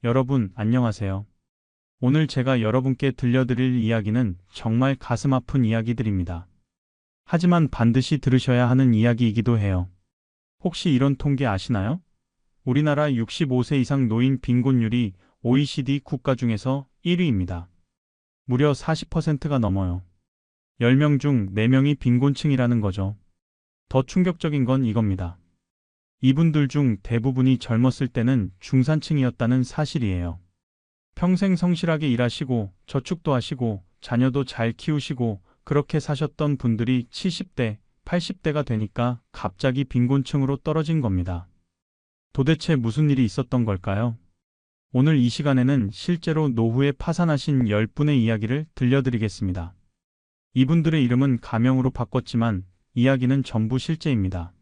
여러분, 안녕하세요. 오늘 제가 여러분께 들려드릴 이야기는 정말 가슴 아픈 이야기들입니다. 하지만 반드시 들으셔야 하는 이야기이기도 해요. 혹시 이런 통계 아시나요? 우리나라 65세 이상 노인 빈곤율이 OECD 국가 중에서 1위입니다. 무려 40%가 넘어요. 10명 중 4명이 빈곤층이라는 거죠. 더 충격적인 건 이겁니다. 이분들 중 대부분이 젊었을 때는 중산층이었다는 사실이에요. 평생 성실하게 일하시고 저축도 하시고 자녀도 잘 키우시고 그렇게 사셨던 분들이 70대, 80대가 되니까 갑자기 빈곤층으로 떨어진 겁니다. 도대체 무슨 일이 있었던 걸까요? 오늘 이 시간에는 실제로 노후에 파산하신 10분의 이야기를 들려드리겠습니다. 이분들의 이름은 가명으로 바꿨지만 이야기는 전부 실제입니다.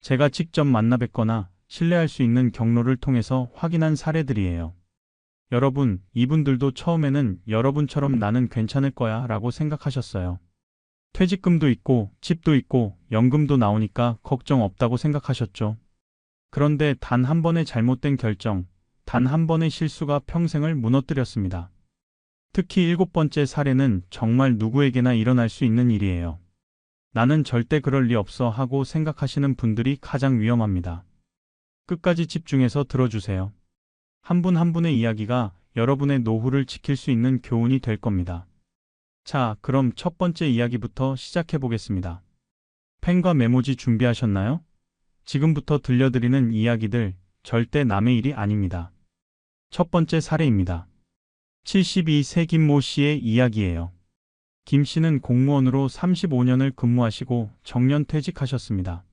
제가 직접 만나 뵙거나 신뢰할 수 있는 경로를 통해서 확인한 사례들이에요. 여러분, 이분들도 처음에는 여러분처럼 나는 괜찮을 거야 라고 생각하셨어요. 퇴직금도 있고 집도 있고 연금도 나오니까 걱정 없다고 생각하셨죠. 그런데 단 한 번의 잘못된 결정, 단 한 번의 실수가 평생을 무너뜨렸습니다. 특히 7번째 사례는 정말 누구에게나 일어날 수 있는 일이에요. 나는 절대 그럴 리 없어 하고 생각하시는 분들이 가장 위험합니다. 끝까지 집중해서 들어주세요. 한 분 한 분의 이야기가 여러분의 노후를 지킬 수 있는 교훈이 될 겁니다. 자, 그럼 첫 번째 이야기부터 시작해 보겠습니다. 펜과 메모지 준비하셨나요? 지금부터 들려드리는 이야기들 절대 남의 일이 아닙니다. 첫 번째 사례입니다. 72세 김모 씨의 이야기예요. 김 씨는 공무원으로 35년을 근무하시고 정년 퇴직하셨습니다.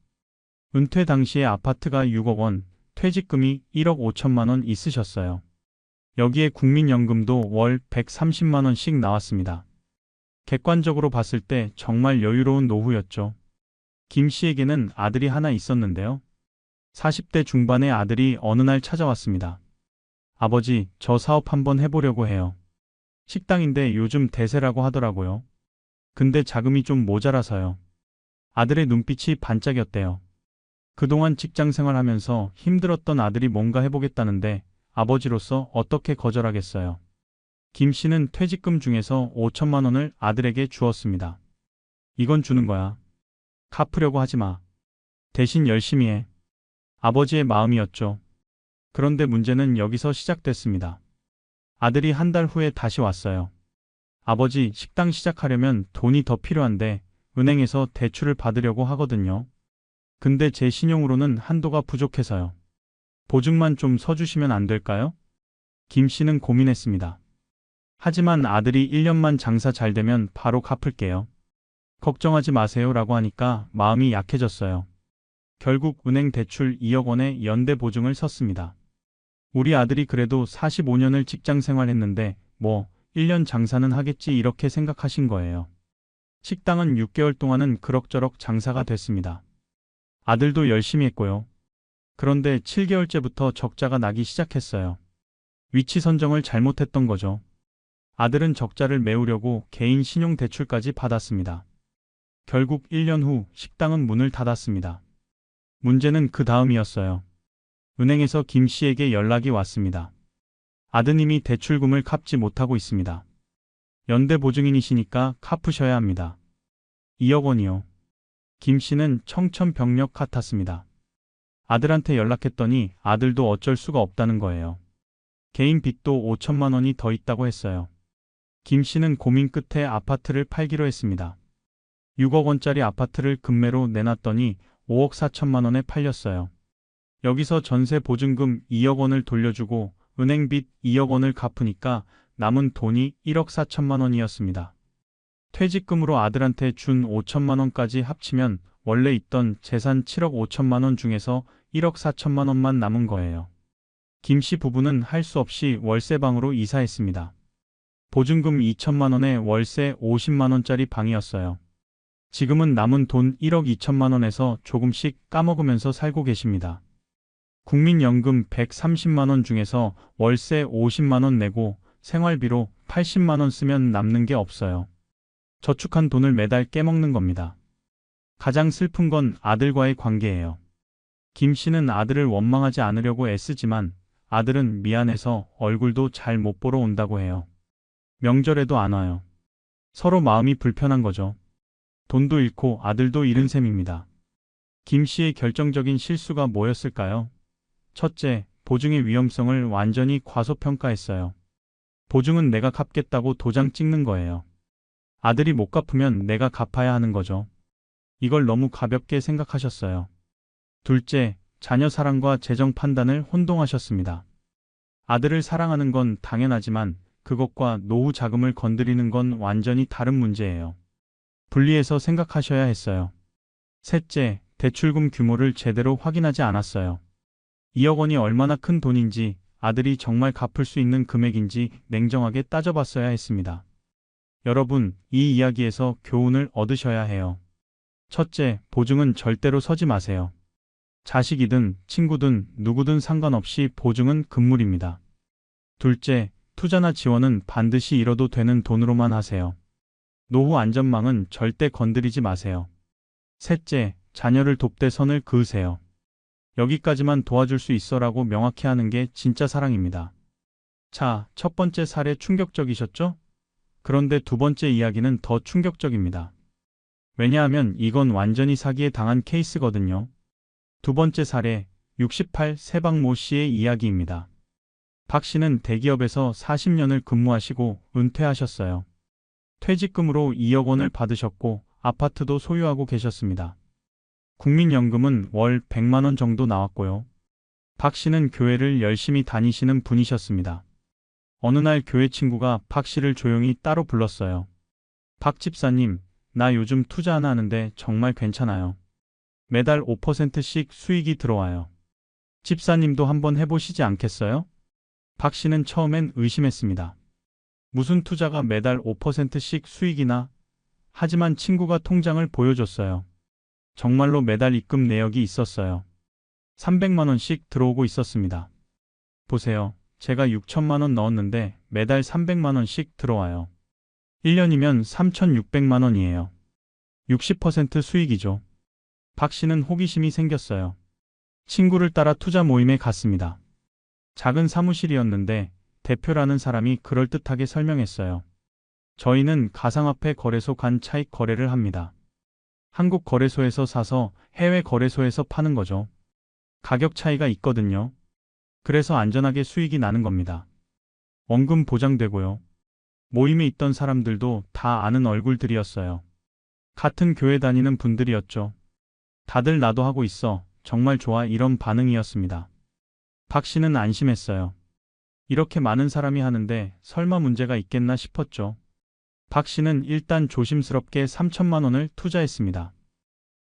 은퇴 당시에 아파트가 6억 원, 퇴직금이 1억 5천만 원 있으셨어요. 여기에 국민연금도 월 130만 원씩 나왔습니다. 객관적으로 봤을 때 정말 여유로운 노후였죠. 김 씨에게는 아들이 하나 있었는데요. 40대 중반의 아들이 어느 날 찾아왔습니다. 아버지, 저 사업 한번 해보려고 해요. 식당인데 요즘 대세라고 하더라고요. 근데 자금이 좀 모자라서요. 아들의 눈빛이 반짝였대요. 그동안 직장 생활하면서 힘들었던 아들이 뭔가 해보겠다는데 아버지로서 어떻게 거절하겠어요. 김 씨는 퇴직금 중에서 5천만 원을 아들에게 주었습니다. 이건 주는 거야. 갚으려고 하지 마. 대신 열심히 해. 아버지의 마음이었죠. 그런데 문제는 여기서 시작됐습니다. 아들이 한 달 후에 다시 왔어요. 아버지, 식당 시작하려면 돈이 더 필요한데 은행에서 대출을 받으려고 하거든요. 근데 제 신용으로는 한도가 부족해서요. 보증만 좀 서주시면 안 될까요? 김 씨는 고민했습니다. 하지만 아들이 1년만 장사 잘 되면 바로 갚을게요. 걱정하지 마세요 라고 하니까 마음이 약해졌어요. 결국 은행 대출 2억 원의 연대 보증을 섰습니다. 우리 아들이 그래도 45년을 직장 생활했는데 1년 장사는 하겠지 이렇게 생각하신 거예요. 식당은 6개월 동안은 그럭저럭 장사가 됐습니다. 아들도 열심히 했고요. 그런데 7개월째부터 적자가 나기 시작했어요. 위치 선정을 잘못했던 거죠. 아들은 적자를 메우려고 개인 신용대출까지 받았습니다. 결국 1년 후 식당은 문을 닫았습니다. 문제는 그 다음이었어요. 은행에서 김 씨에게 연락이 왔습니다. 아드님이 대출금을 갚지 못하고 있습니다. 연대 보증인이시니까 갚으셔야 합니다. 2억 원이요. 김 씨는 청천벽력 같았습니다. 아들한테 연락했더니 아들도 어쩔 수가 없다는 거예요. 개인 빚도 5천만 원이 더 있다고 했어요. 김 씨는 고민 끝에 아파트를 팔기로 했습니다. 6억 원짜리 아파트를 급매로 내놨더니 5억 4천만 원에 팔렸어요. 여기서 전세 보증금 2억 원을 돌려주고 은행빚 2억 원을 갚으니까 남은 돈이 1억 4천만 원이었습니다. 퇴직금으로 아들한테 준 5천만 원까지 합치면 원래 있던 재산 7억 5천만 원 중에서 1억 4천만 원만 남은 거예요. 김 씨 부부는 할 수 없이 월세방으로 이사했습니다. 보증금 2천만 원에 월세 50만 원짜리 방이었어요. 지금은 남은 돈 1억 2천만 원에서 조금씩 까먹으면서 살고 계십니다. 국민연금 130만 원 중에서 월세 50만 원 내고 생활비로 80만 원 쓰면 남는 게 없어요. 저축한 돈을 매달 깨먹는 겁니다. 가장 슬픈 건 아들과의 관계예요. 김 씨는 아들을 원망하지 않으려고 애쓰지만 아들은 미안해서 얼굴도 잘 못 보러 온다고 해요. 명절에도 안 와요. 서로 마음이 불편한 거죠. 돈도 잃고 아들도 잃은 셈입니다. 김 씨의 결정적인 실수가 뭐였을까요? 첫째, 보증의 위험성을 완전히 과소평가했어요. 보증은 내가 갚겠다고 도장 찍는 거예요. 아들이 못 갚으면 내가 갚아야 하는 거죠. 이걸 너무 가볍게 생각하셨어요. 둘째, 자녀 사랑과 재정 판단을 혼동하셨습니다. 아들을 사랑하는 건 당연하지만 그것과 노후 자금을 건드리는 건 완전히 다른 문제예요. 분리해서 생각하셔야 했어요. 셋째, 대출금 규모를 제대로 확인하지 않았어요. 2억 원이 얼마나 큰 돈인지, 아들이 정말 갚을 수 있는 금액인지 냉정하게 따져봤어야 했습니다. 여러분, 이 이야기에서 교훈을 얻으셔야 해요. 첫째, 보증은 절대로 서지 마세요. 자식이든 친구든 누구든 상관없이 보증은 금물입니다. 둘째, 투자나 지원은 반드시 잃어도 되는 돈으로만 하세요. 노후 안전망은 절대 건드리지 마세요. 셋째, 자녀를 돕되 선을 그으세요. 여기까지만 도와줄 수 있어라고 명확히 하는 게 진짜 사랑입니다. 자, 첫 번째 사례 충격적이셨죠? 그런데 두 번째 이야기는 더 충격적입니다. 왜냐하면 이건 완전히 사기에 당한 케이스거든요. 두 번째 사례, 68 세박모 씨의 이야기입니다. 박 씨는 대기업에서 40년을 근무하시고 은퇴하셨어요. 퇴직금으로 2억 원을 받으셨고 아파트도 소유하고 계셨습니다. 국민연금은 월 100만 원 정도 나왔고요. 박 씨는 교회를 열심히 다니시는 분이셨습니다. 어느 날 교회 친구가 박 씨를 조용히 따로 불렀어요. 박 집사님, 나 요즘 투자 하나 하는데 정말 괜찮아요. 매달 5%씩 수익이 들어와요. 집사님도 한번 해보시지 않겠어요? 박 씨는 처음엔 의심했습니다. 무슨 투자가 매달 5%씩 수익이나? 하지만 친구가 통장을 보여줬어요. 정말로 매달 입금 내역이 있었어요. 300만 원씩 들어오고 있었습니다. 보세요. 제가 6천만 원 넣었는데 매달 300만 원씩 들어와요. 1년이면 3,600만 원이에요. 60% 수익이죠. 박 씨는 호기심이 생겼어요. 친구를 따라 투자 모임에 갔습니다. 작은 사무실이었는데 대표라는 사람이 그럴듯하게 설명했어요. 저희는 가상화폐 거래소 간 차익 거래를 합니다. 한국 거래소에서 사서 해외 거래소에서 파는 거죠. 가격 차이가 있거든요. 그래서 안전하게 수익이 나는 겁니다. 원금 보장되고요. 모임에 있던 사람들도 다 아는 얼굴들이었어요. 같은 교회 다니는 분들이었죠. 다들 나도 하고 있어. 정말 좋아. 이런 반응이었습니다. 박 씨는 안심했어요. 이렇게 많은 사람이 하는데 설마 문제가 있겠나 싶었죠. 박 씨는 일단 조심스럽게 3천만 원을 투자했습니다.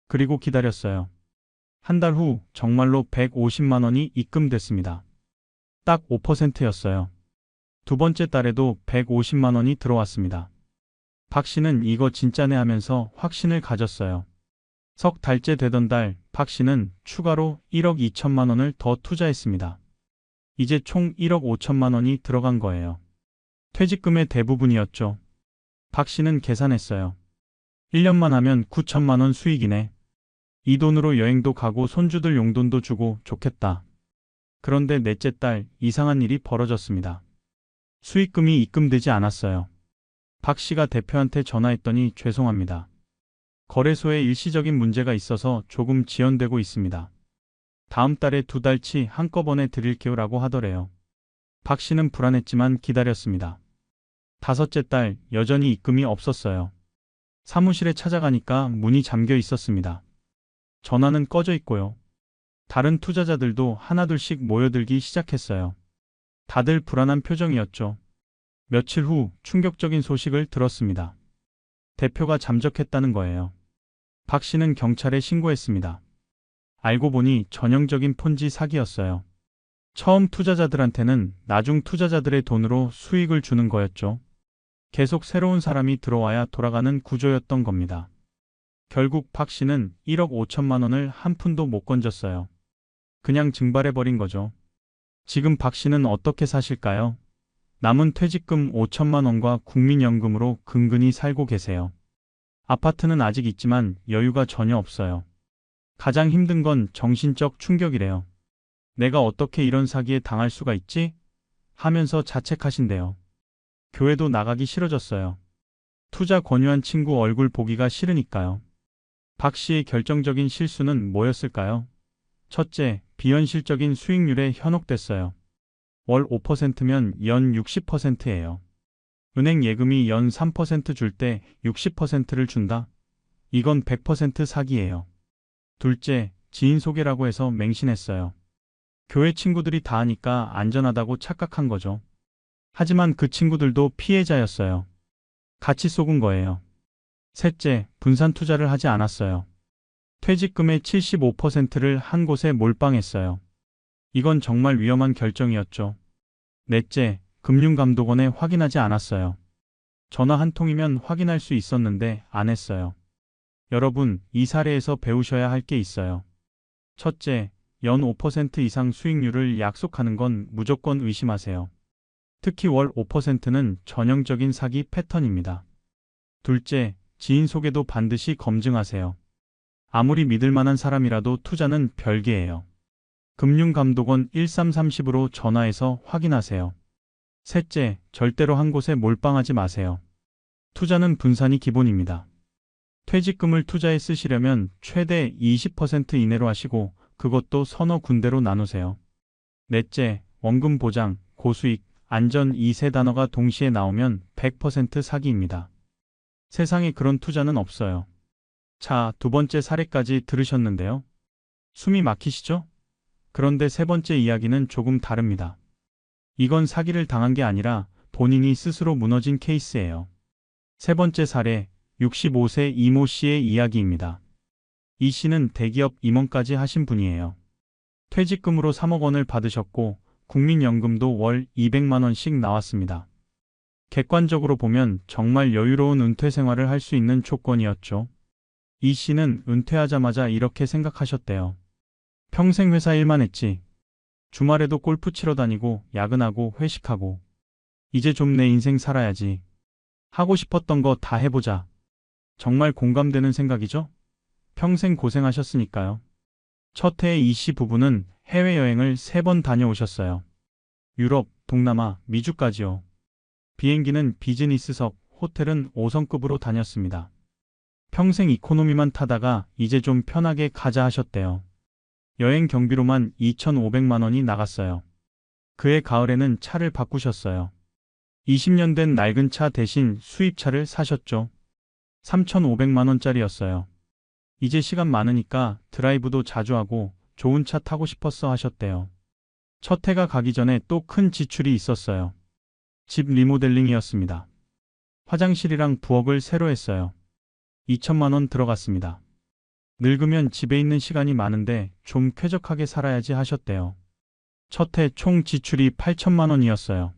그리고 기다렸어요. 한 달 후 정말로 150만 원이 입금됐습니다. 딱 5%였어요. 두 번째 달에도 150만 원이 들어왔습니다. 박 씨는 이거 진짜네 하면서 확신을 가졌어요. 석 달째 되던 달, 박 씨는 추가로 1억 2천만 원을 더 투자했습니다. 이제 총 1억 5천만 원이 들어간 거예요. 퇴직금의 대부분이었죠. 박 씨는 계산했어요. 1년만 하면 9천만 원 수익이네. 이 돈으로 여행도 가고 손주들 용돈도 주고 좋겠다. 그런데 넷째 달 이상한 일이 벌어졌습니다. 수익금이 입금되지 않았어요. 박 씨가 대표한테 전화했더니 죄송합니다. 거래소에 일시적인 문제가 있어서 조금 지연되고 있습니다. 다음 달에 2달치 한꺼번에 드릴게요라고 하더래요. 박 씨는 불안했지만 기다렸습니다. 다섯째 달 여전히 입금이 없었어요. 사무실에 찾아가니까 문이 잠겨 있었습니다. 전화는 꺼져 있고요. 다른 투자자들도 하나둘씩 모여들기 시작했어요. 다들 불안한 표정이었죠. 며칠 후 충격적인 소식을 들었습니다. 대표가 잠적했다는 거예요. 박 씨는 경찰에 신고했습니다. 알고 보니 전형적인 폰지 사기였어요. 처음 투자자들한테는 나중 투자자들의 돈으로 수익을 주는 거였죠. 계속 새로운 사람이 들어와야 돌아가는 구조였던 겁니다. 결국 박 씨는 1억 5천만 원을 한 푼도 못 건졌어요. 그냥 증발해버린 거죠. 지금 박 씨는 어떻게 사실까요? 남은 퇴직금 5천만 원과 국민연금으로 근근히 살고 계세요. 아파트는 아직 있지만 여유가 전혀 없어요. 가장 힘든 건 정신적 충격이래요. 내가 어떻게 이런 사기에 당할 수가 있지? 하면서 자책하신대요. 교회도 나가기 싫어졌어요. 투자 권유한 친구 얼굴 보기가 싫으니까요. 박 씨의 결정적인 실수는 뭐였을까요? 첫째, 비현실적인 수익률에 현혹됐어요. 월 5%면 연 60%예요. 은행 예금이 연 3% 줄 때 60%를 준다? 이건 100% 사기예요. 둘째, 지인 소개라고 해서 맹신했어요. 교회 친구들이 다 하니까 안전하다고 착각한 거죠. 하지만 그 친구들도 피해자였어요. 같이 속은 거예요. 셋째, 분산 투자를 하지 않았어요. 퇴직금의 75%를 한 곳에 몰빵했어요. 이건 정말 위험한 결정이었죠. 넷째, 금융감독원에 확인하지 않았어요. 전화 한 통이면 확인할 수 있었는데 안 했어요. 여러분, 이 사례에서 배우셔야 할 게 있어요. 첫째, 연 5% 이상 수익률을 약속하는 건 무조건 의심하세요. 특히 월 5%는 전형적인 사기 패턴입니다. 둘째, 지인 소개도 반드시 검증하세요. 아무리 믿을 만한 사람이라도 투자는 별개예요. 금융감독원 1330으로 전화해서 확인하세요. 셋째, 절대로 한 곳에 몰빵하지 마세요. 투자는 분산이 기본입니다. 퇴직금을 투자에 쓰시려면 최대 20% 이내로 하시고 그것도 서너 군데로 나누세요. 넷째, 원금 보장, 고수익, 안전 이 세 단어가 동시에 나오면 100% 사기입니다. 세상에 그런 투자는 없어요. 자, 두 번째 사례까지 들으셨는데요. 숨이 막히시죠? 그런데 세 번째 이야기는 조금 다릅니다. 이건 사기를 당한 게 아니라 본인이 스스로 무너진 케이스예요. 세 번째 사례, 65세 이모 씨의 이야기입니다. 이 씨는 대기업 임원까지 하신 분이에요. 퇴직금으로 3억 원을 받으셨고 국민연금도 월 200만 원씩 나왔습니다. 객관적으로 보면 정말 여유로운 은퇴 생활을 할 수 있는 조건이었죠. 이 씨는 은퇴하자마자 이렇게 생각하셨대요. 평생 회사 일만 했지. 주말에도 골프 치러 다니고 야근하고 회식하고 이제 좀 내 인생 살아야지. 하고 싶었던 거 다 해보자. 정말 공감되는 생각이죠? 평생 고생하셨으니까요. 첫 해에 이 씨 부부는 해외여행을 3번 다녀오셨어요. 유럽, 동남아, 미주까지요. 비행기는 비즈니스석, 호텔은 5성급으로 다녔습니다. 평생 이코노미만 타다가 이제 좀 편하게 가자 하셨대요. 여행 경비로만 2,500만 원이 나갔어요. 그해 가을에는 차를 바꾸셨어요. 20년 된 낡은 차 대신 수입차를 사셨죠. 3,500만 원짜리였어요. 이제 시간 많으니까 드라이브도 자주 하고 좋은 차 타고 싶었어 하셨대요. 첫 해가 가기 전에 또 큰 지출이 있었어요. 집 리모델링이었습니다. 화장실이랑 부엌을 새로 했어요. 2천만 원 들어갔습니다. 늙으면 집에 있는 시간이 많은데 좀 쾌적하게 살아야지 하셨대요. 첫 해 총 지출이 8천만 원이었어요.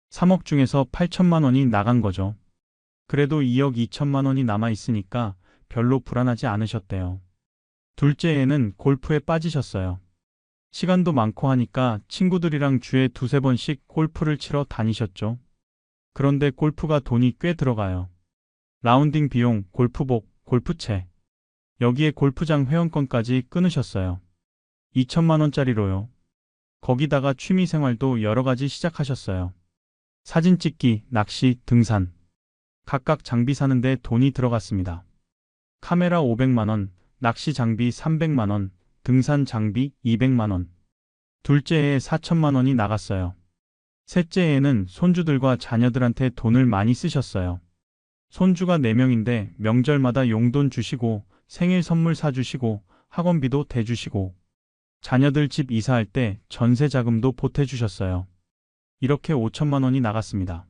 3억 중에서 8천만 원이 나간 거죠. 그래도 2억 2천만 원이 남아 있으니까 별로 불안하지 않으셨대요. 둘째 해에는 골프에 빠지셨어요. 시간도 많고 하니까 친구들이랑 주에 두세 번씩 골프를 치러 다니셨죠. 그런데 골프가 돈이 꽤 들어가요. 라운딩 비용, 골프복, 골프채. 여기에 골프장 회원권까지 끊으셨어요. 2천만 원짜리로요. 거기다가 취미 생활도 여러 가지 시작하셨어요. 사진 찍기, 낚시, 등산. 각각 장비 사는데 돈이 들어갔습니다. 카메라 500만 원, 낚시 장비 300만 원, 등산 장비 200만 원. 둘째 해에 4천만 원이 나갔어요. 셋째 해에는 손주들과 자녀들한테 돈을 많이 쓰셨어요. 손주가 4명인데 명절마다 용돈 주시고 생일 선물 사주시고 학원비도 대주시고 자녀들 집 이사할 때 전세 자금도 보태주셨어요. 이렇게 5천만 원이 나갔습니다.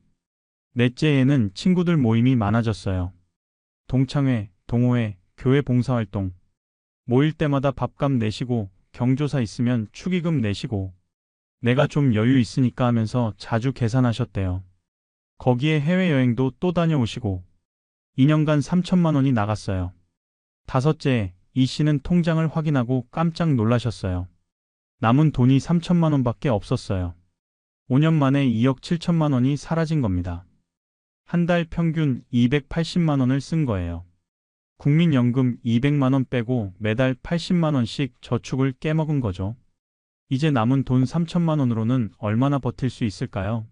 넷째 해에는 친구들 모임이 많아졌어요. 동창회, 동호회, 교회 봉사활동. 모일 때마다 밥값 내시고 경조사 있으면 축의금 내시고 내가 좀 여유 있으니까 하면서 자주 계산하셨대요. 거기에 해외여행도 또 다녀오시고 2년간 3천만 원이 나갔어요. 다섯째, 이 씨는 통장을 확인하고 깜짝 놀라셨어요. 남은 돈이 3천만 원밖에 없었어요. 5년 만에 2억 7천만 원이 사라진 겁니다. 한 달 평균 280만 원을 쓴 거예요. 국민연금 200만 원 빼고 매달 80만 원씩 저축을 깨먹은 거죠. 이제 남은 돈 3천만 원으로는 얼마나 버틸 수 있을까요?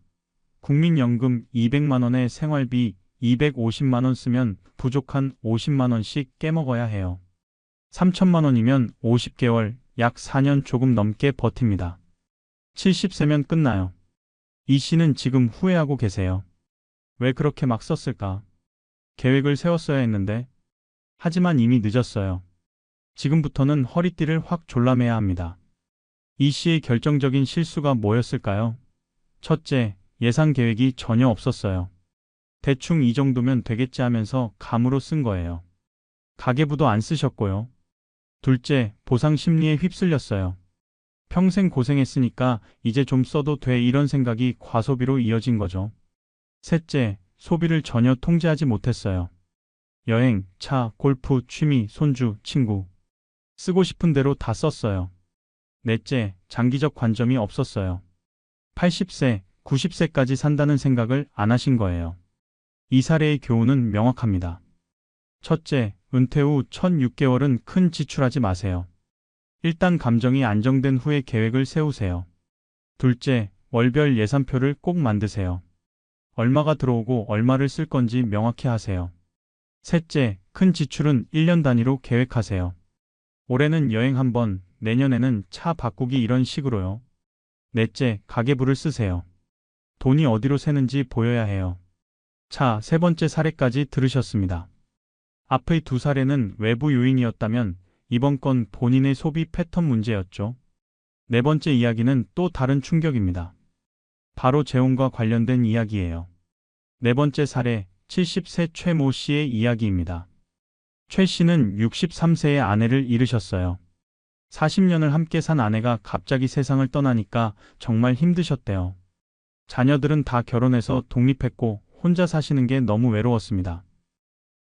국민연금 200만 원에 생활비 250만 원 쓰면 부족한 50만 원씩 깨먹어야 해요. 3천만 원이면 50개월, 약 4년 조금 넘게 버팁니다. 70세면 끝나요. 이 씨는 지금 후회하고 계세요. 왜 그렇게 막 썼을까? 계획을 세웠어야 했는데. 하지만 이미 늦었어요. 지금부터는 허리띠를 확 졸라매야 합니다. 이 씨의 결정적인 실수가 뭐였을까요? 첫째, 예산 계획이 전혀 없었어요. 대충 이 정도면 되겠지 하면서 감으로 쓴 거예요. 가계부도 안 쓰셨고요. 둘째, 보상 심리에 휩쓸렸어요. 평생 고생했으니까 이제 좀 써도 돼 이런 생각이 과소비로 이어진 거죠. 셋째, 소비를 전혀 통제하지 못했어요. 여행, 차, 골프, 취미, 손주, 친구. 쓰고 싶은 대로 다 썼어요. 넷째, 장기적 관점이 없었어요. 80세, 90세까지 산다는 생각을 안 하신 거예요. 이 사례의 교훈은 명확합니다. 첫째, 은퇴 후 첫 6개월은 큰 지출하지 마세요. 일단 감정이 안정된 후에 계획을 세우세요. 둘째, 월별 예산표를 꼭 만드세요. 얼마가 들어오고 얼마를 쓸 건지 명확히 하세요. 셋째, 큰 지출은 1년 단위로 계획하세요. 올해는 여행 한 번, 내년에는 차 바꾸기 이런 식으로요. 넷째, 가계부를 쓰세요. 돈이 어디로 새는지 보여야 해요. 자, 세 번째 사례까지 들으셨습니다. 앞의 두 사례는 외부 요인이었다면 이번 건 본인의 소비 패턴 문제였죠. 네 번째 이야기는 또 다른 충격입니다. 바로 재혼과 관련된 이야기예요. 네 번째 사례, 70세 최 모 씨의 이야기입니다. 최 씨는 63세의 아내를 잃으셨어요. 40년을 함께 산 아내가 갑자기 세상을 떠나니까 정말 힘드셨대요. 자녀들은 다 결혼해서 독립했고 혼자 사시는 게 너무 외로웠습니다.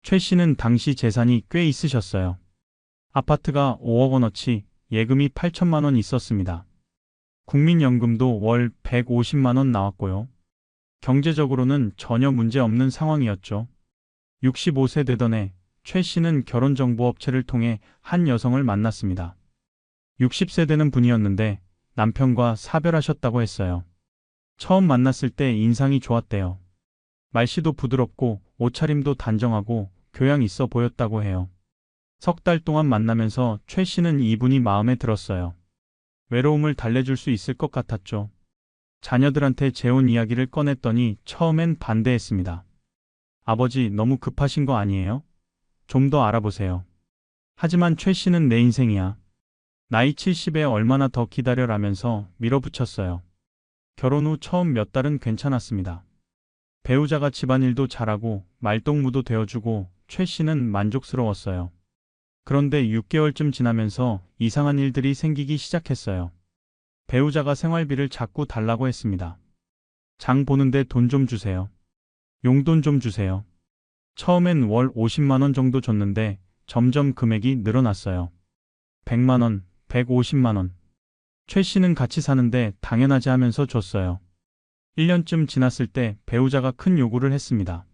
최 씨는 당시 재산이 꽤 있으셨어요. 아파트가 5억 원어치, 예금이 8천만 원 있었습니다. 국민연금도 월 150만 원 나왔고요. 경제적으로는 전혀 문제 없는 상황이었죠. 65세 되던 해, 최 씨는 결혼정보업체를 통해 한 여성을 만났습니다. 60세 되는 분이었는데 남편과 사별하셨다고 했어요. 처음 만났을 때 인상이 좋았대요. 말씨도 부드럽고 옷차림도 단정하고 교양 있어 보였다고 해요. 석 달 동안 만나면서 최 씨는 이분이 마음에 들었어요. 외로움을 달래줄 수 있을 것 같았죠. 자녀들한테 재혼 이야기를 꺼냈더니 처음엔 반대했습니다. 아버지 너무 급하신 거 아니에요? 좀 더 알아보세요. 하지만 최 씨는 내 인생이야. 나이 70에 얼마나 더 기다려라면서 밀어붙였어요. 결혼 후 처음 몇 달은 괜찮았습니다. 배우자가 집안일도 잘하고 말동무도 되어주고 최 씨는 만족스러웠어요. 그런데 6개월쯤 지나면서 이상한 일들이 생기기 시작했어요. 배우자가 생활비를 자꾸 달라고 했습니다. 장 보는데 돈 좀 주세요. 용돈 좀 주세요. 처음엔 월 50만 원 정도 줬는데 점점 금액이 늘어났어요. 100만 원, 150만 원. 최 씨는 같이 사는데 당연하지 하면서 줬어요. 1년쯤 지났을 때 배우자가 큰 요구를 했습니다.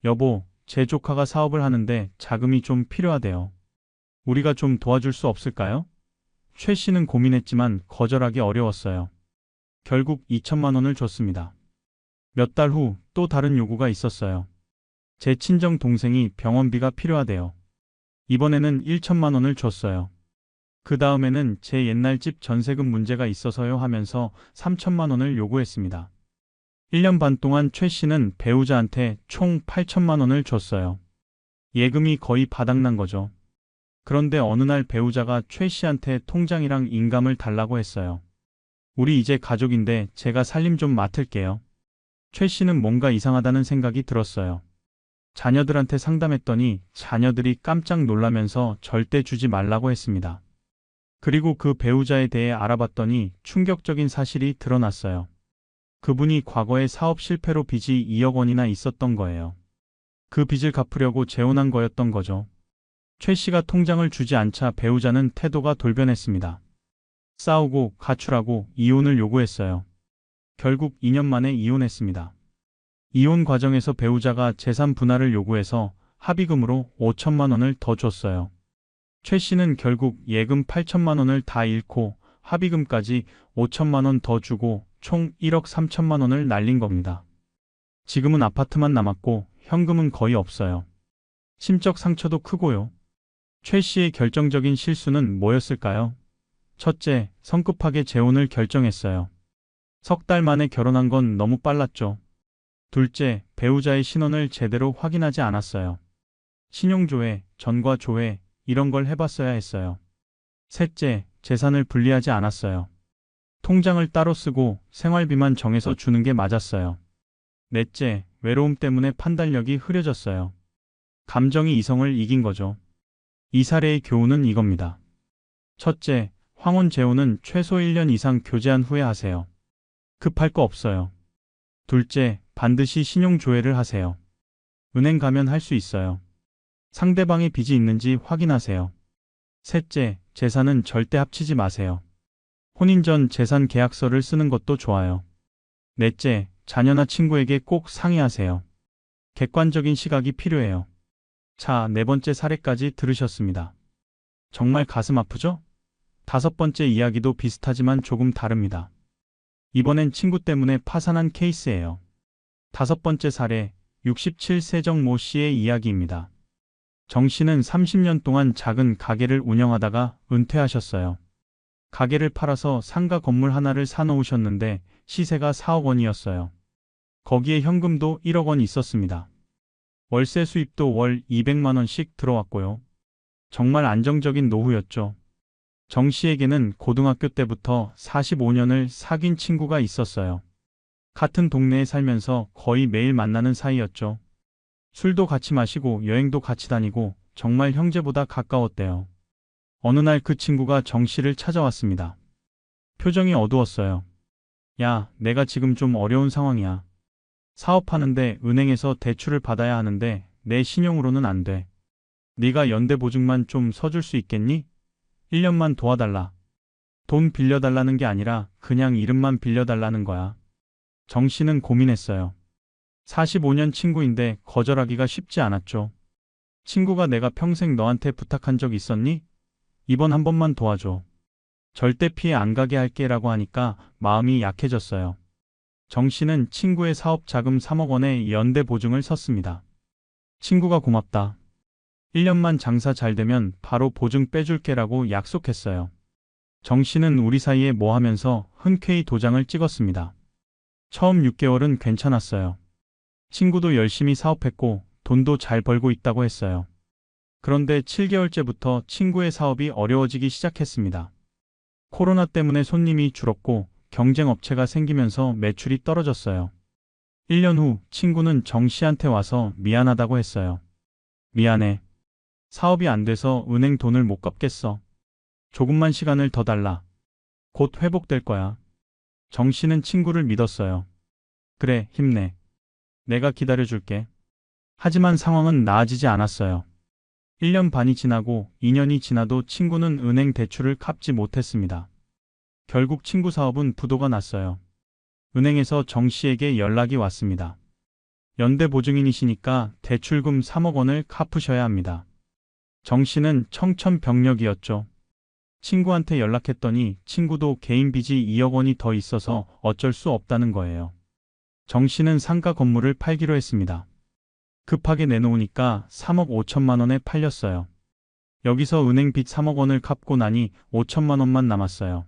여보, 제 조카가 사업을 하는데 자금이 좀 필요하대요. 우리가 좀 도와줄 수 없을까요? 최 씨는 고민했지만 거절하기 어려웠어요. 결국 2천만 원을 줬습니다. 몇 달 후 또 다른 요구가 있었어요. 제 친정 동생이 병원비가 필요하대요. 이번에는 1천만 원을 줬어요. 그 다음에는 제 옛날 집 전세금 문제가 있어서요 하면서 3천만 원을 요구했습니다. 1년 반 동안 최 씨는 배우자한테 총 8천만 원을 줬어요. 예금이 거의 바닥난 거죠. 그런데 어느 날 배우자가 최 씨한테 통장이랑 인감을 달라고 했어요. 우리 이제 가족인데 제가 살림 좀 맡을게요. 최 씨는 뭔가 이상하다는 생각이 들었어요. 자녀들한테 상담했더니 자녀들이 깜짝 놀라면서 절대 주지 말라고 했습니다. 그리고 그 배우자에 대해 알아봤더니 충격적인 사실이 드러났어요. 그분이 과거에 사업 실패로 빚이 2억 원이나 있었던 거예요. 그 빚을 갚으려고 재혼한 거였던 거죠. 최 씨가 통장을 주지 않자 배우자는 태도가 돌변했습니다. 싸우고 가출하고 이혼을 요구했어요. 결국 2년 만에 이혼했습니다. 이혼 과정에서 배우자가 재산 분할을 요구해서 합의금으로 5천만 원을 더 줬어요. 최 씨는 결국 예금 8천만 원을 다 잃고 합의금까지 5천만 원 더 주고 총 1억 3천만 원을 날린 겁니다. 지금은 아파트만 남았고 현금은 거의 없어요. 심적 상처도 크고요. 최 씨의 결정적인 실수는 뭐였을까요? 첫째, 성급하게 재혼을 결정했어요. 석 달 만에 결혼한 건 너무 빨랐죠. 둘째, 배우자의 신원을 제대로 확인하지 않았어요. 신용조회, 전과조회, 이런 걸 해봤어야 했어요. 셋째, 재산을 분리하지 않았어요. 통장을 따로 쓰고 생활비만 정해서 주는 게 맞았어요. 넷째, 외로움 때문에 판단력이 흐려졌어요. 감정이 이성을 이긴 거죠. 이 사례의 교훈은 이겁니다. 첫째, 황혼 재혼은 최소 1년 이상 교제한 후에 하세요. 급할 거 없어요. 둘째, 반드시 신용조회를 하세요. 은행 가면 할 수 있어요. 상대방의 빚이 있는지 확인하세요. 셋째, 재산은 절대 합치지 마세요. 혼인 전 재산 계약서를 쓰는 것도 좋아요. 넷째, 자녀나 친구에게 꼭 상의하세요. 객관적인 시각이 필요해요. 자, 네 번째 사례까지 들으셨습니다. 정말 가슴 아프죠? 다섯 번째 이야기도 비슷하지만 조금 다릅니다. 이번엔 친구 때문에 파산한 케이스예요. 다섯 번째 사례, 67세 정모 씨의 이야기입니다. 정 씨는 30년 동안 작은 가게를 운영하다가 은퇴하셨어요. 가게를 팔아서 상가 건물 하나를 사놓으셨는데 시세가 4억 원이었어요. 거기에 현금도 1억 원 있었습니다. 월세 수입도 월 200만 원씩 들어왔고요. 정말 안정적인 노후였죠. 정 씨에게는 고등학교 때부터 45년을 사귄 친구가 있었어요. 같은 동네에 살면서 거의 매일 만나는 사이였죠. 술도 같이 마시고 여행도 같이 다니고 정말 형제보다 가까웠대요. 어느 날 그 친구가 정 씨를 찾아왔습니다. 표정이 어두웠어요. 야, 내가 지금 좀 어려운 상황이야. 사업하는데 은행에서 대출을 받아야 하는데 내 신용으로는 안 돼. 네가 연대보증만 좀 서줄 수 있겠니? 1년만 도와달라. 돈 빌려달라는 게 아니라 그냥 이름만 빌려달라는 거야. 정 씨는 고민했어요. 45년 친구인데 거절하기가 쉽지 않았죠. 친구가 내가 평생 너한테 부탁한 적 있었니? 이번 한 번만 도와줘. 절대 피해 안 가게 할게 라고 하니까 마음이 약해졌어요. 정 씨는 친구의 사업 자금 3억 원의 연대 보증을 섰습니다. 친구가 고맙다. 1년만 장사 잘 되면 바로 보증 빼줄게 라고 약속했어요. 정 씨는 우리 사이에 뭐 하면서 흔쾌히 도장을 찍었습니다. 처음 6개월은 괜찮았어요. 친구도 열심히 사업했고 돈도 잘 벌고 있다고 했어요. 그런데 7개월째부터 친구의 사업이 어려워지기 시작했습니다. 코로나 때문에 손님이 줄었고 경쟁업체가 생기면서 매출이 떨어졌어요. 1년 후 친구는 정 씨한테 와서 미안하다고 했어요. 미안해. 사업이 안 돼서 은행 돈을 못 갚겠어. 조금만 시간을 더 달라. 곧 회복될 거야. 정 씨는 친구를 믿었어요. 그래, 힘내. 내가 기다려줄게. 하지만 상황은 나아지지 않았어요. 1년 반이 지나고 2년이 지나도 친구는 은행 대출을 갚지 못했습니다. 결국 친구 사업은 부도가 났어요. 은행에서 정 씨에게 연락이 왔습니다. 연대 보증인이시니까 대출금 3억 원을 갚으셔야 합니다. 정 씨는 청천벽력이었죠. 친구한테 연락했더니 친구도 개인 빚이 2억 원이 더 있어서 어쩔 수 없다는 거예요. 정 씨는 상가 건물을 팔기로 했습니다. 급하게 내놓으니까 3억 5천만 원에 팔렸어요. 여기서 은행 빚 3억 원을 갚고 나니 5천만 원만 남았어요.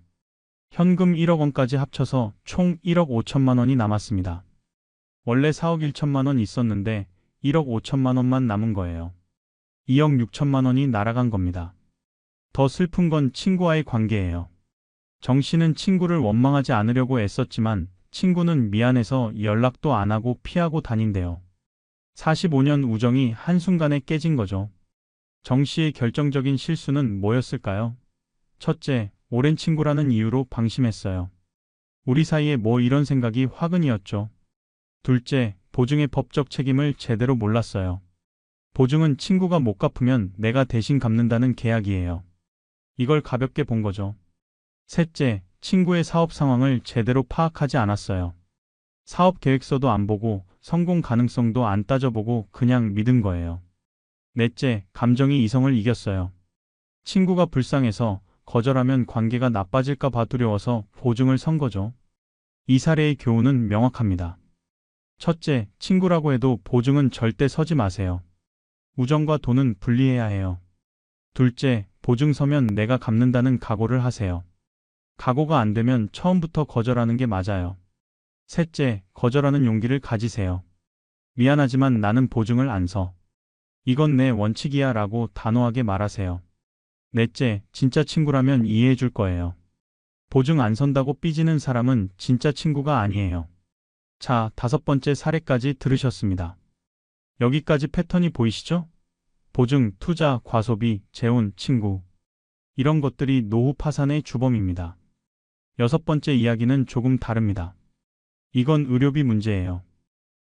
현금 1억 원까지 합쳐서 총 1억 5천만 원이 남았습니다. 원래 4억 1천만 원 있었는데 1억 5천만 원만 남은 거예요. 2억 6천만 원이 날아간 겁니다. 더 슬픈 건 친구와의 관계예요. 정 씨는 친구를 원망하지 않으려고 애썼지만 친구는 미안해서 연락도 안 하고 피하고 다닌대요. 45년 우정이 한순간에 깨진 거죠. 정 씨의 결정적인 실수는 뭐였을까요? 첫째, 오랜 친구라는 이유로 방심했어요. 우리 사이에 뭐 이런 생각이 화근이었죠. 둘째, 보증의 법적 책임을 제대로 몰랐어요. 보증은 친구가 못 갚으면 내가 대신 갚는다는 계약이에요. 이걸 가볍게 본 거죠. 셋째, 친구의 사업 상황을 제대로 파악하지 않았어요. 사업 계획서도 안 보고 성공 가능성도 안 따져보고 그냥 믿은 거예요. 넷째, 감정이 이성을 이겼어요. 친구가 불쌍해서 거절하면 관계가 나빠질까 봐 두려워서 보증을 선 거죠. 이 사례의 교훈은 명확합니다. 첫째, 친구라고 해도 보증은 절대 서지 마세요. 우정과 돈은 분리해야 해요. 둘째, 보증 서면 내가 갚는다는 각오를 하세요. 각오가 안 되면 처음부터 거절하는 게 맞아요. 셋째, 거절하는 용기를 가지세요. 미안하지만 나는 보증을 안 서. 이건 내 원칙이야 라고 단호하게 말하세요. 넷째, 진짜 친구라면 이해해 줄 거예요. 보증 안 선다고 삐지는 사람은 진짜 친구가 아니에요. 자, 다섯 번째 사례까지 들으셨습니다. 여기까지 패턴이 보이시죠? 보증, 투자, 과소비, 재혼, 친구. 이런 것들이 노후 파산의 주범입니다. 여섯 번째 이야기는 조금 다릅니다. 이건 의료비 문제예요.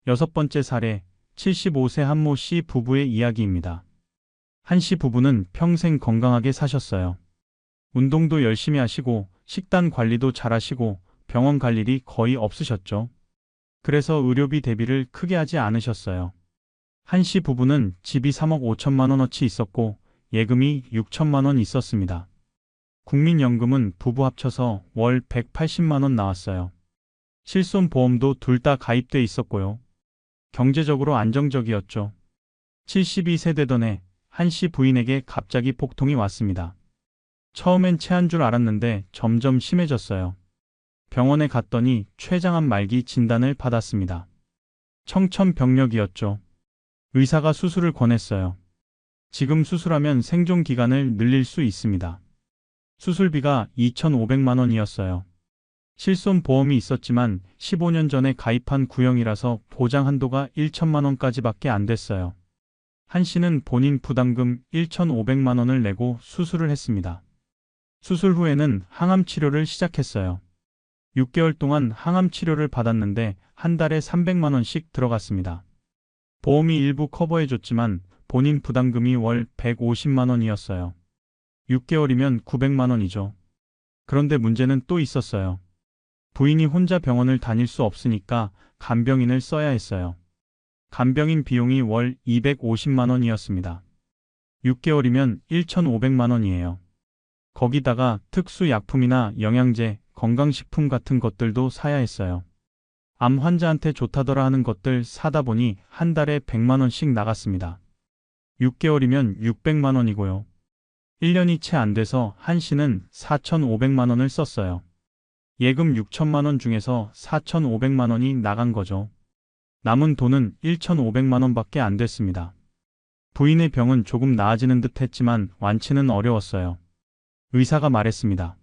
여섯 번째 사례, 75세 한모 씨 부부의 이야기입니다. 한 씨 부부는 평생 건강하게 사셨어요. 운동도 열심히 하시고 식단 관리도 잘 하시고 병원 갈 일이 거의 없으셨죠. 그래서 의료비 대비를 크게 하지 않으셨어요. 한 씨 부부는 집이 3억 5천만 원어치 있었고 예금이 6천만 원 있었습니다. 국민연금은 부부 합쳐서 월 180만 원 나왔어요. 실손보험도 둘 다 가입돼 있었고요. 경제적으로 안정적이었죠. 72세 되던 해 한 씨 부인에게 갑자기 복통이 왔습니다. 처음엔 체한 줄 알았는데 점점 심해졌어요. 병원에 갔더니 췌장암 말기 진단을 받았습니다. 청천벽력이었죠. 의사가 수술을 권했어요. 지금 수술하면 생존 기간을 늘릴 수 있습니다. 수술비가 2,500만 원이었어요. 실손보험이 있었지만 15년 전에 가입한 구형이라서 보장 한도가 1천만 원까지밖에 안 됐어요. 한 씨는 본인 부담금 1,500만 원을 내고 수술을 했습니다. 수술 후에는 항암 치료를 시작했어요. 6개월 동안 항암 치료를 받았는데 한 달에 300만 원씩 들어갔습니다. 보험이 일부 커버해줬지만 본인 부담금이 월 150만 원이었어요. 6개월이면 900만 원이죠. 그런데 문제는 또 있었어요. 부인이 혼자 병원을 다닐 수 없으니까 간병인을 써야 했어요. 간병인 비용이 월 250만 원이었습니다. 6개월이면 1,500만 원이에요. 거기다가 특수약품이나 영양제, 건강식품 같은 것들도 사야 했어요. 암 환자한테 좋다더라 하는 것들 사다 보니 한 달에 100만 원씩 나갔습니다. 6개월이면 600만 원이고요. 1년이 채 안 돼서 한 씨는 4,500만 원을 썼어요. 예금 6천만 원 중에서 4,500만 원이 나간 거죠. 남은 돈은 1,500만 원밖에 안 됐습니다. 부인의 병은 조금 나아지는 듯 했지만 완치는 어려웠어요. 의사가 말했습니다.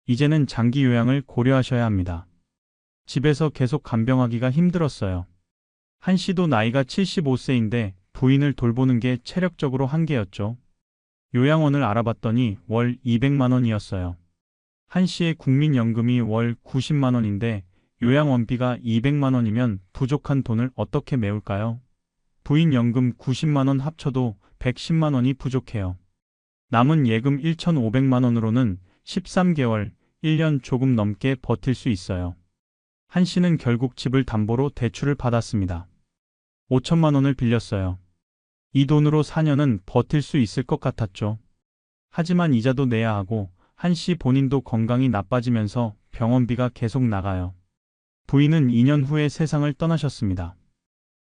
이제는 장기 요양을 고려하셔야 합니다. 집에서 계속 간병하기가 힘들었어요. 한 씨도 나이가 75세인데 부인을 돌보는 게 체력적으로 한계였죠. 요양원을 알아봤더니 월 200만 원이었어요. 한 씨의 국민연금이 월 90만 원인데 요양원비가 200만 원이면 부족한 돈을 어떻게 메울까요? 부인 연금 90만 원 합쳐도 110만 원이 부족해요. 남은 예금 1,500만 원으로는 13개월, 1년 조금 넘게 버틸 수 있어요. 한 씨는 결국 집을 담보로 대출을 받았습니다. 5천만 원을 빌렸어요. 이 돈으로 4년은 버틸 수 있을 것 같았죠. 하지만 이자도 내야 하고 한 씨 본인도 건강이 나빠지면서 병원비가 계속 나가요. 부인은 2년 후에 세상을 떠나셨습니다.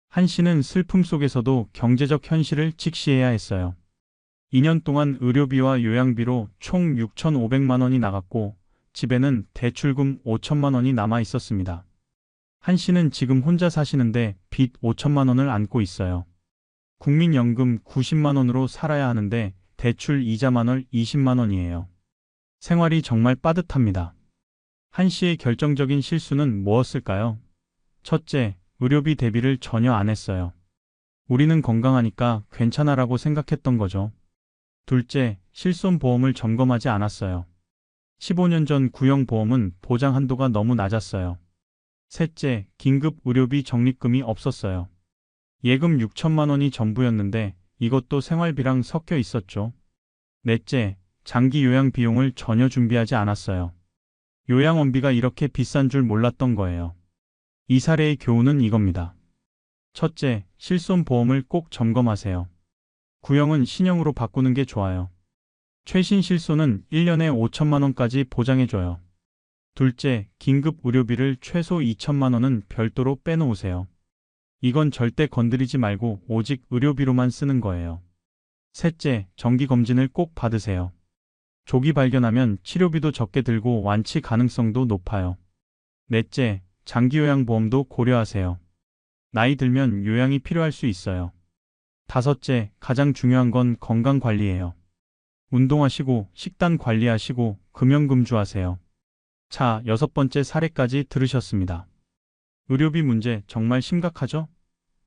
한 씨는 슬픔 속에서도 경제적 현실을 직시해야 했어요. 2년 동안 의료비와 요양비로 총 6,500만 원이 나갔고 집에는 대출금 5천만 원이 남아 있었습니다. 한 씨는 지금 혼자 사시는데 빚 5천만 원을 안고 있어요. 국민연금 90만 원으로 살아야 하는데 대출 이자만 월 20만 원이에요. 생활이 정말 빠듯합니다. 한 씨의 결정적인 실수는 무엇일까요? 첫째, 의료비 대비를 전혀 안 했어요. 우리는 건강하니까 괜찮아라고 생각했던 거죠. 둘째, 실손보험을 점검하지 않았어요. 15년 전 구형보험은 보장 한도가 너무 낮았어요. 셋째, 긴급 의료비 적립금이 없었어요. 예금 6천만 원이 전부였는데 이것도 생활비랑 섞여 있었죠. 넷째, 장기 요양 비용을 전혀 준비하지 않았어요. 요양원비가 이렇게 비싼 줄 몰랐던 거예요. 이 사례의 교훈은 이겁니다. 첫째, 실손보험을 꼭 점검하세요. 구형은 신형으로 바꾸는 게 좋아요. 최신 실손은 1년에 5천만 원까지 보장해줘요. 둘째, 긴급 의료비를 최소 2천만 원은 별도로 빼놓으세요. 이건 절대 건드리지 말고 오직 의료비로만 쓰는 거예요. 셋째, 정기검진을 꼭 받으세요. 조기 발견하면 치료비도 적게 들고 완치 가능성도 높아요. 넷째, 장기요양보험도 고려하세요. 나이 들면 요양이 필요할 수 있어요. 다섯째, 가장 중요한 건 건강관리예요. 운동하시고 식단 관리하시고 금연금주하세요. 자, 여섯 번째 사례까지 들으셨습니다. 의료비 문제 정말 심각하죠?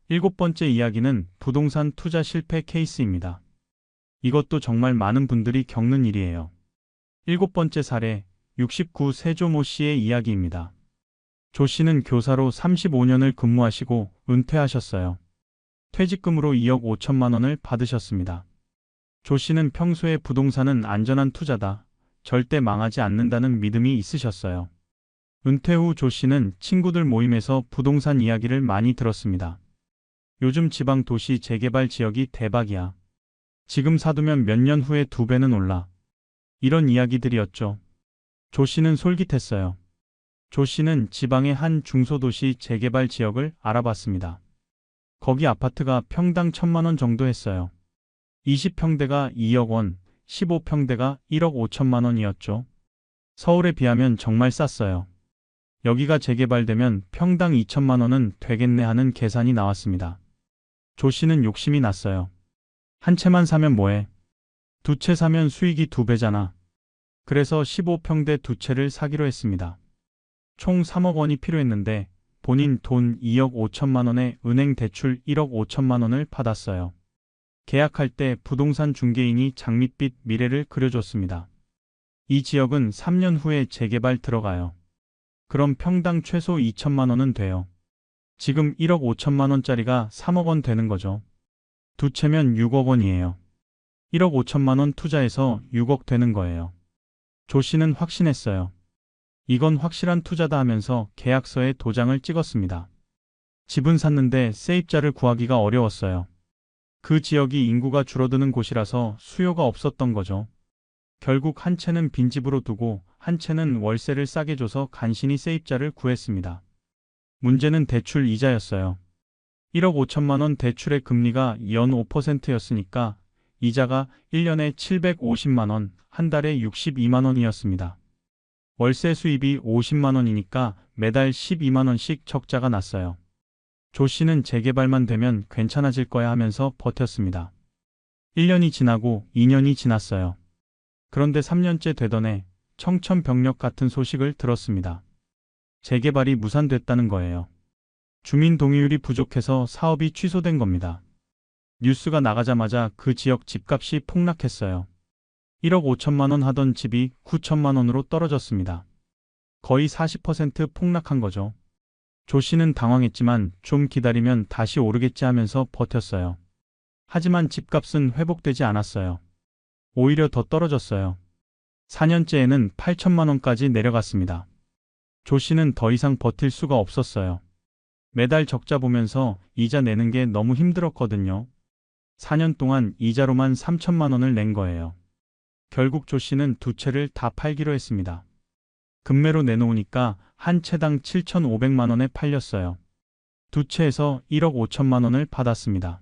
일곱 번째 이야기는 부동산 투자 실패 케이스입니다. 이것도 정말 많은 분들이 겪는 일이에요. 일곱 번째 사례, 69세 조 씨의 이야기입니다. 조 씨는 교사로 35년을 근무하시고 은퇴하셨어요. 퇴직금으로 2억 5천만 원을 받으셨습니다. 조 씨는 평소에 부동산은 안전한 투자다, 절대 망하지 않는다는 믿음이 있으셨어요. 은퇴 후 조 씨는 친구들 모임에서 부동산 이야기를 많이 들었습니다. 요즘 지방 도시 재개발 지역이 대박이야. 지금 사두면 몇 년 후에 2배는 올라. 이런 이야기들이었죠. 조 씨는 솔깃했어요. 조 씨는 지방의 한 중소도시 재개발 지역을 알아봤습니다. 거기 아파트가 평당 1,000만 원 정도 했어요. 20평대가 2억 원, 15평대가 1억 5천만 원이었죠. 서울에 비하면 정말 쌌어요. 여기가 재개발되면 평당 2천만 원은 되겠네 하는 계산이 나왔습니다. 조 씨는 욕심이 났어요. 한 채만 사면 뭐해? 두 채 사면 수익이 2배잖아. 그래서 15평대 2채를 사기로 했습니다. 총 3억 원이 필요했는데 본인 돈 2억 5천만 원에 은행 대출 1억 5천만 원을 받았어요. 계약할 때 부동산 중개인이 장밋빛 미래를 그려줬습니다. 이 지역은 3년 후에 재개발 들어가요. 그럼 평당 최소 2천만 원은 돼요. 지금 1억 5천만 원짜리가 3억 원 되는 거죠. 두 채면 6억 원이에요. 1억 5천만 원 투자해서 6억 되는 거예요. 조 씨는 확신했어요. 이건 확실한 투자다 하면서 계약서에 도장을 찍었습니다. 집은 샀는데 세입자를 구하기가 어려웠어요. 그 지역이 인구가 줄어드는 곳이라서 수요가 없었던 거죠. 결국 한 채는 빈집으로 두고 한 채는 월세를 싸게 줘서 간신히 세입자를 구했습니다. 문제는 대출 이자였어요. 1억 5천만 원 대출의 금리가 연 5%였으니까 이자가 1년에 750만 원, 한 달에 62만 원이었습니다. 월세 수입이 50만 원이니까 매달 12만 원씩 적자가 났어요. 조 씨는 재개발만 되면 괜찮아질 거야 하면서 버텼습니다. 1년이 지나고 2년이 지났어요. 그런데 3년째 되던 해 청천벽력 같은 소식을 들었습니다. 재개발이 무산됐다는 거예요. 주민 동의율이 부족해서 사업이 취소된 겁니다. 뉴스가 나가자마자 그 지역 집값이 폭락했어요. 1억 5천만 원 하던 집이 9천만 원으로 떨어졌습니다. 거의 40% 폭락한 거죠. 조 씨는 당황했지만 좀 기다리면 다시 오르겠지 하면서 버텼어요. 하지만 집값은 회복되지 않았어요. 오히려 더 떨어졌어요. 4년째에는 8천만 원까지 내려갔습니다. 조 씨는 더 이상 버틸 수가 없었어요. 매달 적자 보면서 이자 내는 게 너무 힘들었거든요. 4년 동안 이자로만 3천만 원을 낸 거예요. 결국 조 씨는 두 채를 다 팔기로 했습니다. 금매로 내놓으니까 한 채당 7,500만 원에 팔렸어요. 두 채에서 1억 5천만 원을 받았습니다.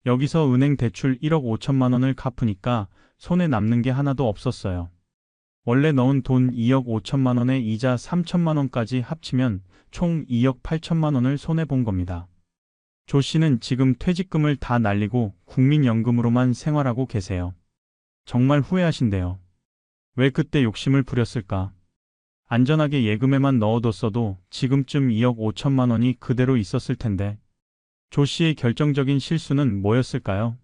여기서 은행 대출 1억 5천만 원을 갚으니까 손에 남는 게 하나도 없었어요. 원래 넣은 돈 2억 5천만 원에 이자 3천만 원까지 합치면 총 2억 8천만 원을 손해본 겁니다. 조 씨는 지금 퇴직금을 다 날리고 국민연금으로만 생활하고 계세요. 정말 후회하신대요. 왜 그때 욕심을 부렸을까? 안전하게 예금에만 넣어뒀어도 지금쯤 2억 5천만 원이 그대로 있었을 텐데. 조 씨의 결정적인 실수는 뭐였을까요?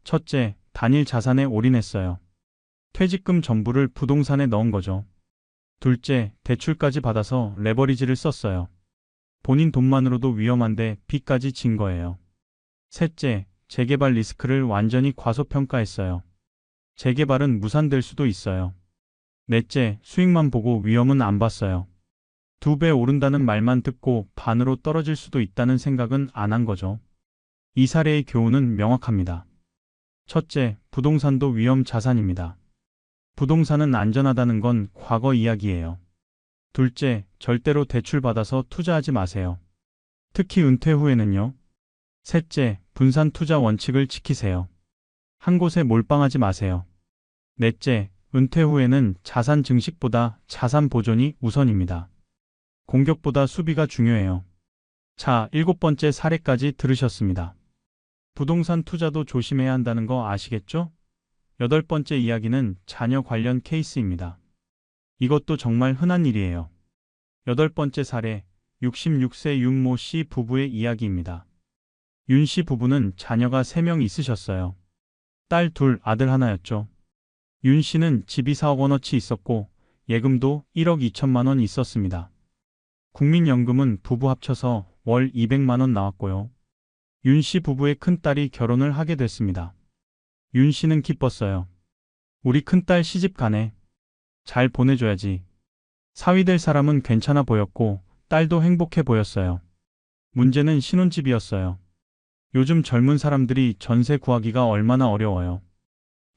첫째, 단일 자산에 올인했어요. 퇴직금 전부를 부동산에 넣은 거죠. 둘째, 대출까지 받아서 레버리지를 썼어요. 본인 돈만으로도 위험한데 빚까지 진 거예요. 셋째, 재개발 리스크를 완전히 과소평가했어요. 재개발은 무산될 수도 있어요. 넷째, 수익만 보고 위험은 안 봤어요. 2배 오른다는 말만 듣고 반으로 떨어질 수도 있다는 생각은 안 한 거죠. 이 사례의 교훈은 명확합니다. 첫째, 부동산도 위험 자산입니다. 부동산은 안전하다는 건 과거 이야기예요. 둘째, 절대로 대출받아서 투자하지 마세요. 특히 은퇴 후에는요. 셋째, 분산 투자 원칙을 지키세요. 한 곳에 몰빵하지 마세요. 넷째, 은퇴 후에는 자산 증식보다 자산 보존이 우선입니다. 공격보다 수비가 중요해요. 자, 7번째 사례까지 들으셨습니다. 부동산 투자도 조심해야 한다는 거 아시겠죠? 8번째 이야기는 자녀 관련 케이스입니다. 이것도 정말 흔한 일이에요. 8번째 사례, 66세 윤모 씨 부부의 이야기입니다. 윤 씨 부부는 자녀가 3명 있으셨어요. 딸 2, 아들 1였죠. 윤 씨는 집이 4억 원어치 있었고 예금도 1억 2천만 원 있었습니다. 국민연금은 부부 합쳐서 월 200만 원 나왔고요. 윤 씨 부부의 큰딸이 결혼을 하게 됐습니다. 윤 씨는 기뻤어요. 우리 큰딸 시집 가네. 잘 보내줘야지. 사위 될 사람은 괜찮아 보였고 딸도 행복해 보였어요. 문제는 신혼집이었어요. 요즘 젊은 사람들이 전세 구하기가 얼마나 어려워요.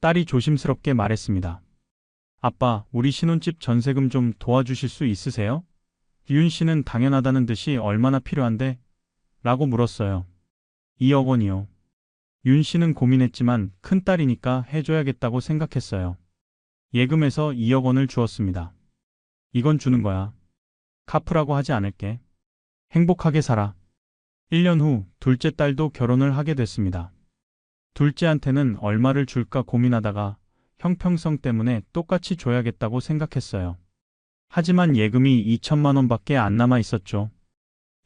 딸이 조심스럽게 말했습니다. 아빠, 우리 신혼집 전세금 좀 도와주실 수 있으세요? 윤 씨는 당연하다는 듯이 얼마나 필요한데? 라고 물었어요. 2억 원이요. 윤 씨는 고민했지만 큰딸이니까 해줘야겠다고 생각했어요. 예금에서 2억 원을 주었습니다. 이건 주는 거야. 갚으라고 하지 않을게. 행복하게 살아. 1년 후 둘째 딸도 결혼을 하게 됐습니다. 둘째한테는 얼마를 줄까 고민하다가 형평성 때문에 똑같이 줘야겠다고 생각했어요. 하지만 예금이 2천만 원밖에 안 남아 있었죠.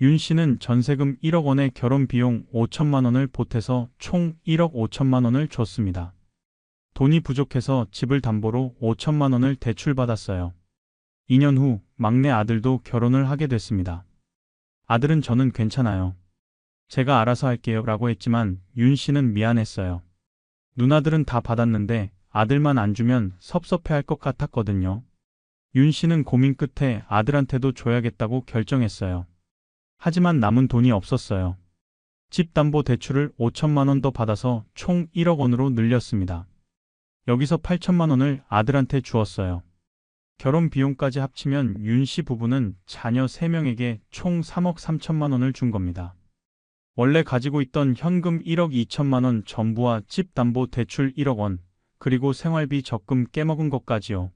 윤 씨는 전세금 1억 원에 결혼 비용 5천만 원을 보태서 총 1억 5천만 원을 줬습니다. 돈이 부족해서 집을 담보로 5천만 원을 대출받았어요. 2년 후 막내 아들도 결혼을 하게 됐습니다. 아들은 저는 괜찮아요. 제가 알아서 할게요 라고 했지만 윤 씨는 미안했어요. 누나들은 다 받았는데 아들만 안 주면 섭섭해할 것 같았거든요. 윤 씨는 고민 끝에 아들한테도 줘야겠다고 결정했어요. 하지만 남은 돈이 없었어요. 집담보대출을 5천만 원 더 받아서 총 1억 원으로 늘렸습니다. 여기서 8천만 원을 아들한테 주었어요. 결혼 비용까지 합치면 윤 씨 부부는 자녀 3명에게 총 3억 3천만 원을 준 겁니다. 원래 가지고 있던 현금 1억 2천만 원 전부와 집담보대출 1억 원, 그리고 생활비 적금 깨먹은 것까지요.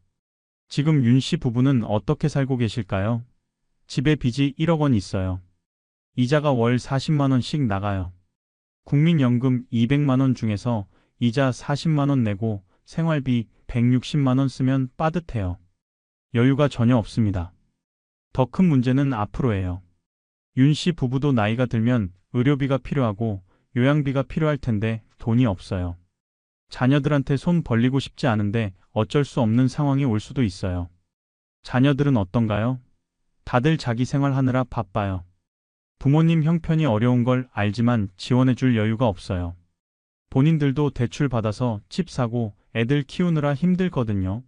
지금 윤 씨 부부는 어떻게 살고 계실까요? 집에 빚이 1억 원 있어요. 이자가 월 40만 원씩 나가요. 국민연금 200만 원 중에서 이자 40만 원 내고 생활비 160만 원 쓰면 빠듯해요. 여유가 전혀 없습니다. 더 큰 문제는 앞으로예요. 윤 씨 부부도 나이가 들면 의료비가 필요하고 요양비가 필요할 텐데 돈이 없어요. 자녀들한테 손 벌리고 싶지 않은데 어쩔 수 없는 상황이 올 수도 있어요. 자녀들은 어떤가요? 다들 자기 생활하느라 바빠요. 부모님 형편이 어려운 걸 알지만 지원해줄 여유가 없어요. 본인들도 대출 받아서 집 사고 애들 키우느라 힘들거든요.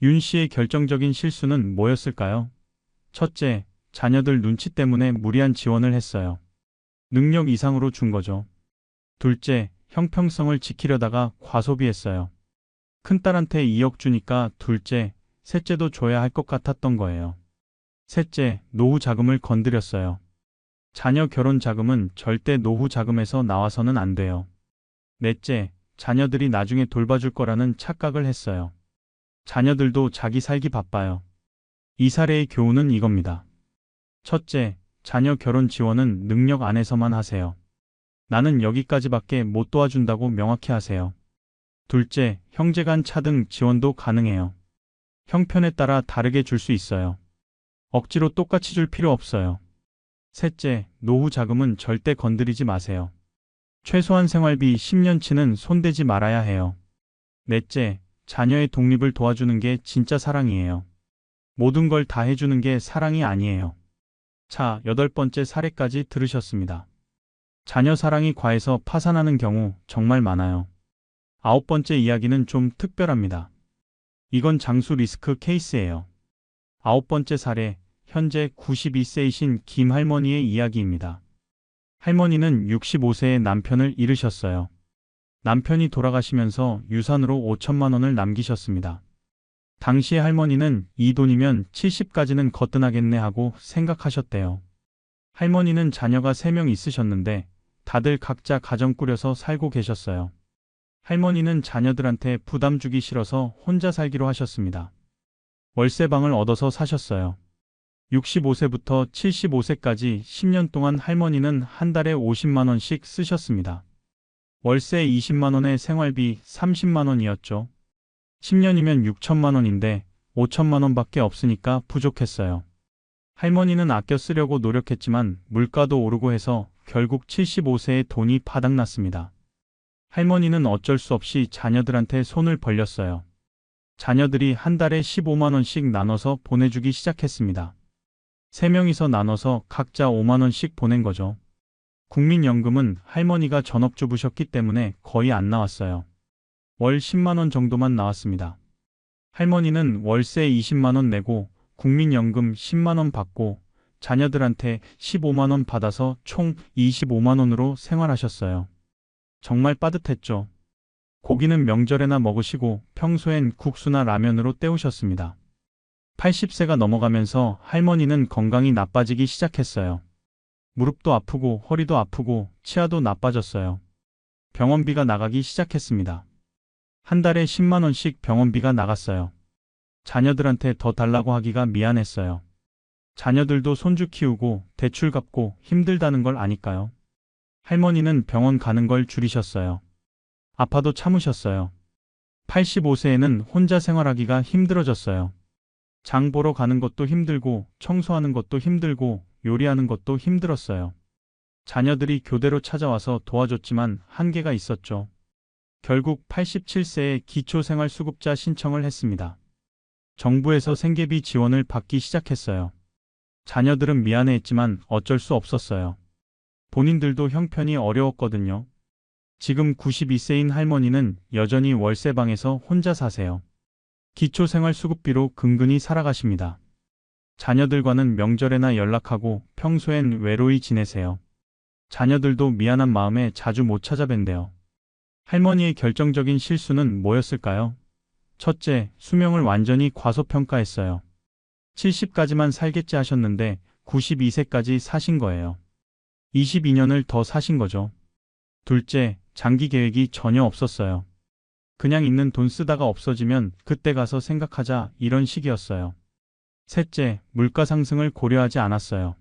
윤 씨의 결정적인 실수는 뭐였을까요? 첫째, 자녀들 눈치 때문에 무리한 지원을 했어요. 능력 이상으로 준 거죠. 둘째, 형평성을 지키려다가 과소비했어요. 큰딸한테 2억 주니까 둘째, 셋째도 줘야 할 것 같았던 거예요. 셋째, 노후 자금을 건드렸어요. 자녀 결혼 자금은 절대 노후 자금에서 나와서는 안 돼요. 넷째, 자녀들이 나중에 돌봐줄 거라는 착각을 했어요. 자녀들도 자기 살기 바빠요. 이 사례의 교훈은 이겁니다. 첫째, 자녀 결혼 지원은 능력 안에서만 하세요. 나는 여기까지밖에 못 도와준다고 명확히 하세요. 둘째, 형제간 차등 지원도 가능해요. 형편에 따라 다르게 줄 수 있어요. 억지로 똑같이 줄 필요 없어요. 셋째, 노후 자금은 절대 건드리지 마세요. 최소한 생활비 10년치는 손대지 말아야 해요. 넷째, 자녀의 독립을 도와주는 게 진짜 사랑이에요. 모든 걸 다 해주는 게 사랑이 아니에요. 자, 8번째 사례까지 들으셨습니다. 자녀 사랑이 과해서 파산하는 경우 정말 많아요. 9번째 이야기는 좀 특별합니다. 이건 장수 리스크 케이스예요. 9번째 사례, 현재 92세이신 김 할머니의 이야기입니다. 할머니는 65세에 남편을 잃으셨어요. 남편이 돌아가시면서 유산으로 5천만 원을 남기셨습니다. 당시 할머니는 이 돈이면 70까지는 거뜬하겠네 하고 생각하셨대요. 할머니는 자녀가 3명 있으셨는데 다들 각자 가정 꾸려서 살고 계셨어요. 할머니는 자녀들한테 부담 주기 싫어서 혼자 살기로 하셨습니다. 월세방을 얻어서 사셨어요. 65세부터 75세까지 10년 동안 할머니는 한 달에 50만 원씩 쓰셨습니다. 월세 20만 원에 생활비 30만 원이었죠. 10년이면 6천만 원인데 5천만 원밖에 없으니까 부족했어요. 할머니는 아껴 쓰려고 노력했지만 물가도 오르고 해서 결국 75세에 돈이 바닥났습니다. 할머니는 어쩔 수 없이 자녀들한테 손을 벌렸어요. 자녀들이 한 달에 15만 원씩 나눠서 보내주기 시작했습니다. 3명이서 나눠서 각자 5만 원씩 보낸 거죠. 국민연금은 할머니가 전업주부셨기 때문에 거의 안 나왔어요. 월 10만 원 정도만 나왔습니다. 할머니는 월세 20만 원 내고 국민연금 10만 원 받고 자녀들한테 15만 원 받아서 총 25만 원으로 생활하셨어요. 정말 빠듯했죠. 고기는 명절에나 먹으시고 평소엔 국수나 라면으로 때우셨습니다. 80세가 넘어가면서 할머니는 건강이 나빠지기 시작했어요. 무릎도 아프고 허리도 아프고 치아도 나빠졌어요. 병원비가 나가기 시작했습니다. 한 달에 10만 원씩 병원비가 나갔어요. 자녀들한테 더 달라고 하기가 미안했어요. 자녀들도 손주 키우고 대출 갚고 힘들다는 걸 아니까요. 할머니는 병원 가는 걸 줄이셨어요. 아파도 참으셨어요. 85세에는 혼자 생활하기가 힘들어졌어요. 장 보러 가는 것도 힘들고 청소하는 것도 힘들고 요리하는 것도 힘들었어요. 자녀들이 교대로 찾아와서 도와줬지만 한계가 있었죠. 결국 87세에 기초생활수급자 신청을 했습니다. 정부에서 생계비 지원을 받기 시작했어요. 자녀들은 미안해했지만 어쩔 수 없었어요. 본인들도 형편이 어려웠거든요. 지금 92세인 할머니는 여전히 월세방에서 혼자 사세요. 기초생활수급비로 근근히 살아가십니다. 자녀들과는 명절에나 연락하고 평소엔 외로이 지내세요. 자녀들도 미안한 마음에 자주 못 찾아뵌대요. 할머니의 결정적인 실수는 뭐였을까요? 첫째, 수명을 완전히 과소평가했어요. 70까지만 살겠지 하셨는데 92세까지 사신 거예요. 22년을 더 사신 거죠. 둘째, 장기 계획이 전혀 없었어요. 그냥 있는 돈 쓰다가 없어지면 그때 가서 생각하자 이런 식이었어요. 셋째, 물가 상승을 고려하지 않았어요.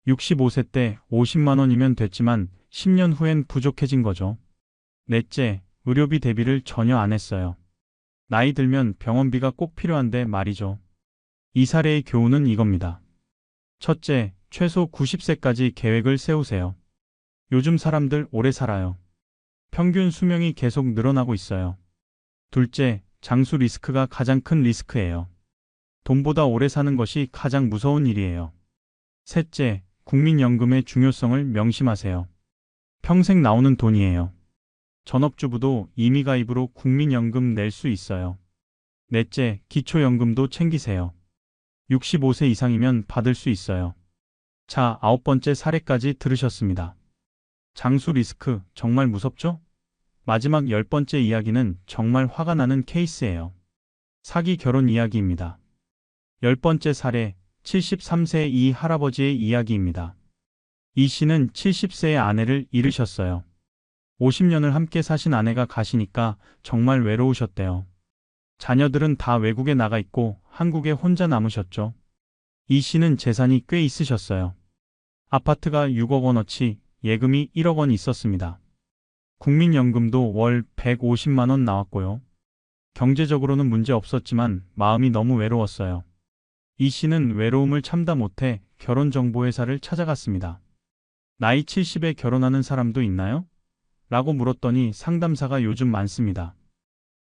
65세 때 50만 원이면 됐지만 10년 후엔 부족해진 거죠. 넷째, 의료비 대비를 전혀 안 했어요. 나이 들면 병원비가 꼭 필요한데 말이죠. 이 사례의 교훈은 이겁니다. 첫째, 최소 90세까지 계획을 세우세요. 요즘 사람들 오래 살아요. 평균 수명이 계속 늘어나고 있어요. 둘째, 장수 리스크가 가장 큰 리스크예요. 돈보다 오래 사는 것이 가장 무서운 일이에요. 셋째, 국민연금의 중요성을 명심하세요. 평생 나오는 돈이에요. 전업주부도 임의가입으로 국민연금 낼 수 있어요. 넷째, 기초연금도 챙기세요. 65세 이상이면 받을 수 있어요. 자, 9번째 사례까지 들으셨습니다. 장수 리스크 정말 무섭죠? 마지막 10번째 이야기는 정말 화가 나는 케이스예요. 사기 결혼 이야기입니다. 10번째 사례, 73세 이 할아버지의 이야기입니다. 이 씨는 70세의 아내를 잃으셨어요. 50년을 함께 사신 아내가 가시니까 정말 외로우셨대요. 자녀들은 다 외국에 나가 있고 한국에 혼자 남으셨죠. 이 씨는 재산이 꽤 있으셨어요. 아파트가 6억 원어치, 예금이 1억 원 있었습니다. 국민연금도 월 150만 원 나왔고요. 경제적으로는 문제 없었지만 마음이 너무 외로웠어요. 이 씨는 외로움을 참다 못해 결혼정보회사를 찾아갔습니다. 나이 70에 결혼하는 사람도 있나요? 라고 물었더니 상담사가 요즘 많습니다.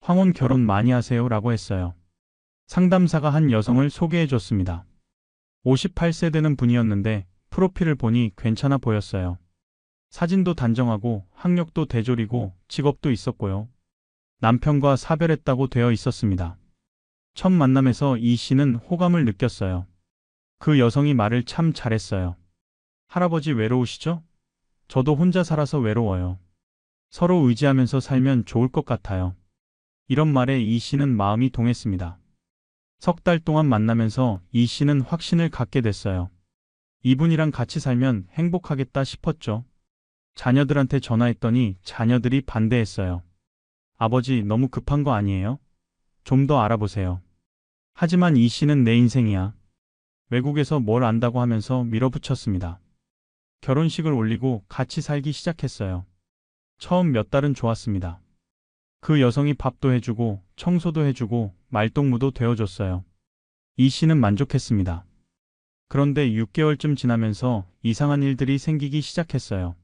황혼 결혼 많이 하세요? 라고 했어요. 상담사가 한 여성을 소개해 줬습니다. 58세 되는 분이었는데 프로필을 보니 괜찮아 보였어요. 사진도 단정하고 학력도 대졸이고 직업도 있었고요. 남편과 사별했다고 되어 있었습니다. 첫 만남에서 이 씨는 호감을 느꼈어요. 그 여성이 말을 참 잘했어요. 할아버지 외로우시죠? 저도 혼자 살아서 외로워요. 서로 의지하면서 살면 좋을 것 같아요. 이런 말에 이 씨는 마음이 동했습니다. 석 달 동안 만나면서 이 씨는 확신을 갖게 됐어요. 이분이랑 같이 살면 행복하겠다 싶었죠. 자녀들한테 전화했더니 자녀들이 반대했어요. 아버지, 너무 급한 거 아니에요? 좀 더 알아보세요. 하지만 이 씨는 내 인생이야. 외국에서 뭘 안다고 하면서 밀어붙였습니다. 결혼식을 올리고 같이 살기 시작했어요. 처음 몇 달은 좋았습니다. 그 여성이 밥도 해주고 청소도 해주고 말동무도 되어줬어요. 이 씨는 만족했습니다. 그런데 6개월쯤 지나면서 이상한 일들이 생기기 시작했어요.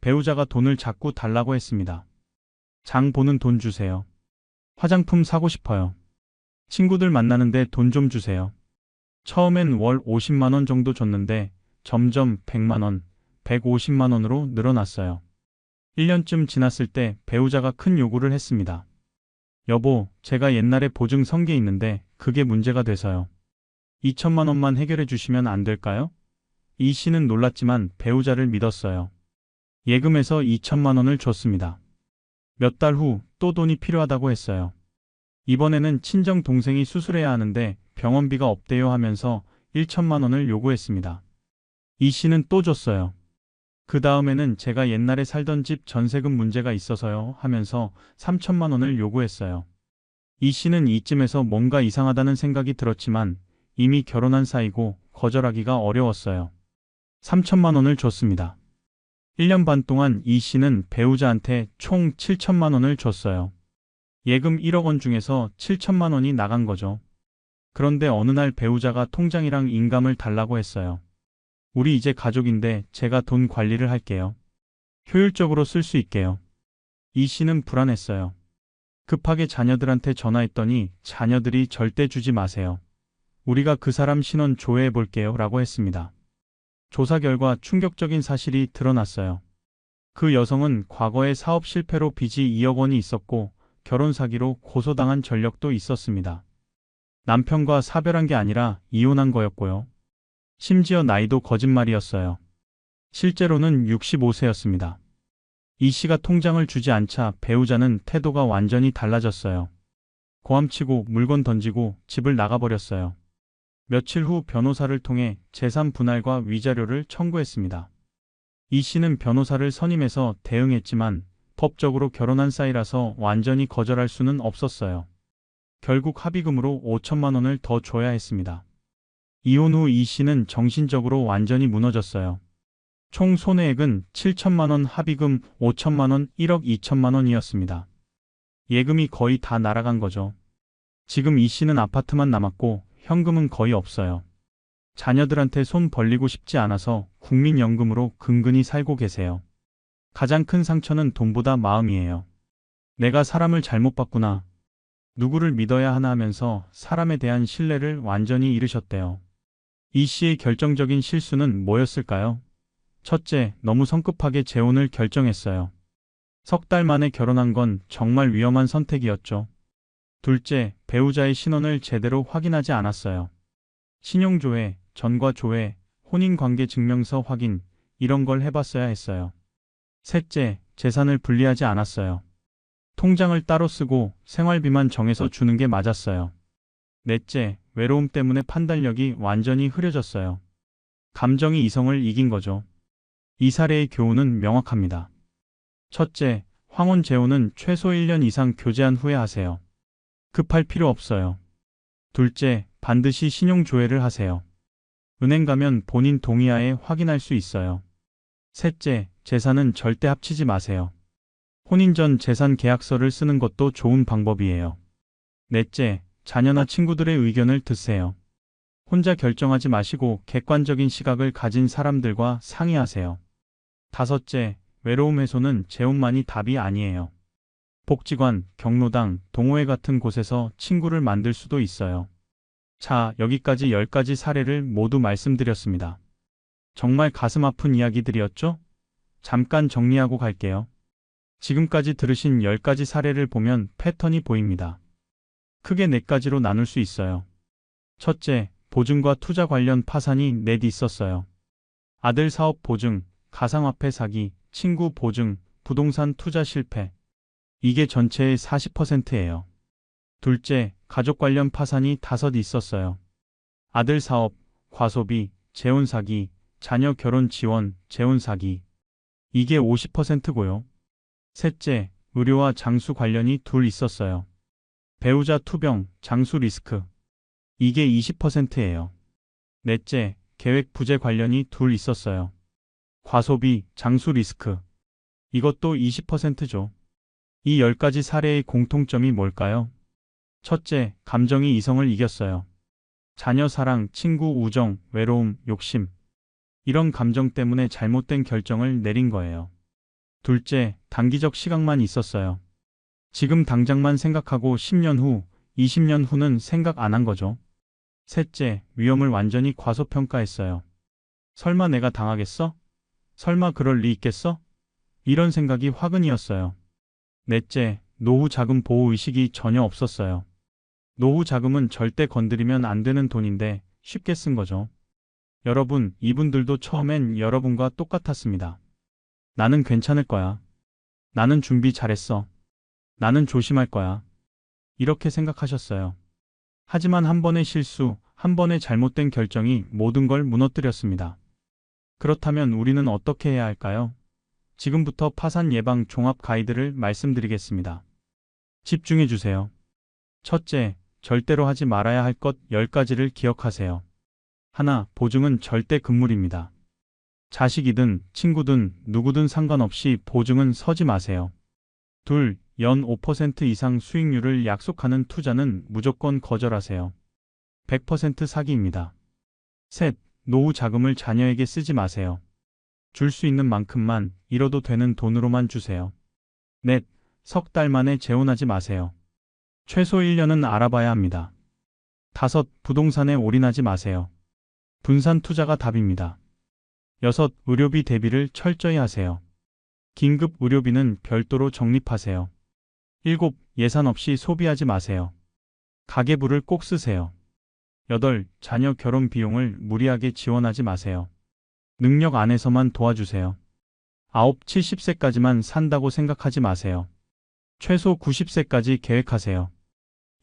배우자가 돈을 자꾸 달라고 했습니다. 장 보는 돈 주세요. 화장품 사고 싶어요. 친구들 만나는데 돈 좀 주세요. 처음엔 월 50만 원 정도 줬는데 점점 100만 원, 150만 원으로 늘어났어요. 1년쯤 지났을 때 배우자가 큰 요구를 했습니다. 여보, 제가 옛날에 보증 선 게 있는데 그게 문제가 돼서요. 2천만 원만 해결해 주시면 안 될까요? 이 씨는 놀랐지만 배우자를 믿었어요. 예금에서 2천만 원을 줬습니다. 몇 달 후 또 돈이 필요하다고 했어요. 이번에는 친정 동생이 수술해야 하는데 병원비가 없대요 하면서 1천만 원을 요구했습니다. 이 씨는 또 줬어요. 그 다음에는 제가 옛날에 살던 집 전세금 문제가 있어서요 하면서 3천만 원을 요구했어요. 이 씨는 이쯤에서 뭔가 이상하다는 생각이 들었지만 이미 결혼한 사이고 거절하기가 어려웠어요. 3천만 원을 줬습니다. 1년 반 동안 이 씨는 배우자한테 총 7천만 원을 줬어요. 예금 1억 원 중에서 7천만 원이 나간 거죠. 그런데 어느 날 배우자가 통장이랑 인감을 달라고 했어요. 우리 이제 가족인데 제가 돈 관리를 할게요. 효율적으로 쓸 수 있게요. 이 씨는 불안했어요. 급하게 자녀들한테 전화했더니 자녀들이 절대 주지 마세요. 우리가 그 사람 신원 조회해 볼게요 라고 했습니다. 조사 결과 충격적인 사실이 드러났어요. 그 여성은 과거에 사업 실패로 빚이 2억 원이 있었고 결혼 사기로 고소당한 전력도 있었습니다. 남편과 사별한 게 아니라 이혼한 거였고요. 심지어 나이도 거짓말이었어요. 실제로는 65세였습니다. 이 씨가 통장을 주지 않자 배우자는 태도가 완전히 달라졌어요. 고함치고 물건 던지고 집을 나가버렸어요. 며칠 후 변호사를 통해 재산 분할과 위자료를 청구했습니다. 이 씨는 변호사를 선임해서 대응했지만 법적으로 결혼한 사이라서 완전히 거절할 수는 없었어요. 결국 합의금으로 5천만 원을 더 줘야 했습니다. 이혼 후 이 씨는 정신적으로 완전히 무너졌어요. 총 손해액은 7천만 원, 합의금 5천만 원, 1억 2천만 원이었습니다. 예금이 거의 다 날아간 거죠. 지금 이 씨는 아파트만 남았고 현금은 거의 없어요. 자녀들한테 손 벌리고 싶지 않아서 국민연금으로 근근히 살고 계세요. 가장 큰 상처는 돈보다 마음이에요. 내가 사람을 잘못 봤구나. 누구를 믿어야 하나 하면서 사람에 대한 신뢰를 완전히 잃으셨대요. 이 씨의 결정적인 실수는 뭐였을까요? 첫째, 너무 성급하게 재혼을 결정했어요. 석 달 만에 결혼한 건 정말 위험한 선택이었죠. 둘째, 배우자의 신원을 제대로 확인하지 않았어요. 신용조회, 전과조회, 혼인관계 증명서 확인, 이런 걸 해봤어야 했어요. 셋째, 재산을 분리하지 않았어요. 통장을 따로 쓰고 생활비만 정해서 주는 게 맞았어요. 넷째, 외로움 때문에 판단력이 완전히 흐려졌어요. 감정이 이성을 이긴 거죠. 이 사례의 교훈은 명확합니다. 첫째, 황혼 재혼은 최소 1년 이상 교제한 후에 하세요. 급할 필요 없어요. 둘째, 반드시 신용조회를 하세요. 은행 가면 본인 동의하에 확인할 수 있어요. 셋째, 재산은 절대 합치지 마세요. 혼인 전 재산 계약서를 쓰는 것도 좋은 방법이에요. 넷째, 자녀나 친구들의 의견을 듣세요. 혼자 결정하지 마시고 객관적인 시각을 가진 사람들과 상의하세요. 다섯째, 외로움 해소는 재혼만이 답이 아니에요. 복지관, 경로당, 동호회 같은 곳에서 친구를 만들 수도 있어요. 자, 여기까지 10가지 사례를 모두 말씀드렸습니다. 정말 가슴 아픈 이야기들이었죠? 잠깐 정리하고 갈게요. 지금까지 들으신 10가지 사례를 보면 패턴이 보입니다. 크게 4가지로 나눌 수 있어요. 첫째, 보증과 투자 관련 파산이 넷 있었어요. 아들 사업 보증, 가상화폐 사기, 친구 보증, 부동산 투자 실패. 이게 전체의 40%예요. 둘째, 가족 관련 파산이 5 있었어요. 아들 사업, 과소비, 재혼 사기, 자녀 결혼 지원, 재혼 사기. 이게 50%고요. 셋째, 의료와 장수 관련이 2 있었어요. 배우자 투병, 장수 리스크. 이게 20%예요. 넷째, 계획 부재 관련이 2 있었어요. 과소비, 장수 리스크. 이것도 20%죠. 이 10가지 사례의 공통점이 뭘까요? 첫째, 감정이 이성을 이겼어요. 자녀 사랑, 친구 우정, 외로움, 욕심. 이런 감정 때문에 잘못된 결정을 내린 거예요. 둘째, 단기적 시각만 있었어요. 지금 당장만 생각하고 10년 후, 20년 후는 생각 안 한 거죠. 셋째, 위험을 완전히 과소평가했어요. 설마 내가 당하겠어? 설마 그럴 리 있겠어? 이런 생각이 화근이었어요. 넷째, 노후 자금 보호 의식이 전혀 없었어요. 노후 자금은 절대 건드리면 안 되는 돈인데 쉽게 쓴 거죠. 여러분, 이분들도 처음엔 여러분과 똑같았습니다. 나는 괜찮을 거야. 나는 준비 잘했어. 나는 조심할 거야. 이렇게 생각하셨어요. 하지만 한 번의 실수, 한 번의 잘못된 결정이 모든 걸 무너뜨렸습니다. 그렇다면 우리는 어떻게 해야 할까요? 지금부터 파산 예방 종합 가이드를 말씀드리겠습니다. 집중해 주세요. 첫째, 절대로 하지 말아야 할 것 10가지를 기억하세요. 하나, 보증은 절대 금물입니다. 자식이든 친구든 누구든 상관없이 보증은 서지 마세요. 둘, 연 5% 이상 수익률을 약속하는 투자는 무조건 거절하세요. 100% 사기입니다. 셋, 노후 자금을 자녀에게 쓰지 마세요. 줄 수 있는 만큼만 잃어도 되는 돈으로만 주세요. 넷, 석 달 만에 재혼하지 마세요. 최소 1년은 알아봐야 합니다. 다섯, 부동산에 올인하지 마세요. 분산 투자가 답입니다. 여섯, 의료비 대비를 철저히 하세요. 긴급 의료비는 별도로 적립하세요. 일곱, 예산 없이 소비하지 마세요. 가계부를 꼭 쓰세요. 여덟, 자녀 결혼 비용을 무리하게 지원하지 마세요. 능력 안에서만 도와주세요. 아홉, 70세까지만 산다고 생각하지 마세요. 최소 90세까지 계획하세요.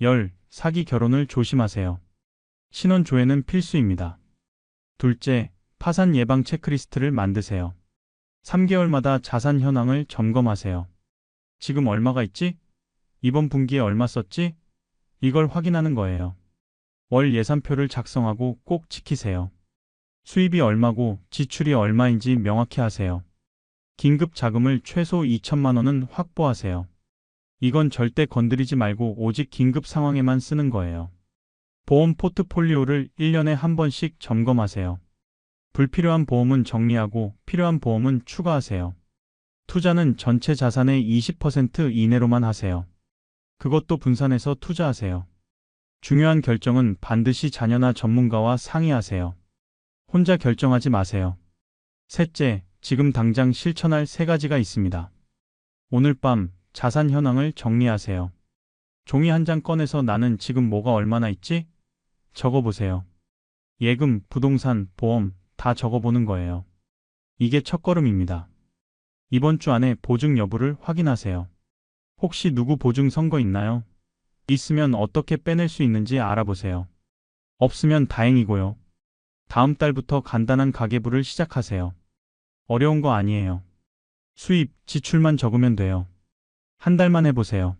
열, 사기 결혼을 조심하세요. 신혼조회는 필수입니다. 둘째, 파산 예방 체크리스트를 만드세요. 3개월마다 자산 현황을 점검하세요. 지금 얼마가 있지? 이번 분기에 얼마 썼지? 이걸 확인하는 거예요. 월 예산표를 작성하고 꼭 지키세요. 수입이 얼마고 지출이 얼마인지 명확히 하세요. 긴급 자금을 최소 2천만 원은 확보하세요. 이건 절대 건드리지 말고 오직 긴급 상황에만 쓰는 거예요. 보험 포트폴리오를 1년에 한 번씩 점검하세요. 불필요한 보험은 정리하고 필요한 보험은 추가하세요. 투자는 전체 자산의 20% 이내로만 하세요. 그것도 분산해서 투자하세요. 중요한 결정은 반드시 자녀나 전문가와 상의하세요. 혼자 결정하지 마세요. 셋째, 지금 당장 실천할 3가지가 있습니다. 오늘 밤 자산 현황을 정리하세요. 종이 한 장 꺼내서 나는 지금 뭐가 얼마나 있지? 적어보세요. 예금, 부동산, 보험 다 적어보는 거예요. 이게 첫걸음입니다. 이번 주 안에 보증 여부를 확인하세요. 혹시 누구 보증 선거 있나요? 있으면 어떻게 빼낼 수 있는지 알아보세요. 없으면 다행이고요. 다음 달부터 간단한 가계부를 시작하세요. 어려운 거 아니에요. 수입, 지출만 적으면 돼요. 한 달만 해보세요.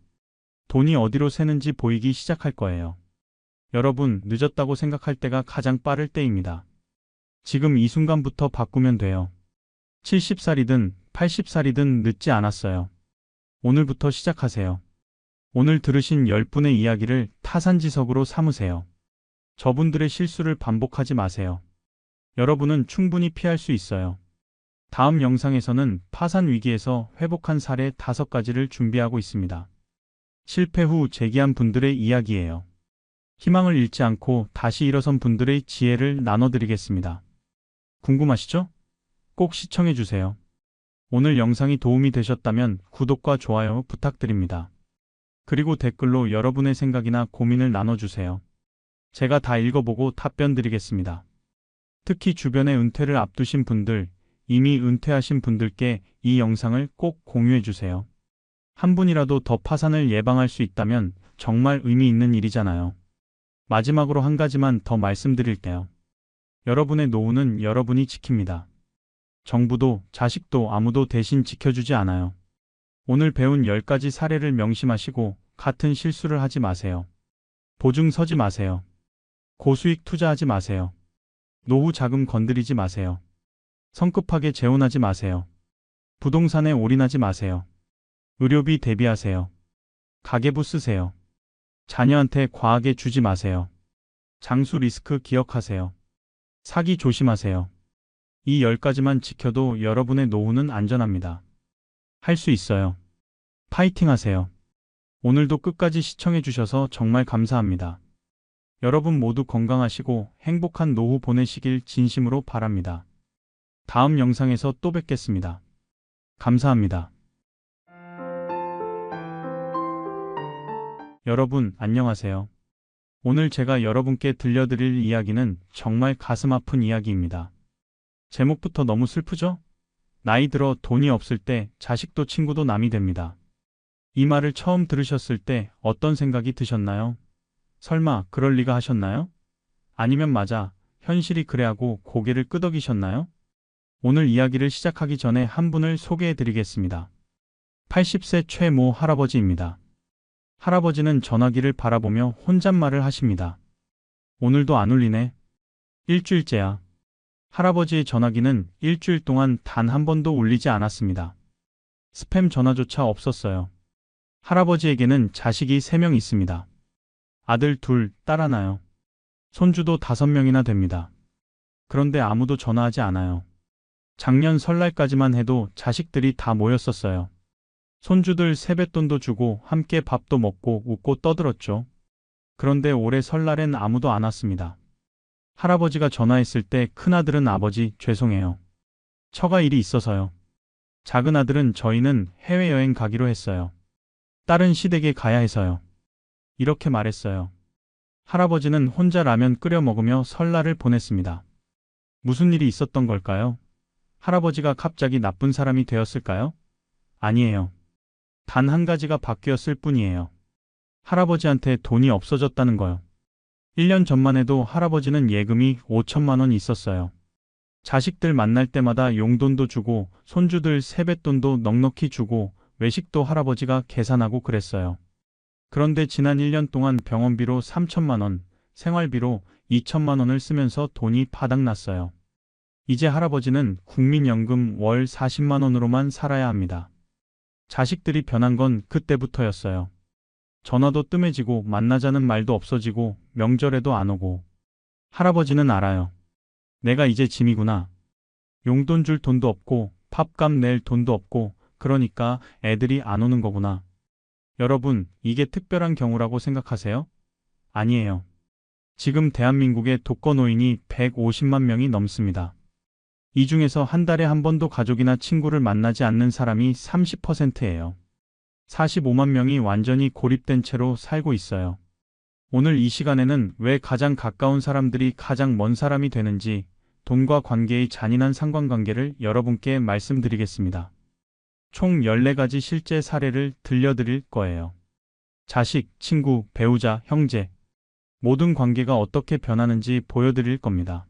돈이 어디로 새는지 보이기 시작할 거예요. 여러분, 늦었다고 생각할 때가 가장 빠를 때입니다. 지금 이 순간부터 바꾸면 돼요. 70살이든 80살이든 늦지 않았어요. 오늘부터 시작하세요. 오늘 들으신 10분의 이야기를 타산지석으로 삼으세요. 저분들의 실수를 반복하지 마세요. 여러분은 충분히 피할 수 있어요. 다음 영상에서는 파산 위기에서 회복한 사례 5가지를 준비하고 있습니다. 실패 후 재기한 분들의 이야기예요. 희망을 잃지 않고 다시 일어선 분들의 지혜를 나눠드리겠습니다. 궁금하시죠? 꼭 시청해주세요. 오늘 영상이 도움이 되셨다면 구독과 좋아요 부탁드립니다. 그리고 댓글로 여러분의 생각이나 고민을 나눠주세요. 제가 다 읽어보고 답변 드리겠습니다. 특히 주변에 은퇴를 앞두신 분들, 이미 은퇴하신 분들께 이 영상을 꼭 공유해주세요. 한 분이라도 더 파산을 예방할 수 있다면 정말 의미 있는 일이잖아요. 마지막으로 한 가지만 더 말씀드릴게요. 여러분의 노후는 여러분이 지킵니다. 정부도 자식도 아무도 대신 지켜주지 않아요. 오늘 배운 10가지 사례를 명심하시고 같은 실수를 하지 마세요. 보증 서지 마세요. 고수익 투자하지 마세요. 노후 자금 건드리지 마세요. 성급하게 재혼하지 마세요. 부동산에 올인하지 마세요. 의료비 대비하세요. 가계부 쓰세요. 자녀한테 과하게 주지 마세요. 장수 리스크 기억하세요. 사기 조심하세요. 이 10가지만 지켜도 여러분의 노후는 안전합니다. 할 수 있어요. 파이팅 하세요. 오늘도 끝까지 시청해 주셔서 정말 감사합니다. 여러분 모두 건강하시고 행복한 노후 보내시길 진심으로 바랍니다. 다음 영상에서 또 뵙겠습니다. 감사합니다. 여러분 안녕하세요. 오늘 제가 여러분께 들려드릴 이야기는 정말 가슴 아픈 이야기입니다. 제목부터 너무 슬프죠? 나이 들어 돈이 없을 때 자식도 친구도 남이 됩니다. 이 말을 처음 들으셨을 때 어떤 생각이 드셨나요? 설마 그럴 리가 하셨나요? 아니면 맞아, 현실이 그래 하고 고개를 끄덕이셨나요? 오늘 이야기를 시작하기 전에 한 분을 소개해 드리겠습니다. 80세 최모 할아버지입니다. 할아버지는 전화기를 바라보며 혼잣말을 하십니다. 오늘도 안 울리네. 일주일째야. 할아버지의 전화기는 일주일 동안 단 한 번도 울리지 않았습니다. 스팸 전화조차 없었어요. 할아버지에게는 자식이 3명 있습니다. 아들 2, 딸 1요. 손주도 5명이나 됩니다. 그런데 아무도 전화하지 않아요. 작년 설날까지만 해도 자식들이 다 모였었어요. 손주들 세뱃돈도 주고 함께 밥도 먹고 웃고 떠들었죠. 그런데 올해 설날엔 아무도 안 왔습니다. 할아버지가 전화했을 때 큰아들은 아버지 죄송해요. 처가 일이 있어서요. 작은 아들은 저희는 해외여행 가기로 했어요. 딸은 시댁에 가야 해서요. 이렇게 말했어요. 할아버지는 혼자 라면 끓여 먹으며 설날을 보냈습니다. 무슨 일이 있었던 걸까요? 할아버지가 갑자기 나쁜 사람이 되었을까요? 아니에요. 단 한 가지가 바뀌었을 뿐이에요. 할아버지한테 돈이 없어졌다는 거요. 1년 전만 해도 할아버지는 예금이 5천만 원 있었어요. 자식들 만날 때마다 용돈도 주고 손주들 세뱃돈도 넉넉히 주고 외식도 할아버지가 계산하고 그랬어요. 그런데 지난 1년 동안 병원비로 3천만 원, 생활비로 2천만 원을 쓰면서 돈이 바닥났어요. 이제 할아버지는 국민연금 월 40만 원으로만 살아야 합니다. 자식들이 변한 건 그때부터였어요. 전화도 뜸해지고 만나자는 말도 없어지고 명절에도 안 오고. 할아버지는 알아요. 내가 이제 짐이구나. 용돈 줄 돈도 없고 밥값 낼 돈도 없고 그러니까 애들이 안 오는 거구나. 여러분, 이게 특별한 경우라고 생각하세요? 아니에요. 지금 대한민국의 독거노인이 150만 명이 넘습니다. 이 중에서 한 달에 한 번도 가족이나 친구를 만나지 않는 사람이 30%예요. 45만 명이 완전히 고립된 채로 살고 있어요. 오늘 이 시간에는 왜 가장 가까운 사람들이 가장 먼 사람이 되는지 돈과 관계의 잔인한 상관관계를 여러분께 말씀드리겠습니다. 총 14가지 실제 사례를 들려드릴 거예요. 자식, 친구, 배우자, 형제 모든 관계가 어떻게 변하는지 보여드릴 겁니다.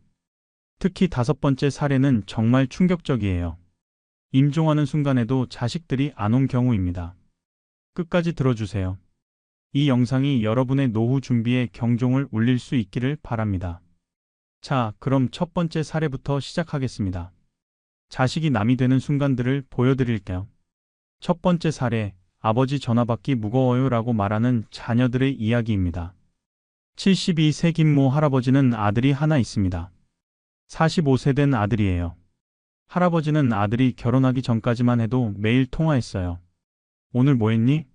특히 5번째 사례는 정말 충격적이에요. 임종하는 순간에도 자식들이 안 온 경우입니다. 끝까지 들어주세요. 이 영상이 여러분의 노후 준비에 경종을 울릴 수 있기를 바랍니다. 자, 그럼 첫 번째 사례부터 시작하겠습니다. 자식이 남이 되는 순간들을 보여드릴게요. 첫 번째 사례, 아버지 전화받기 무거워요 라고 말하는 자녀들의 이야기입니다. 72세 김모 할아버지는 아들이 하나 있습니다. 45세 된 아들이에요. 할아버지는 아들이 결혼하기 전까지만 해도 매일 통화했어요. 오늘 뭐 했니?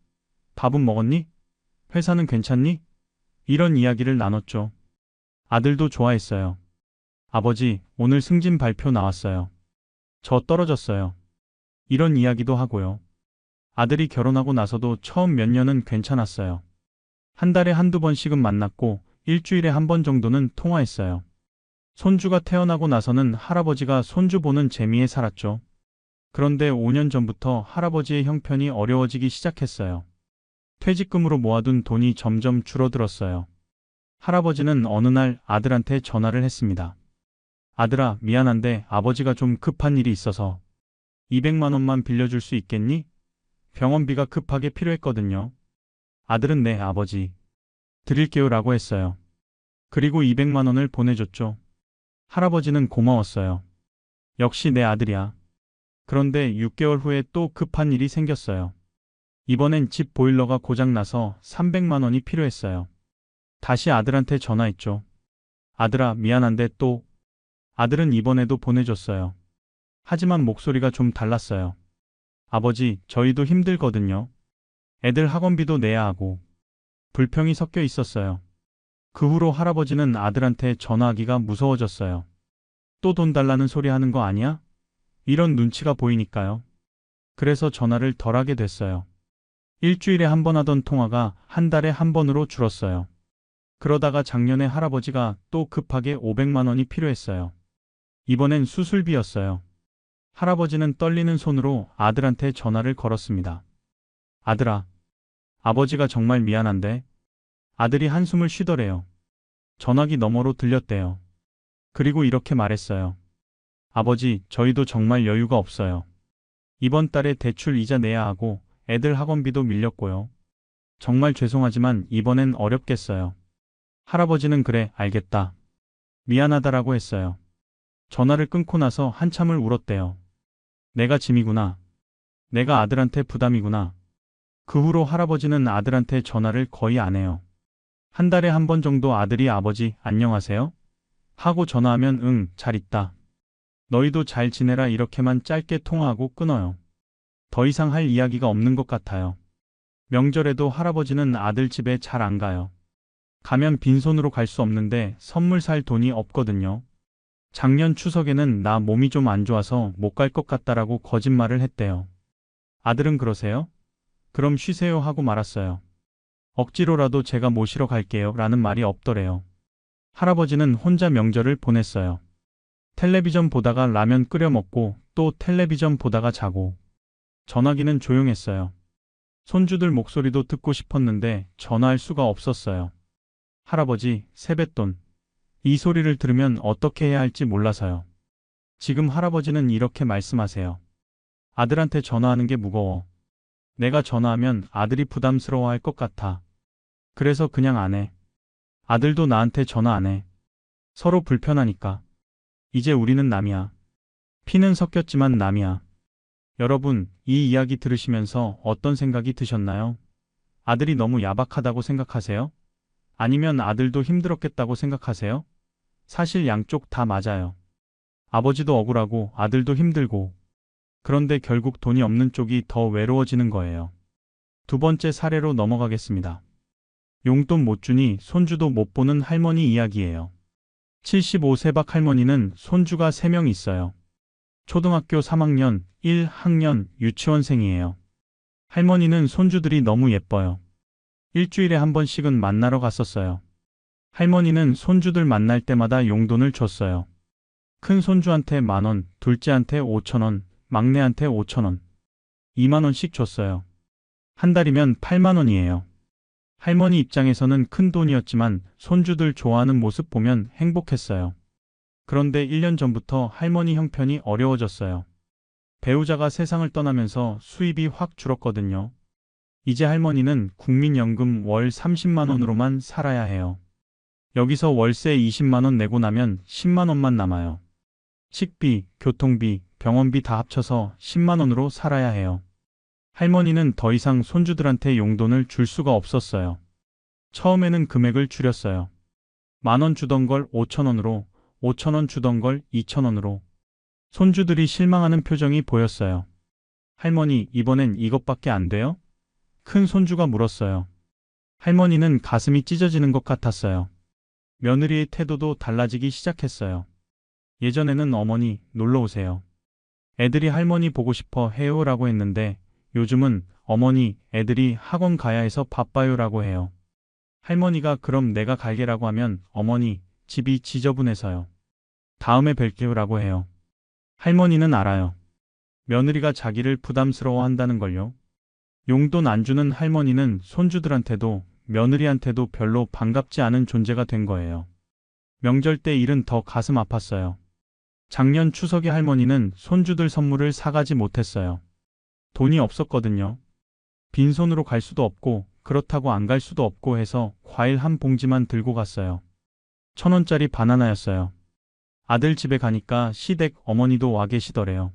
밥은 먹었니? 회사는 괜찮니? 이런 이야기를 나눴죠. 아들도 좋아했어요. 아버지, 오늘 승진 발표 나왔어요. 저 떨어졌어요. 이런 이야기도 하고요. 아들이 결혼하고 나서도 처음 몇 년은 괜찮았어요. 한 달에 한두 번씩은 만났고 일주일에 한 번 정도는 통화했어요. 손주가 태어나고 나서는 할아버지가 손주 보는 재미에 살았죠. 그런데 5년 전부터 할아버지의 형편이 어려워지기 시작했어요. 퇴직금으로 모아둔 돈이 점점 줄어들었어요. 할아버지는 어느 날 아들한테 전화를 했습니다. 아들아, 미안한데 아버지가 좀 급한 일이 있어서 200만 원만 빌려줄 수 있겠니? 병원비가 급하게 필요했거든요. 아들은 네, 아버지. 드릴게요 라고 했어요. 그리고 200만 원을 보내줬죠. 할아버지는 고마웠어요. 역시 내 아들이야. 그런데 6개월 후에 또 급한 일이 생겼어요. 이번엔 집 보일러가 고장나서 300만 원이 필요했어요. 다시 아들한테 전화했죠. 아들아, 미안한데 또. 아들은 이번에도 보내줬어요. 하지만 목소리가 좀 달랐어요. 아버지, 저희도 힘들거든요. 애들 학원비도 내야 하고. 불평이 섞여 있었어요. 그 후로 할아버지는 아들한테 전화하기가 무서워졌어요. 또 돈 달라는 소리 하는 거 아니야? 이런 눈치가 보이니까요. 그래서 전화를 덜 하게 됐어요. 일주일에 한 번 하던 통화가 한 달에 한 번으로 줄었어요. 그러다가 작년에 할아버지가 또 급하게 500만 원이 필요했어요. 이번엔 수술비였어요. 할아버지는 떨리는 손으로 아들한테 전화를 걸었습니다. 아들아, 아버지가 정말 미안한데. 아들이 한숨을 쉬더래요. 전화기 너머로 들렸대요. 그리고 이렇게 말했어요. 아버지, 저희도 정말 여유가 없어요. 이번 달에 대출 이자 내야 하고 애들 학원비도 밀렸고요. 정말 죄송하지만 이번엔 어렵겠어요. 할아버지는 그래, 알겠다. 미안하다라고 했어요. 전화를 끊고 나서 한참을 울었대요. 내가 짐이구나. 내가 아들한테 부담이구나. 그 후로 할아버지는 아들한테 전화를 거의 안 해요. 한 달에 한 번 정도 아들이 아버지, 안녕하세요? 하고 전화하면 응, 잘 있다. 너희도 잘 지내라 이렇게만 짧게 통화하고 끊어요. 더 이상 할 이야기가 없는 것 같아요. 명절에도 할아버지는 아들 집에 잘 안 가요. 가면 빈손으로 갈 수 없는데 선물 살 돈이 없거든요. 작년 추석에는 나 몸이 좀 안 좋아서 못 갈 것 같다라고 거짓말을 했대요. 아들은 그러세요? 그럼 쉬세요 하고 말았어요. 억지로라도 제가 모시러 갈게요 라는 말이 없더래요. 할아버지는 혼자 명절을 보냈어요. 텔레비전 보다가 라면 끓여 먹고 또 텔레비전 보다가 자고. 전화기는 조용했어요. 손주들 목소리도 듣고 싶었는데 전화할 수가 없었어요. 할아버지, 세뱃돈. 이 소리를 들으면 어떻게 해야 할지 몰라서요. 지금 할아버지는 이렇게 말씀하세요. 아들한테 전화하는 게 무거워. 내가 전화하면 아들이 부담스러워할 것 같아. 그래서 그냥 안 해. 아들도 나한테 전화 안 해. 서로 불편하니까. 이제 우리는 남이야. 피는 섞였지만 남이야. 여러분, 이 이야기 들으시면서 어떤 생각이 드셨나요? 아들이 너무 야박하다고 생각하세요? 아니면 아들도 힘들었겠다고 생각하세요? 사실 양쪽 다 맞아요. 아버지도 억울하고 아들도 힘들고. 그런데 결국 돈이 없는 쪽이 더 외로워지는 거예요. 두 번째 사례로 넘어가겠습니다. 용돈 못 주니 손주도 못 보는 할머니 이야기예요. 75세 박 할머니는 손주가 3명 있어요. 초등학교 3학년, 1학년, 유치원생이에요. 할머니는 손주들이 너무 예뻐요. 일주일에 한 번씩은 만나러 갔었어요. 할머니는 손주들 만날 때마다 용돈을 줬어요. 큰 손주한테 10,000원, 둘째한테 5,000원, 막내한테 5,000원, 2만 원씩 줬어요. 한 달이면 8만 원이에요. 할머니 입장에서는 큰 돈이었지만 손주들 좋아하는 모습 보면 행복했어요. 그런데 1년 전부터 할머니 형편이 어려워졌어요. 배우자가 세상을 떠나면서 수입이 확 줄었거든요. 이제 할머니는 국민연금 월 30만 원으로만 살아야 해요. 여기서 월세 20만 원 내고 나면 10만 원만 남아요. 식비, 교통비, 병원비 다 합쳐서 10만 원으로 살아야 해요. 할머니는 더 이상 손주들한테 용돈을 줄 수가 없었어요. 처음에는 금액을 줄였어요. 10,000원 주던 걸 5,000원으로, 5,000원 주던 걸 2,000원으로. 손주들이 실망하는 표정이 보였어요. 할머니, 이번엔 이것밖에 안 돼요? 큰 손주가 물었어요. 할머니는 가슴이 찢어지는 것 같았어요. 며느리의 태도도 달라지기 시작했어요. 예전에는 어머니, 놀러 오세요. 애들이 할머니 보고 싶어 해요 라고 했는데 요즘은 어머니, 애들이 학원 가야 해서 바빠요 라고 해요. 할머니가 그럼 내가 갈게라고 하면 어머니, 집이 지저분해서요. 다음에 뵐게요 라고 해요. 할머니는 알아요. 며느리가 자기를 부담스러워 한다는 걸요. 용돈 안 주는 할머니는 손주들한테도 며느리한테도 별로 반갑지 않은 존재가 된 거예요. 명절 때 일은 더 가슴 아팠어요. 작년 추석에 할머니는 손주들 선물을 사가지 못했어요. 돈이 없었거든요. 빈손으로 갈 수도 없고 그렇다고 안 갈 수도 없고 해서 과일 한 봉지만 들고 갔어요. 1,000원짜리 바나나였어요. 아들 집에 가니까 시댁 어머니도 와 계시더래요.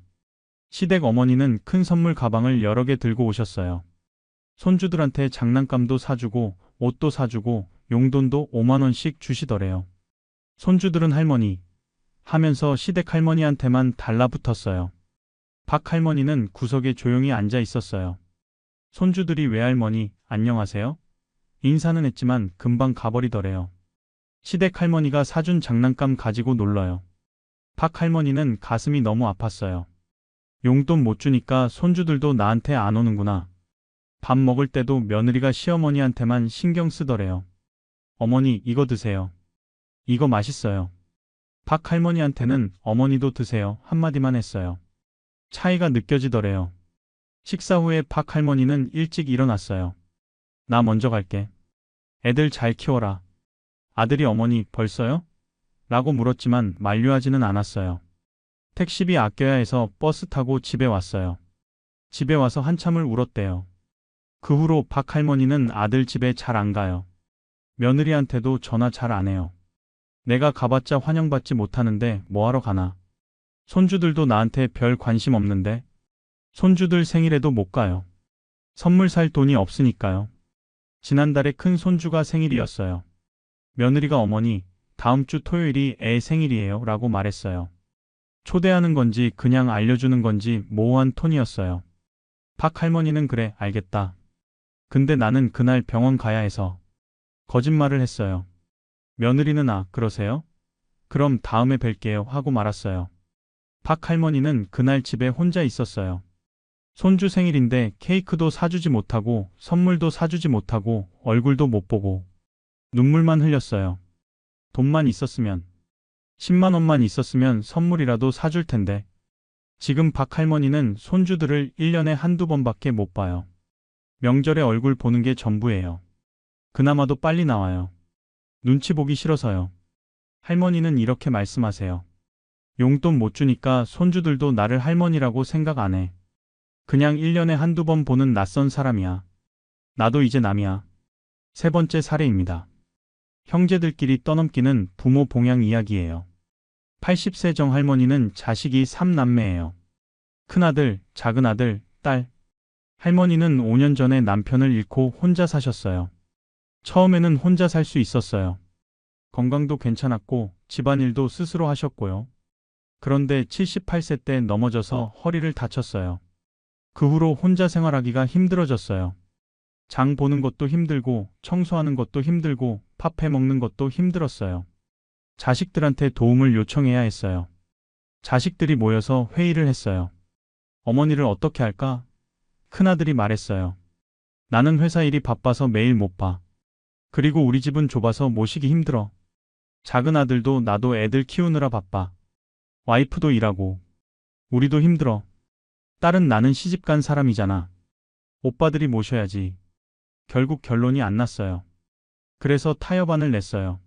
시댁 어머니는 큰 선물 가방을 여러 개 들고 오셨어요. 손주들한테 장난감도 사주고 옷도 사주고 용돈도 5만 원씩 주시더래요. 손주들은 할머니 하면서 시댁 할머니한테만 달라붙었어요. 박 할머니는 구석에 조용히 앉아 있었어요. 손주들이 외할머니 안녕하세요? 인사는 했지만 금방 가버리더래요. 시댁 할머니가 사준 장난감 가지고 놀러요. 박 할머니는 가슴이 너무 아팠어요. 용돈 못 주니까 손주들도 나한테 안 오는구나. 밥 먹을 때도 며느리가 시어머니한테만 신경 쓰더래요. 어머니 이거 드세요. 이거 맛있어요. 박 할머니한테는 어머니도 드세요 한마디만 했어요. 차이가 느껴지더래요. 식사 후에 박 할머니는 일찍 일어났어요. 나 먼저 갈게. 애들 잘 키워라. 아들이 어머니 벌써요? 라고 물었지만 만류하지는 않았어요. 택시비 아껴야 해서 버스 타고 집에 왔어요. 집에 와서 한참을 울었대요. 그 후로 박 할머니는 아들 집에 잘 안 가요. 며느리한테도 전화 잘 안 해요. 내가 가봤자 환영받지 못하는데 뭐하러 가나. 손주들도 나한테 별 관심 없는데. 손주들 생일에도 못 가요. 선물 살 돈이 없으니까요. 지난달에 큰 손주가 생일이었어요. 며느리가 어머니, 다음 주 토요일이 애 생일이에요 라고 말했어요. 초대하는 건지 그냥 알려주는 건지 모호한 톤이었어요. 박 할머니는 그래, 알겠다. 근데 나는 그날 병원 가야 해서. 거짓말을 했어요. 며느리는 아, 그러세요? 그럼 다음에 뵐게요 하고 말았어요. 박 할머니는 그날 집에 혼자 있었어요. 손주 생일인데 케이크도 사주지 못하고 선물도 사주지 못하고 얼굴도 못 보고 눈물만 흘렸어요. 돈만 있었으면 10만 원만 있었으면 선물이라도 사줄 텐데 지금 박 할머니는 손주들을 1년에 한두 번밖에 못 봐요. 명절에 얼굴 보는 게 전부예요. 그나마도 빨리 나와요. 눈치 보기 싫어서요. 할머니는 이렇게 말씀하세요. 용돈 못 주니까 손주들도 나를 할머니라고 생각 안 해. 그냥 1년에 한두 번 보는 낯선 사람이야. 나도 이제 남이야. 세 번째 사례입니다. 형제들끼리 떠넘기는 부모 봉양 이야기예요. 80세 정 할머니는 자식이 3남매예요. 큰아들, 작은아들, 딸. 할머니는 5년 전에 남편을 잃고 혼자 사셨어요. 처음에는 혼자 살 수 있었어요. 건강도 괜찮았고 집안일도 스스로 하셨고요. 그런데 78세 때 넘어져서 허리를 다쳤어요. 그 후로 혼자 생활하기가 힘들어졌어요. 장 보는 것도 힘들고 청소하는 것도 힘들고 밥 해 먹는 것도 힘들었어요. 자식들한테 도움을 요청해야 했어요. 자식들이 모여서 회의를 했어요. 어머니를 어떻게 할까? 큰아들이 말했어요. 나는 회사 일이 바빠서 매일 못 봐. 그리고 우리 집은 좁아서 모시기 힘들어. 작은 아들도 나도 애들 키우느라 바빠. 와이프도 일하고. 우리도 힘들어. 딸은 나는 시집간 사람이잖아. 오빠들이 모셔야지. 결국 결론이 안 났어요. 그래서 타협안을 냈어요.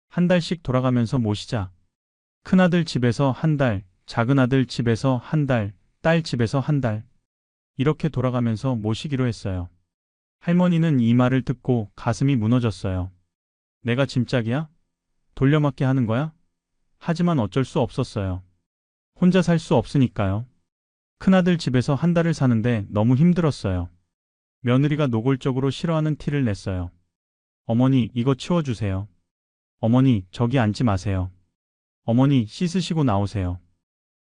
한 달씩 돌아가면서 모시자. 큰아들 집에서 한 달, 작은아들 집에서 한 달, 딸 집에서 한 달. 이렇게 돌아가면서 모시기로 했어요. 할머니는 이 말을 듣고 가슴이 무너졌어요. 내가 짐짝이야? 돌려막기 하는 거야? 하지만 어쩔 수 없었어요. 혼자 살 수 없으니까요. 큰아들 집에서 한 달을 사는데 너무 힘들었어요. 며느리가 노골적으로 싫어하는 티를 냈어요. 어머니, 이거 치워주세요. 어머니, 저기 앉지 마세요. 어머니, 씻으시고 나오세요.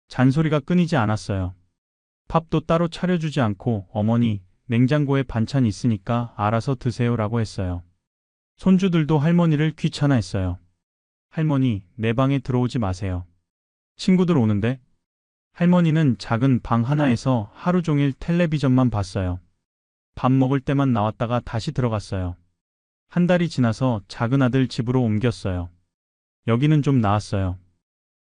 잔소리가 끊이지 않았어요. 밥도 따로 차려주지 않고 어머니, 냉장고에 반찬 있으니까 알아서 드세요라고 했어요. 손주들도 할머니를 귀찮아했어요. 할머니, 내 방에 들어오지 마세요. 친구들 오는데? 할머니는 작은 방 하나에서 하루 종일 텔레비전만 봤어요. 밥 먹을 때만 나왔다가 다시 들어갔어요. 한 달이 지나서 작은아들 집으로 옮겼어요. 여기는 좀 나았어요.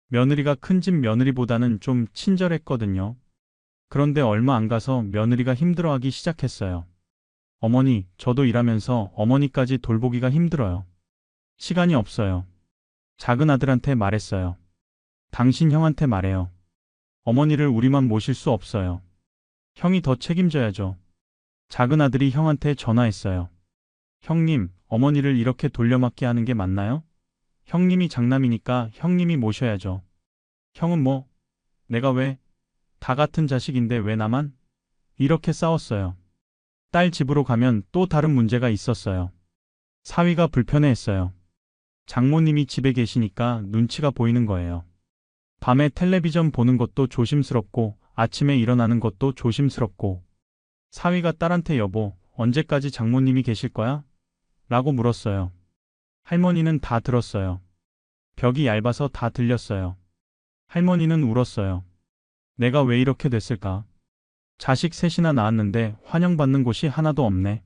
며느리가 큰 집 며느리보다는 좀 친절했거든요. 그런데 얼마 안 가서 며느리가 힘들어하기 시작했어요. 어머니, 저도 일하면서 어머니까지 돌보기가 힘들어요. 시간이 없어요. 작은 아들한테 말했어요. 당신 형한테 말해요. 어머니를 우리만 모실 수 없어요. 형이 더 책임져야죠. 작은 아들이 형한테 전화했어요. 형님, 어머니를 이렇게 돌려막기 하는 게 맞나요? 형님이 장남이니까 형님이 모셔야죠. 형은 뭐, 내가 왜, 다 같은 자식인데 왜 나만? 이렇게 싸웠어요. 딸 집으로 가면 또 다른 문제가 있었어요. 사위가 불편해했어요. 장모님이 집에 계시니까 눈치가 보이는 거예요. 밤에 텔레비전 보는 것도 조심스럽고 아침에 일어나는 것도 조심스럽고 사위가 딸한테 여보, 언제까지 장모님이 계실 거야? 라고 물었어요. 할머니는 다 들었어요. 벽이 얇아서 다 들렸어요. 할머니는 울었어요. 내가 왜 이렇게 됐을까? 자식 셋이나 낳았는데 환영받는 곳이 하나도 없네.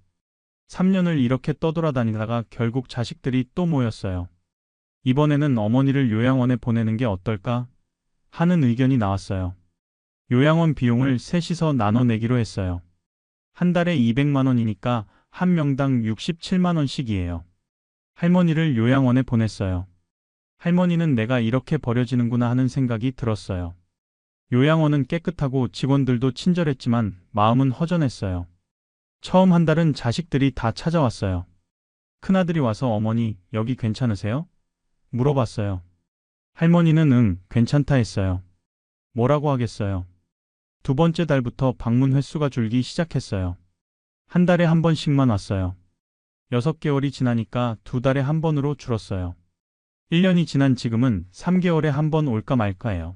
3년을 이렇게 떠돌아다니다가 결국 자식들이 또 모였어요. 이번에는 어머니를 요양원에 보내는 게 어떨까? 하는 의견이 나왔어요. 요양원 비용을 셋이서 나눠내기로 했어요. 한 달에 200만 원이니까 한 명당 67만 원씩이에요. 할머니를 요양원에 보냈어요. 할머니는 내가 이렇게 버려지는구나 하는 생각이 들었어요. 요양원은 깨끗하고 직원들도 친절했지만 마음은 허전했어요. 처음 한 달은 자식들이 다 찾아왔어요. 큰아들이 와서 어머니, 여기 괜찮으세요? 물어봤어요. 할머니는 응, 괜찮다 했어요. 뭐라고 하겠어요. 두 번째 달부터 방문 횟수가 줄기 시작했어요. 한 달에 한 번씩만 왔어요. 6개월이 지나니까 2달에 한 번으로 줄었어요. 1년이 지난 지금은 3개월에 한 번 올까 말까해요.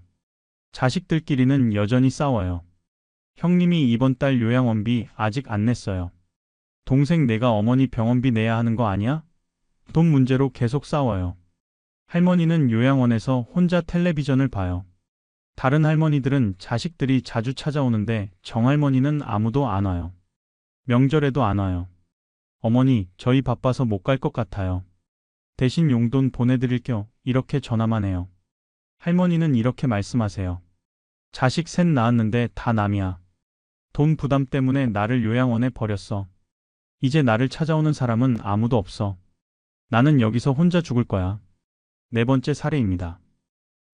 자식들끼리는 여전히 싸워요. 형님이 이번 달 요양원비 아직 안 냈어요. 동생 내가 어머니 병원비 내야 하는 거 아니야? 돈 문제로 계속 싸워요. 할머니는 요양원에서 혼자 텔레비전을 봐요. 다른 할머니들은 자식들이 자주 찾아오는데 정할머니는 아무도 안 와요. 명절에도 안 와요. 어머니, 저희 바빠서 못 갈 것 같아요. 대신 용돈 보내드릴게요. 이렇게 전화만 해요. 할머니는 이렇게 말씀하세요. 자식 셋 낳았는데 다 남이야. 돈 부담 때문에 나를 요양원에 버렸어. 이제 나를 찾아오는 사람은 아무도 없어. 나는 여기서 혼자 죽을 거야. 4번째 사례입니다.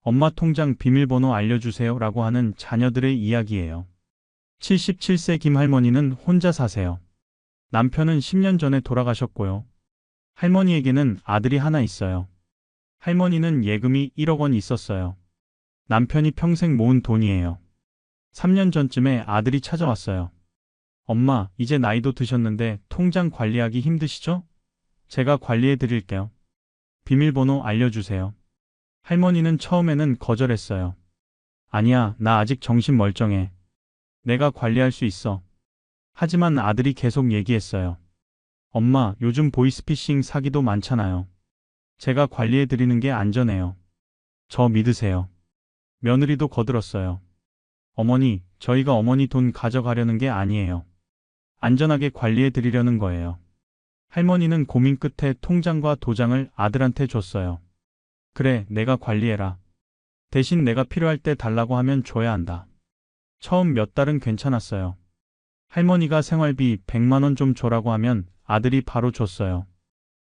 엄마 통장 비밀번호 알려주세요 라고 하는 자녀들의 이야기예요. 77세 김할머니는 혼자 사세요. 남편은 10년 전에 돌아가셨고요. 할머니에게는 아들이 하나 있어요. 할머니는 예금이 1억 원 있었어요. 남편이 평생 모은 돈이에요. 3년 전쯤에 아들이 찾아왔어요. 엄마, 이제 나이도 드셨는데 통장 관리하기 힘드시죠? 제가 관리해 드릴게요. 비밀번호 알려주세요. 할머니는 처음에는 거절했어요. 아니야, 나 아직 정신 멀쩡해. 내가 관리할 수 있어. 하지만 아들이 계속 얘기했어요. 엄마, 요즘 보이스피싱 사기도 많잖아요. 제가 관리해 드리는 게 안전해요. 저 믿으세요. 며느리도 거들었어요. 어머니, 저희가 어머니 돈 가져가려는 게 아니에요. 안전하게 관리해 드리려는 거예요. 할머니는 고민 끝에 통장과 도장을 아들한테 줬어요. 그래, 내가 관리해라. 대신 내가 필요할 때 달라고 하면 줘야 한다. 처음 몇 달은 괜찮았어요. 할머니가 생활비 100만 원 좀 줘라고 하면 아들이 바로 줬어요.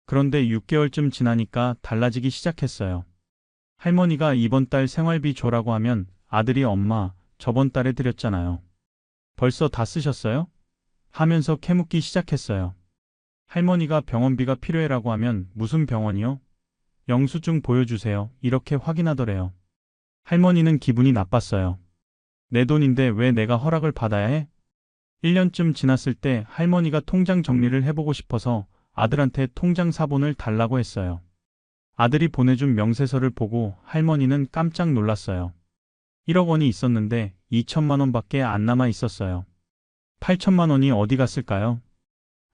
그런데 6개월쯤 지나니까 달라지기 시작했어요. 할머니가 이번 달 생활비 줘라고 하면 아들이 엄마, 저번 달에 드렸잖아요. 벌써 다 쓰셨어요? 하면서 캐묻기 시작했어요. 할머니가 병원비가 필요해라고 하면 무슨 병원이요? 영수증 보여주세요. 이렇게 확인하더래요. 할머니는 기분이 나빴어요. 내 돈인데 왜 내가 허락을 받아야 해? 1년쯤 지났을 때 할머니가 통장 정리를 해보고 싶어서 아들한테 통장 사본을 달라고 했어요. 아들이 보내준 명세서를 보고 할머니는 깜짝 놀랐어요. 1억 원이 있었는데 2천만 원밖에 안 남아 있었어요. 8천만 원이 어디 갔을까요?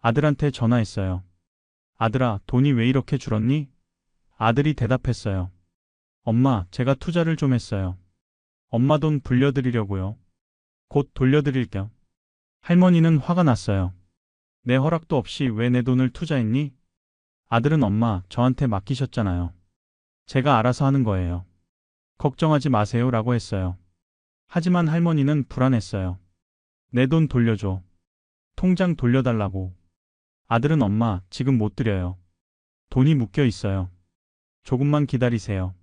아들한테 전화했어요. 아들아, 돈이 왜 이렇게 줄었니? 아들이 대답했어요. 엄마, 제가 투자를 좀 했어요. 엄마 돈 불려드리려고요. 곧 돌려드릴게요. 할머니는 화가 났어요. 내 허락도 없이 왜 내 돈을 투자했니? 아들은 엄마, 저한테 맡기셨잖아요. 제가 알아서 하는 거예요. 걱정하지 마세요 라고 했어요. 하지만 할머니는 불안했어요. 내 돈 돌려줘. 통장 돌려달라고. 아들은 엄마, 지금 못 드려요. 돈이 묶여 있어요. 조금만 기다리세요.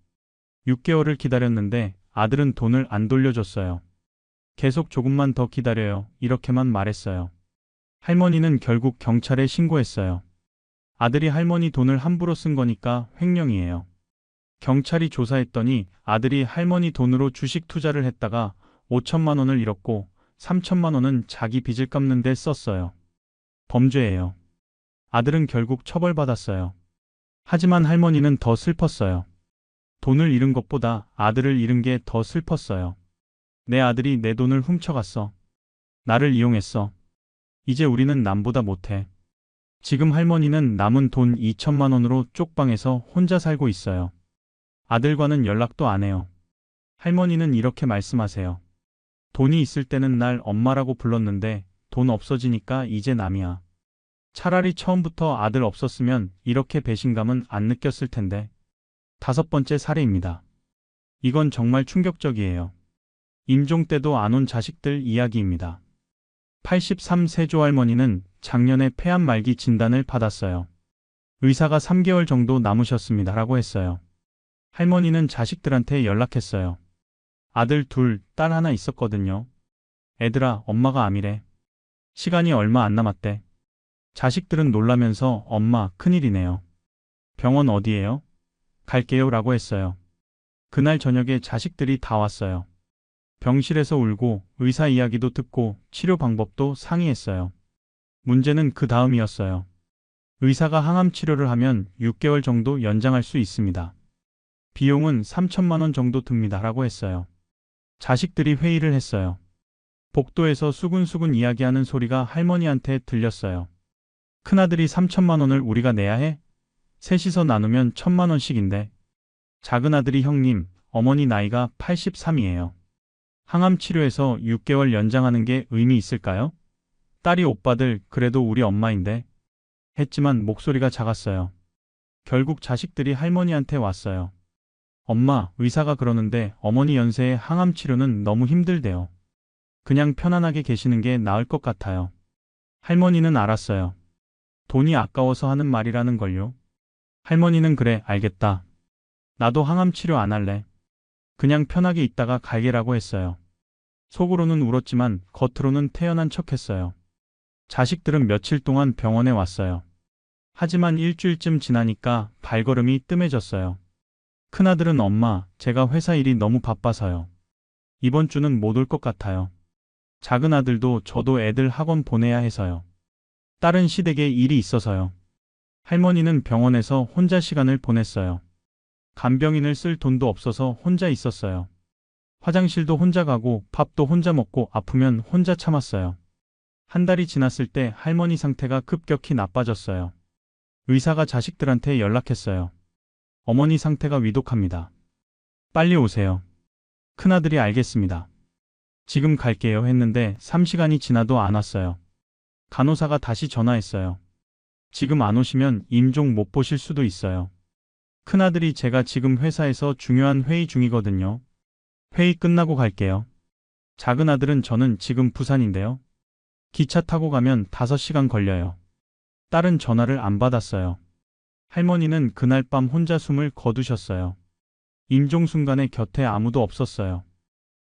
6개월을 기다렸는데 아들은 돈을 안 돌려줬어요. 계속 조금만 더 기다려요. 이렇게만 말했어요. 할머니는 결국 경찰에 신고했어요. 아들이 할머니 돈을 함부로 쓴 거니까 횡령이에요. 경찰이 조사했더니 아들이 할머니 돈으로 주식 투자를 했다가 5천만 원을 잃었고 3천만 원은 자기 빚을 갚는 데 썼어요. 범죄예요. 아들은 결국 처벌받았어요. 하지만 할머니는 더 슬펐어요. 돈을 잃은 것보다 아들을 잃은 게 더 슬펐어요. 내 아들이 내 돈을 훔쳐갔어. 나를 이용했어. 이제 우리는 남보다 못해. 지금 할머니는 남은 돈 2천만 원으로 쪽방에서 혼자 살고 있어요. 아들과는 연락도 안 해요. 할머니는 이렇게 말씀하세요. 돈이 있을 때는 날 엄마라고 불렀는데 돈 없어지니까 이제 남이야. 차라리 처음부터 아들 없었으면 이렇게 배신감은 안 느꼈을 텐데. 5번째 사례입니다. 이건 정말 충격적이에요. 임종 때도 안 온 자식들 이야기입니다. 83세 조할머니는 작년에 폐암 말기 진단을 받았어요. 의사가 3개월 정도 남으셨습니다 라고 했어요. 할머니는 자식들한테 연락했어요. 아들 둘, 딸 하나 있었거든요. 애들아, 엄마가 암이래. 시간이 얼마 안 남았대. 자식들은 놀라면서 엄마, 큰일이네요. 병원 어디예요? 갈게요 라고 했어요. 그날 저녁에 자식들이 다 왔어요. 병실에서 울고 의사 이야기도 듣고 치료 방법도 상의했어요. 문제는 그 다음이었어요. 의사가 항암 치료를 하면 6개월 정도 연장할 수 있습니다. 비용은 3천만 원 정도 듭니다 라고 했어요. 자식들이 회의를 했어요. 복도에서 수근수근 이야기하는 소리가 할머니한테 들렸어요. 큰아들이 3천만 원을 우리가 내야 해? 셋이서 나누면 1,000만 원씩인데. 작은아들이 형님, 어머니 나이가 83이에요. 항암 치료에서 6개월 연장하는 게 의미 있을까요? 딸이 오빠들, 그래도 우리 엄마인데. 했지만 목소리가 작았어요. 결국 자식들이 할머니한테 왔어요. 엄마, 의사가 그러는데 어머니 연세에 항암 치료는 너무 힘들대요. 그냥 편안하게 계시는 게 나을 것 같아요. 할머니는 알았어요. 돈이 아까워서 하는 말이라는 걸요. 할머니는 그래, 알겠다. 나도 항암 치료 안 할래. 그냥 편하게 있다가 갈게라고 했어요. 속으로는 울었지만 겉으로는 태연한 척했어요. 자식들은 며칠 동안 병원에 왔어요. 하지만 일주일쯤 지나니까 발걸음이 뜸해졌어요. 큰아들은 엄마, 제가 회사 일이 너무 바빠서요. 이번 주는 못 올 것 같아요. 작은아들도 저도 애들 학원 보내야 해서요. 딸은 시댁에 일이 있어서요. 할머니는 병원에서 혼자 시간을 보냈어요. 간병인을 쓸 돈도 없어서 혼자 있었어요. 화장실도 혼자 가고 밥도 혼자 먹고 아프면 혼자 참았어요. 한 달이 지났을 때 할머니 상태가 급격히 나빠졌어요. 의사가 자식들한테 연락했어요. 어머니 상태가 위독합니다. 빨리 오세요. 큰아들이 알겠습니다. 지금 갈게요 했는데 3시간이 지나도 안 왔어요. 간호사가 다시 전화했어요. 지금 안 오시면 임종 못 보실 수도 있어요. 큰아들이 제가 지금 회사에서 중요한 회의 중이거든요. 회의 끝나고 갈게요. 작은아들은 저는 지금 부산인데요. 기차 타고 가면 5시간 걸려요. 딸은 전화를 안 받았어요. 할머니는 그날 밤 혼자 숨을 거두셨어요. 임종 순간에 곁에 아무도 없었어요.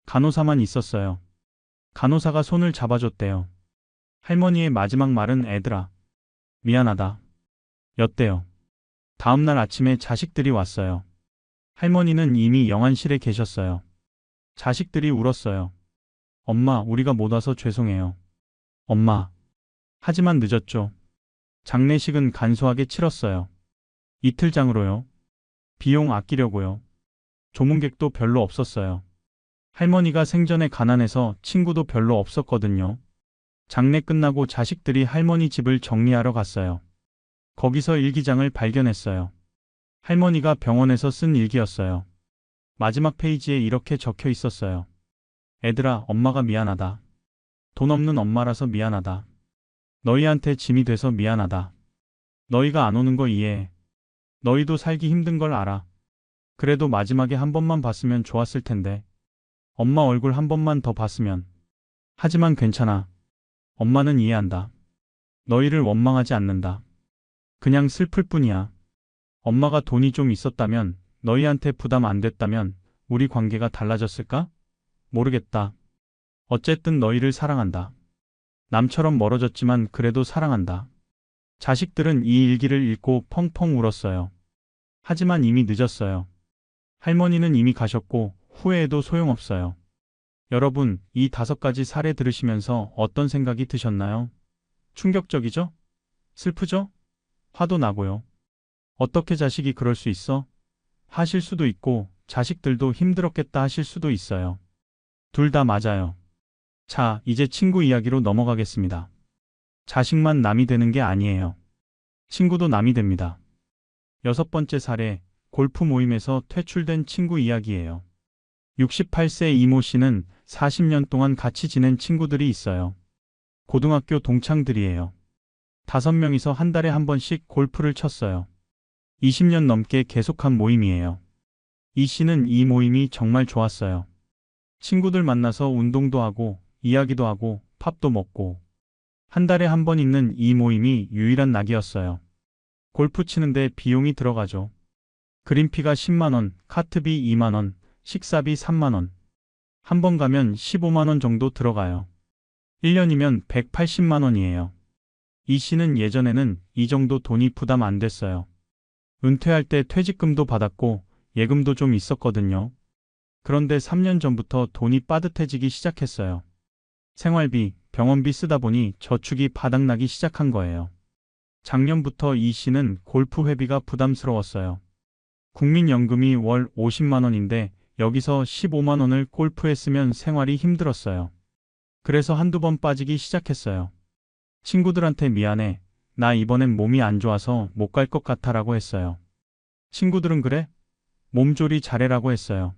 간호사만 있었어요. 간호사가 손을 잡아줬대요. 할머니의 마지막 말은 애들아, 미안하다. 였대요. 다음날 아침에 자식들이 왔어요. 할머니는 이미 영안실에 계셨어요. 자식들이 울었어요. 엄마, 우리가 못 와서 죄송해요. 엄마. 하지만 늦었죠. 장례식은 간소하게 치렀어요. 이틀장으로요. 비용 아끼려고요. 조문객도 별로 없었어요. 할머니가 생전에 가난해서 친구도 별로 없었거든요. 장례 끝나고 자식들이 할머니 집을 정리하러 갔어요. 거기서 일기장을 발견했어요. 할머니가 병원에서 쓴 일기였어요. 마지막 페이지에 이렇게 적혀 있었어요. 애들아, 엄마가 미안하다. 돈 없는 엄마라서 미안하다. 너희한테 짐이 돼서 미안하다. 너희가 안 오는 거 이해해. 너희도 살기 힘든 걸 알아. 그래도 마지막에 한 번만 봤으면 좋았을 텐데. 엄마 얼굴 한 번만 더 봤으면. 하지만 괜찮아. 엄마는 이해한다. 너희를 원망하지 않는다. 그냥 슬플 뿐이야. 엄마가 돈이 좀 있었다면, 너희한테 부담 안 됐다면 우리 관계가 달라졌을까? 모르겠다. 어쨌든 너희를 사랑한다. 남처럼 멀어졌지만 그래도 사랑한다. 자식들은 이 일기를 읽고 펑펑 울었어요. 하지만 이미 늦었어요. 할머니는 이미 가셨고 후회해도 소용없어요. 여러분, 이 5가지 사례 들으시면서 어떤 생각이 드셨나요? 충격적이죠? 슬프죠? 화도 나고요. 어떻게 자식이 그럴 수 있어? 하실 수도 있고 자식들도 힘들었겠다 하실 수도 있어요. 둘 다 맞아요. 자, 이제 친구 이야기로 넘어가겠습니다. 자식만 남이 되는 게 아니에요. 친구도 남이 됩니다. 6번째 사례, 골프 모임에서 퇴출된 친구 이야기예요. 68세 이모 씨는 40년 동안 같이 지낸 친구들이 있어요. 고등학교 동창들이에요. 5명이서 한 달에 한 번씩 골프를 쳤어요. 20년 넘게 계속한 모임이에요. 이 씨는 이 모임이 정말 좋았어요. 친구들 만나서 운동도 하고, 이야기도 하고, 팝도 먹고. 한 달에 한 번 있는 이 모임이 유일한 낙이었어요. 골프 치는데 비용이 들어가죠. 그린피가 10만 원, 카트비 2만 원, 식사비 3만 원. 한 번 가면 15만 원 정도 들어가요. 1년이면 180만 원이에요. 이 씨는 예전에는 이 정도 돈이 부담 안 됐어요. 은퇴할 때 퇴직금도 받았고 예금도 좀 있었거든요. 그런데 3년 전부터 돈이 빠듯해지기 시작했어요. 생활비, 병원비 쓰다 보니 저축이 바닥나기 시작한 거예요. 작년부터 이 씨는 골프 회비가 부담스러웠어요. 국민연금이 월 50만 원인데 여기서 15만 원을 골프에 쓰면 생활이 힘들었어요. 그래서 한두 번 빠지기 시작했어요. 친구들한테 미안해. 나 이번엔 몸이 안 좋아서 못 갈 것 같아라고 했어요. 친구들은 그래? 몸조리 잘해라고 했어요.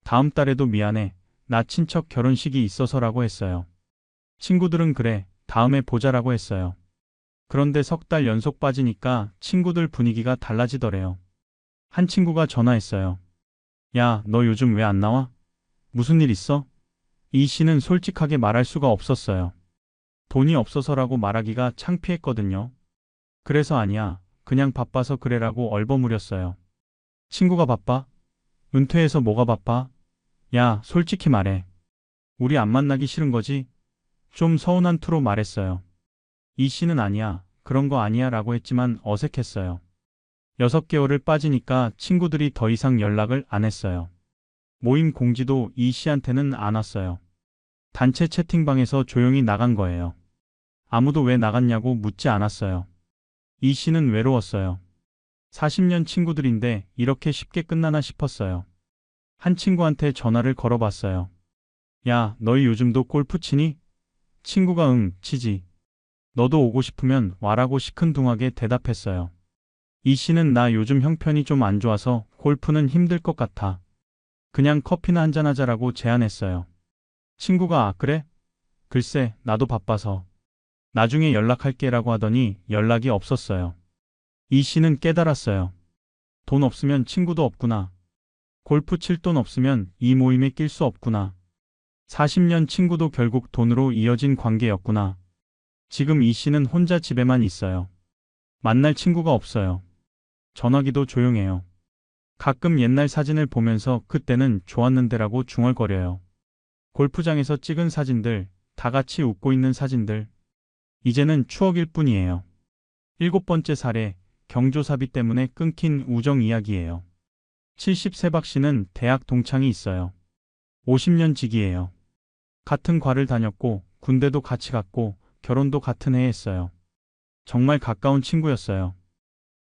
다음 달에도 미안해. 나 친척 결혼식이 있어서라고 했어요. 친구들은 그래. 다음에 보자라고 했어요. 그런데 3달 연속 빠지니까 친구들 분위기가 달라지더래요. 한 친구가 전화했어요. 야, 너 요즘 왜 안 나와? 무슨 일 있어? 이 씨는 솔직하게 말할 수가 없었어요. 돈이 없어서라고 말하기가 창피했거든요. 그래서 아니야. 그냥 바빠서 그래라고 얼버무렸어요. 친구가 바빠? 은퇴해서 뭐가 바빠? 야, 솔직히 말해. 우리 안 만나기 싫은 거지? 좀 서운한 투로 말했어요. 이 씨는 아니야. 그런 거 아니야 라고 했지만 어색했어요. 6개월을 빠지니까 친구들이 더 이상 연락을 안 했어요. 모임 공지도 이 씨한테는 안 왔어요. 단체 채팅방에서 조용히 나간 거예요. 아무도 왜 나갔냐고 묻지 않았어요. 이 씨는 외로웠어요. 40년 친구들인데 이렇게 쉽게 끝나나 싶었어요. 한 친구한테 전화를 걸어봤어요. 야, 너희 요즘도 골프 치니? 친구가 응, 치지. 너도 오고 싶으면 와라고 시큰둥하게 대답했어요. 이 씨는 나 요즘 형편이 좀 안 좋아서 골프는 힘들 것 같아. 그냥 커피나 한잔하자라고 제안했어요. 친구가 아, 그래? 글쎄, 나도 바빠서. 나중에 연락할게라고 하더니 연락이 없었어요. 이 씨는 깨달았어요. 돈 없으면 친구도 없구나. 골프 칠 돈 없으면 이 모임에 낄 수 없구나. 40년 친구도 결국 돈으로 이어진 관계였구나. 지금 이 씨는 혼자 집에만 있어요. 만날 친구가 없어요. 전화기도 조용해요. 가끔 옛날 사진을 보면서 그때는 좋았는데라고 중얼거려요. 골프장에서 찍은 사진들, 다 같이 웃고 있는 사진들. 이제는 추억일 뿐이에요. 7번째 사례, 경조사비 때문에 끊긴 우정 이야기예요. 70세 박 씨는 대학 동창이 있어요. 50년 지기예요. 같은 과를 다녔고 군대도 같이 갔고 결혼도 같은 해에 했어요. 정말 가까운 친구였어요.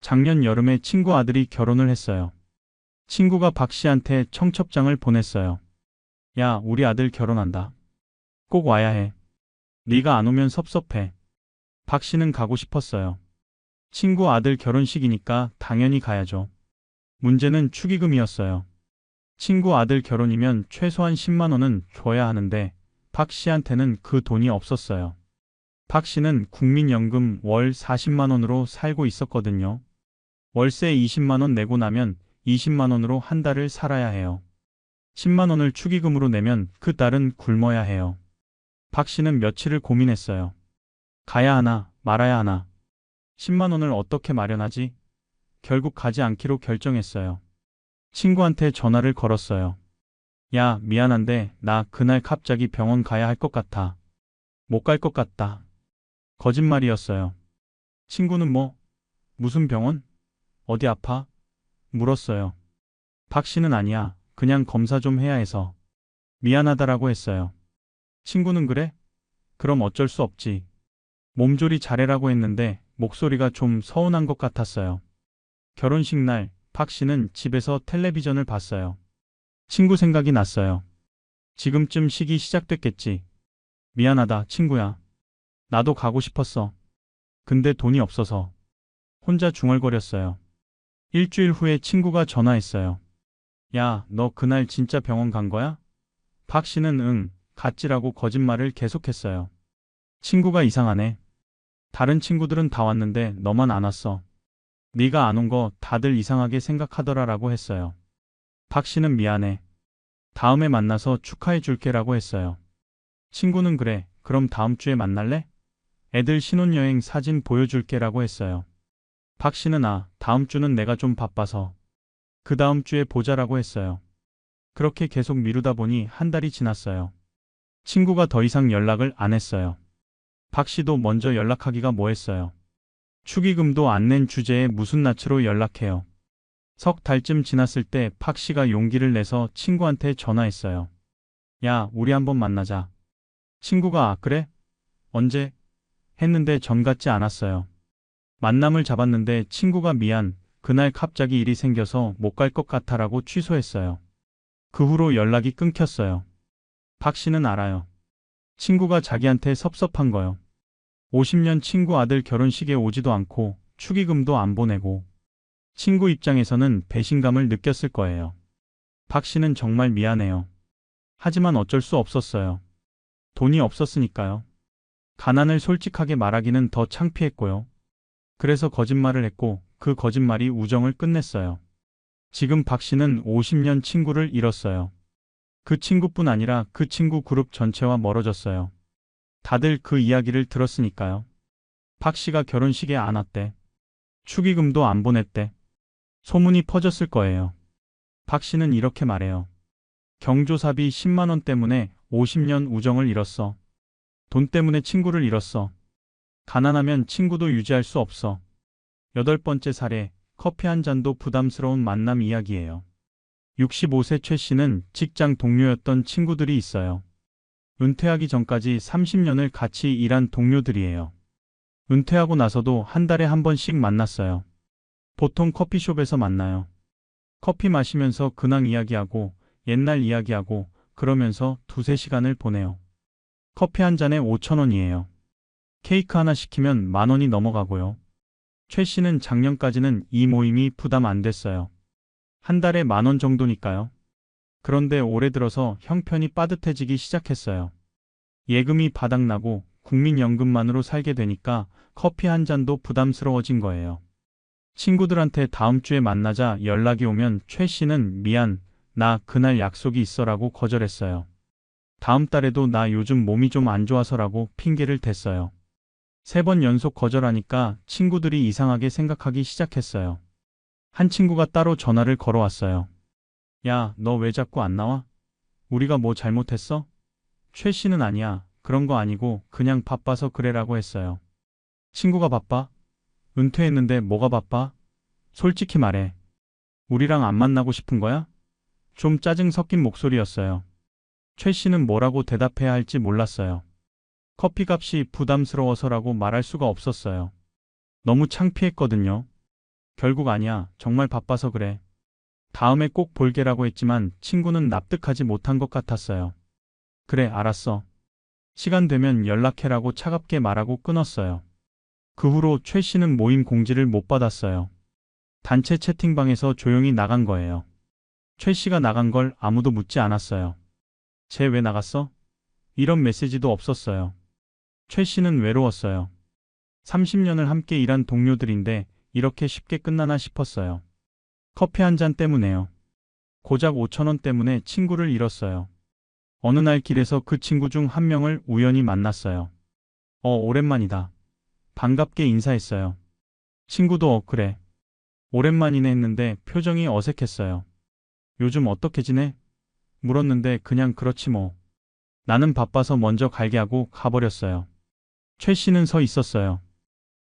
작년 여름에 친구 아들이 결혼을 했어요. 친구가 박 씨한테 청첩장을 보냈어요. 야, 우리 아들 결혼한다. 꼭 와야 해. 네가 안 오면 섭섭해. 박 씨는 가고 싶었어요. 친구 아들 결혼식이니까 당연히 가야죠. 문제는 축의금이었어요. 친구 아들 결혼이면 최소한 10만 원은 줘야 하는데 박 씨한테는 그 돈이 없었어요. 박 씨는 국민연금 월 40만 원으로 살고 있었거든요. 월세 20만 원 내고 나면 20만 원으로 한 달을 살아야 해요. 10만 원을 축의금으로 내면 그 달은 굶어야 해요. 박 씨는 며칠을 고민했어요. 가야 하나 말아야 하나? 10만 원을 어떻게 마련하지? 결국 가지 않기로 결정했어요. 친구한테 전화를 걸었어요. 야, 미안한데 나 그날 갑자기 병원 가야 할 것 같아. 못 갈 것 같다. 거짓말이었어요. 친구는 뭐? 무슨 병원? 어디 아파? 물었어요. 박 씨는 아니야. 그냥 검사 좀 해야 해서. 미안하다라고 했어요. 친구는 그래? 그럼 어쩔 수 없지. 몸조리 잘해라고 했는데 목소리가 좀 서운한 것 같았어요. 결혼식 날, 박 씨는 집에서 텔레비전을 봤어요. 친구 생각이 났어요. 지금쯤 식이 시작됐겠지. 미안하다, 친구야. 나도 가고 싶었어. 근데 돈이 없어서. 혼자 중얼거렸어요. 일주일 후에 친구가 전화했어요. 야, 너 그날 진짜 병원 간 거야? 박 씨는 응, 갔지라고 거짓말을 계속했어요. 친구가 이상하네. 다른 친구들은 다 왔는데 너만 안 왔어. 네가 안 온 거 다들 이상하게 생각하더라라고 했어요. 박 씨는 미안해. 다음에 만나서 축하해 줄게라고 했어요. 친구는 그래, 그럼 다음 주에 만날래? 애들 신혼여행 사진 보여줄게라고 했어요. 박 씨는 다음 주는 내가 좀 바빠서. 그 다음 주에 보자라고 했어요. 그렇게 계속 미루다 보니 한 달이 지났어요. 친구가 더 이상 연락을 안 했어요. 박 씨도 먼저 연락하기가 뭐했어요. 축의금도 안 낸 주제에 무슨 낯으로 연락해요. 석 달쯤 지났을 때 박 씨가 용기를 내서 친구한테 전화했어요. 야, 우리 한번 만나자. 친구가 그래? 언제? 했는데 전 같지 않았어요. 만남을 잡았는데 친구가 미안, 그날 갑자기 일이 생겨서 못 갈 것 같아라고 취소했어요. 그 후로 연락이 끊겼어요. 박 씨는 알아요. 친구가 자기한테 섭섭한 거요. 50년 친구 아들 결혼식에 오지도 않고 축의금도 안 보내고 친구 입장에서는 배신감을 느꼈을 거예요. 박 씨는 정말 미안해요. 하지만 어쩔 수 없었어요. 돈이 없었으니까요. 가난을 솔직하게 말하기는 더 창피했고요. 그래서 거짓말을 했고 그 거짓말이 우정을 끝냈어요. 지금 박 씨는 50년 친구를 잃었어요. 그 친구뿐 아니라 그 친구 그룹 전체와 멀어졌어요. 다들 그 이야기를 들었으니까요. 박 씨가 결혼식에 안 왔대. 축의금도 안 보냈대. 소문이 퍼졌을 거예요. 박 씨는 이렇게 말해요. 경조사비 10만 원 때문에 50년 우정을 잃었어. 돈 때문에 친구를 잃었어. 가난하면 친구도 유지할 수 없어. 8번째 사례, 커피 한 잔도 부담스러운 만남 이야기예요. 65세 최 씨는 직장 동료였던 친구들이 있어요. 은퇴하기 전까지 30년을 같이 일한 동료들이에요. 은퇴하고 나서도 한 달에 한 번씩 만났어요. 보통 커피숍에서 만나요. 커피 마시면서 근황 이야기하고 옛날 이야기하고 그러면서 두세 시간을 보내요. 커피 한 잔에 5천 원이에요. 케이크 하나 시키면 10,000원이 넘어가고요. 최 씨는 작년까지는 이 모임이 부담 안 됐어요. 한 달에 10,000원 정도니까요. 그런데 올해 들어서 형편이 빠듯해지기 시작했어요. 예금이 바닥나고 국민연금만으로 살게 되니까 커피 한 잔도 부담스러워진 거예요. 친구들한테 다음 주에 만나자 연락이 오면 최 씨는 미안, 나 그날 약속이 있어라고 거절했어요. 다음 달에도 나 요즘 몸이 좀 안 좋아서라고 핑계를 댔어요. 3번 연속 거절하니까 친구들이 이상하게 생각하기 시작했어요. 한 친구가 따로 전화를 걸어왔어요. 야, 너 왜 자꾸 안 나와? 우리가 뭐 잘못했어? 최 씨는 아니야. 그런 거 아니고 그냥 바빠서 그래라고 했어요. 친구가 바빠? 은퇴했는데 뭐가 바빠? 솔직히 말해. 우리랑 안 만나고 싶은 거야? 좀 짜증 섞인 목소리였어요. 최 씨는 뭐라고 대답해야 할지 몰랐어요. 커피값이 부담스러워서라고 말할 수가 없었어요. 너무 창피했거든요. 결국 아니야. 정말 바빠서 그래. 다음에 꼭 볼게라고 했지만 친구는 납득하지 못한 것 같았어요. 그래, 알았어. 시간 되면 연락해라고 차갑게 말하고 끊었어요. 그 후로 최 씨는 모임 공지를 못 받았어요. 단체 채팅방에서 조용히 나간 거예요. 최 씨가 나간 걸 아무도 묻지 않았어요. 쟤 왜 나갔어? 이런 메시지도 없었어요. 최 씨는 외로웠어요. 30년을 함께 일한 동료들인데 이렇게 쉽게 끝나나 싶었어요. 커피 한 잔 때문에요. 고작 5천 원 때문에 친구를 잃었어요. 어느 날 길에서 그 친구 중 한 명을 우연히 만났어요. 오랜만이다. 반갑게 인사했어요. 친구도 그래. 오랜만이네 했는데 표정이 어색했어요. 요즘 어떻게 지내? 물었는데 그냥 그렇지 뭐. 나는 바빠서 먼저 갈게 하고 가버렸어요. 최 씨는 서 있었어요.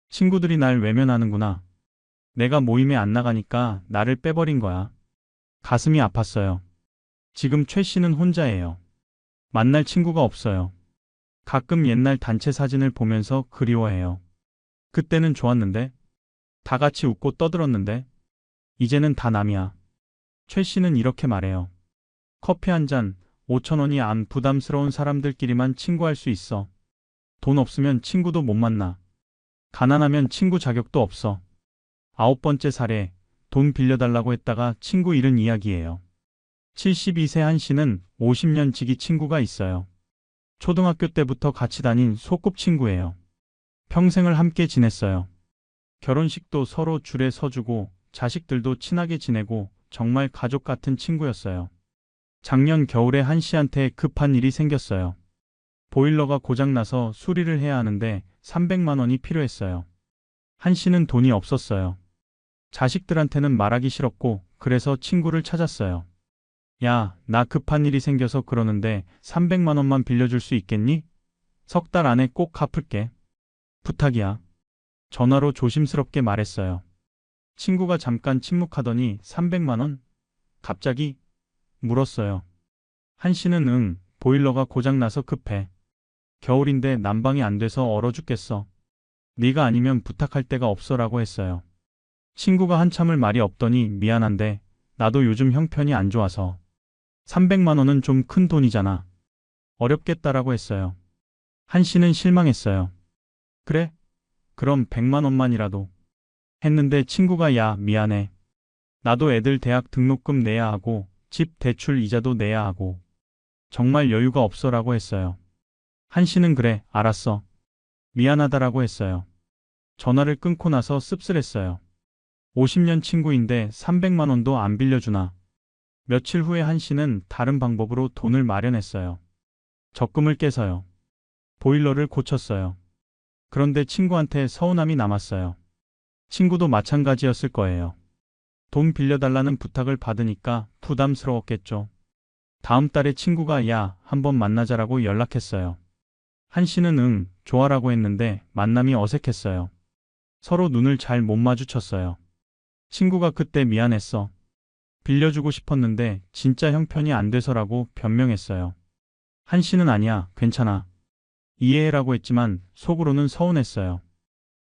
친구들이 날 외면하는구나. 내가 모임에 안 나가니까 나를 빼버린 거야. 가슴이 아팠어요. 지금 최 씨는 혼자예요. 만날 친구가 없어요. 가끔 옛날 단체 사진을 보면서 그리워해요. 그때는 좋았는데, 다 같이 웃고 떠들었는데, 이제는 다 남이야. 최 씨는 이렇게 말해요. 커피 한 잔, 5천 원이 안 부담스러운 사람들끼리만 친구할 수 있어. 돈 없으면 친구도 못 만나. 가난하면 친구 자격도 없어. 9번째 사례, 돈 빌려달라고 했다가 친구 잃은 이야기예요. 72세 한 씨는 50년 지기 친구가 있어요. 초등학교 때부터 같이 다닌 소꿉친구예요. 평생을 함께 지냈어요. 결혼식도 서로 줄에 서주고 자식들도 친하게 지내고 정말 가족 같은 친구였어요. 작년 겨울에 한 씨한테 급한 일이 생겼어요. 보일러가 고장나서 수리를 해야 하는데 300만 원이 필요했어요. 한 씨는 돈이 없었어요. 자식들한테는 말하기 싫었고 그래서 친구를 찾았어요. 야, 나 급한 일이 생겨서 그러는데 300만 원만 빌려줄 수 있겠니? 석 달 안에 꼭 갚을게. 부탁이야. 전화로 조심스럽게 말했어요. 친구가 잠깐 침묵하더니 300만 원? 갑자기? 물었어요. 한 씨는 보일러가 고장나서 급해. 겨울인데 난방이 안 돼서 얼어 죽겠어. 네가 아니면 부탁할 데가 없어라고 했어요. 친구가 한참을 말이 없더니 미안한데 나도 요즘 형편이 안 좋아서. 300만 원은 좀 큰 돈이잖아. 어렵겠다라고 했어요. 한 씨는 실망했어요. 그래? 그럼 100만 원만이라도. 했는데 친구가 야, 미안해. 나도 애들 대학 등록금 내야 하고 집 대출 이자도 내야 하고 정말 여유가 없어라고 했어요. 한 씨는 그래, 알았어. 미안하다라고 했어요. 전화를 끊고 나서 씁쓸했어요. 50년 친구인데 300만 원도 안 빌려주나. 며칠 후에 한 씨는 다른 방법으로 돈을 마련했어요. 적금을 깨서요. 보일러를 고쳤어요. 그런데 친구한테 서운함이 남았어요. 친구도 마찬가지였을 거예요. 돈 빌려달라는 부탁을 받으니까 부담스러웠겠죠. 다음 달에 친구가 야, 한번 만나자라고 연락했어요. 한 씨는 좋아라고 했는데 만남이 어색했어요. 서로 눈을 잘 못 마주쳤어요. 친구가 그때 미안했어. 빌려주고 싶었는데 진짜 형편이 안 돼서라고 변명했어요. 한 씨는 아니야, 괜찮아. 이해해라고 했지만 속으로는 서운했어요.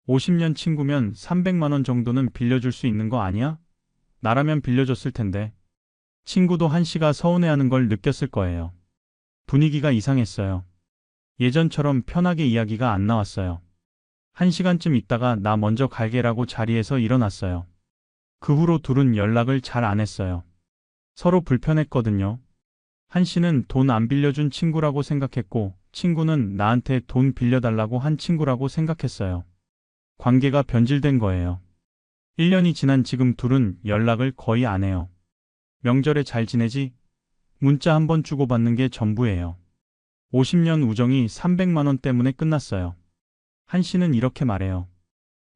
50년 친구면 300만 원 정도는 빌려줄 수 있는 거 아니야? 나라면 빌려줬을 텐데. 친구도 한 씨가 서운해하는 걸 느꼈을 거예요. 분위기가 이상했어요. 예전처럼 편하게 이야기가 안 나왔어요. 1시간쯤 있다가 나 먼저 갈게라고 자리에서 일어났어요. 그 후로 둘은 연락을 잘 안 했어요. 서로 불편했거든요. 한 씨는 돈 안 빌려준 친구라고 생각했고 친구는 나한테 돈 빌려달라고 한 친구라고 생각했어요. 관계가 변질된 거예요. 1년이 지난 지금 둘은 연락을 거의 안 해요. 명절에 잘 지내지? 문자 한 번 주고받는 게 전부예요. 50년 우정이 300만 원 때문에 끝났어요. 한 씨는 이렇게 말해요.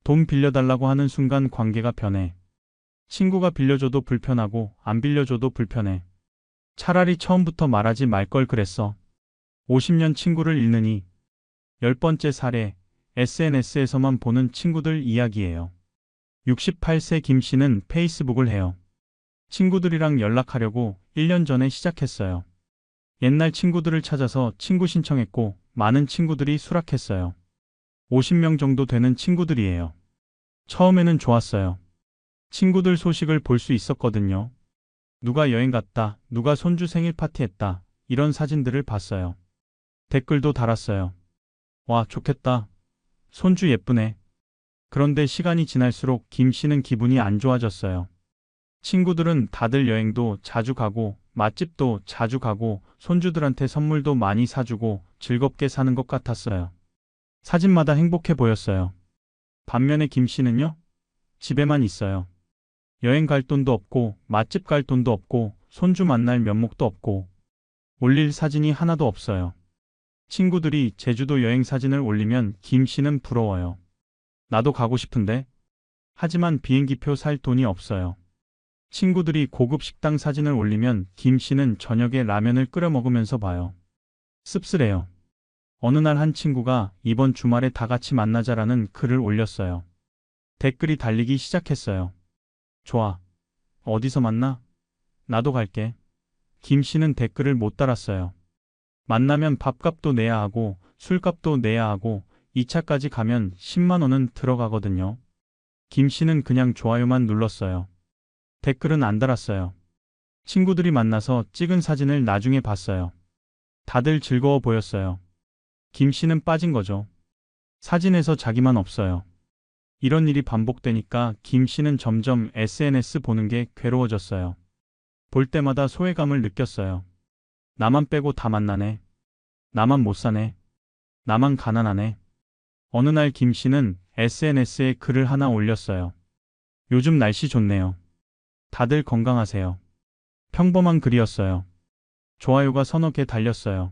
돈 빌려달라고 하는 순간 관계가 변해. 친구가 빌려줘도 불편하고 안 빌려줘도 불편해. 차라리 처음부터 말하지 말 걸 그랬어. 50년 친구를 잃느니. 10번째 사례, SNS에서만 보는 친구들 이야기예요. 68세 김 씨는 페이스북을 해요. 친구들이랑 연락하려고 1년 전에 시작했어요. 옛날 친구들을 찾아서 친구 신청했고 많은 친구들이 수락했어요. 50명 정도 되는 친구들이에요. 처음에는 좋았어요. 친구들 소식을 볼 수 있었거든요. 누가 여행 갔다, 누가 손주 생일 파티했다, 이런 사진들을 봤어요. 댓글도 달았어요. 와, 좋겠다. 손주 예쁘네. 그런데 시간이 지날수록 김 씨는 기분이 안 좋아졌어요. 친구들은 다들 여행도 자주 가고 맛집도 자주 가고 손주들한테 선물도 많이 사주고 즐겁게 사는 것 같았어요. 사진마다 행복해 보였어요. 반면에 김 씨는요? 집에만 있어요. 여행 갈 돈도 없고 맛집 갈 돈도 없고 손주 만날 면목도 없고 올릴 사진이 하나도 없어요. 친구들이 제주도 여행 사진을 올리면 김 씨는 부러워요. 나도 가고 싶은데. 하지만 비행기표 살 돈이 없어요. 친구들이 고급 식당 사진을 올리면 김 씨는 저녁에 라면을 끓여 먹으면서 봐요. 씁쓸해요. 어느 날 한 친구가 이번 주말에 다 같이 만나자라는 글을 올렸어요. 댓글이 달리기 시작했어요. 좋아. 어디서 만나? 나도 갈게. 김 씨는 댓글을 못 달았어요. 만나면 밥값도 내야 하고 술값도 내야 하고 2차까지 가면 10만 원은 들어가거든요. 김 씨는 그냥 좋아요만 눌렀어요. 댓글은 안 달았어요. 친구들이 만나서 찍은 사진을 나중에 봤어요. 다들 즐거워 보였어요. 김 씨는 빠진 거죠. 사진에서 자기만 없어요. 이런 일이 반복되니까 김 씨는 점점 SNS 보는 게 괴로워졌어요. 볼 때마다 소외감을 느꼈어요. 나만 빼고 다 만나네. 나만 못 사네. 나만 가난하네. 어느 날 김 씨는 SNS에 글을 하나 올렸어요. 요즘 날씨 좋네요. 다들 건강하세요. 평범한 글이었어요. 좋아요가 서너 개 달렸어요.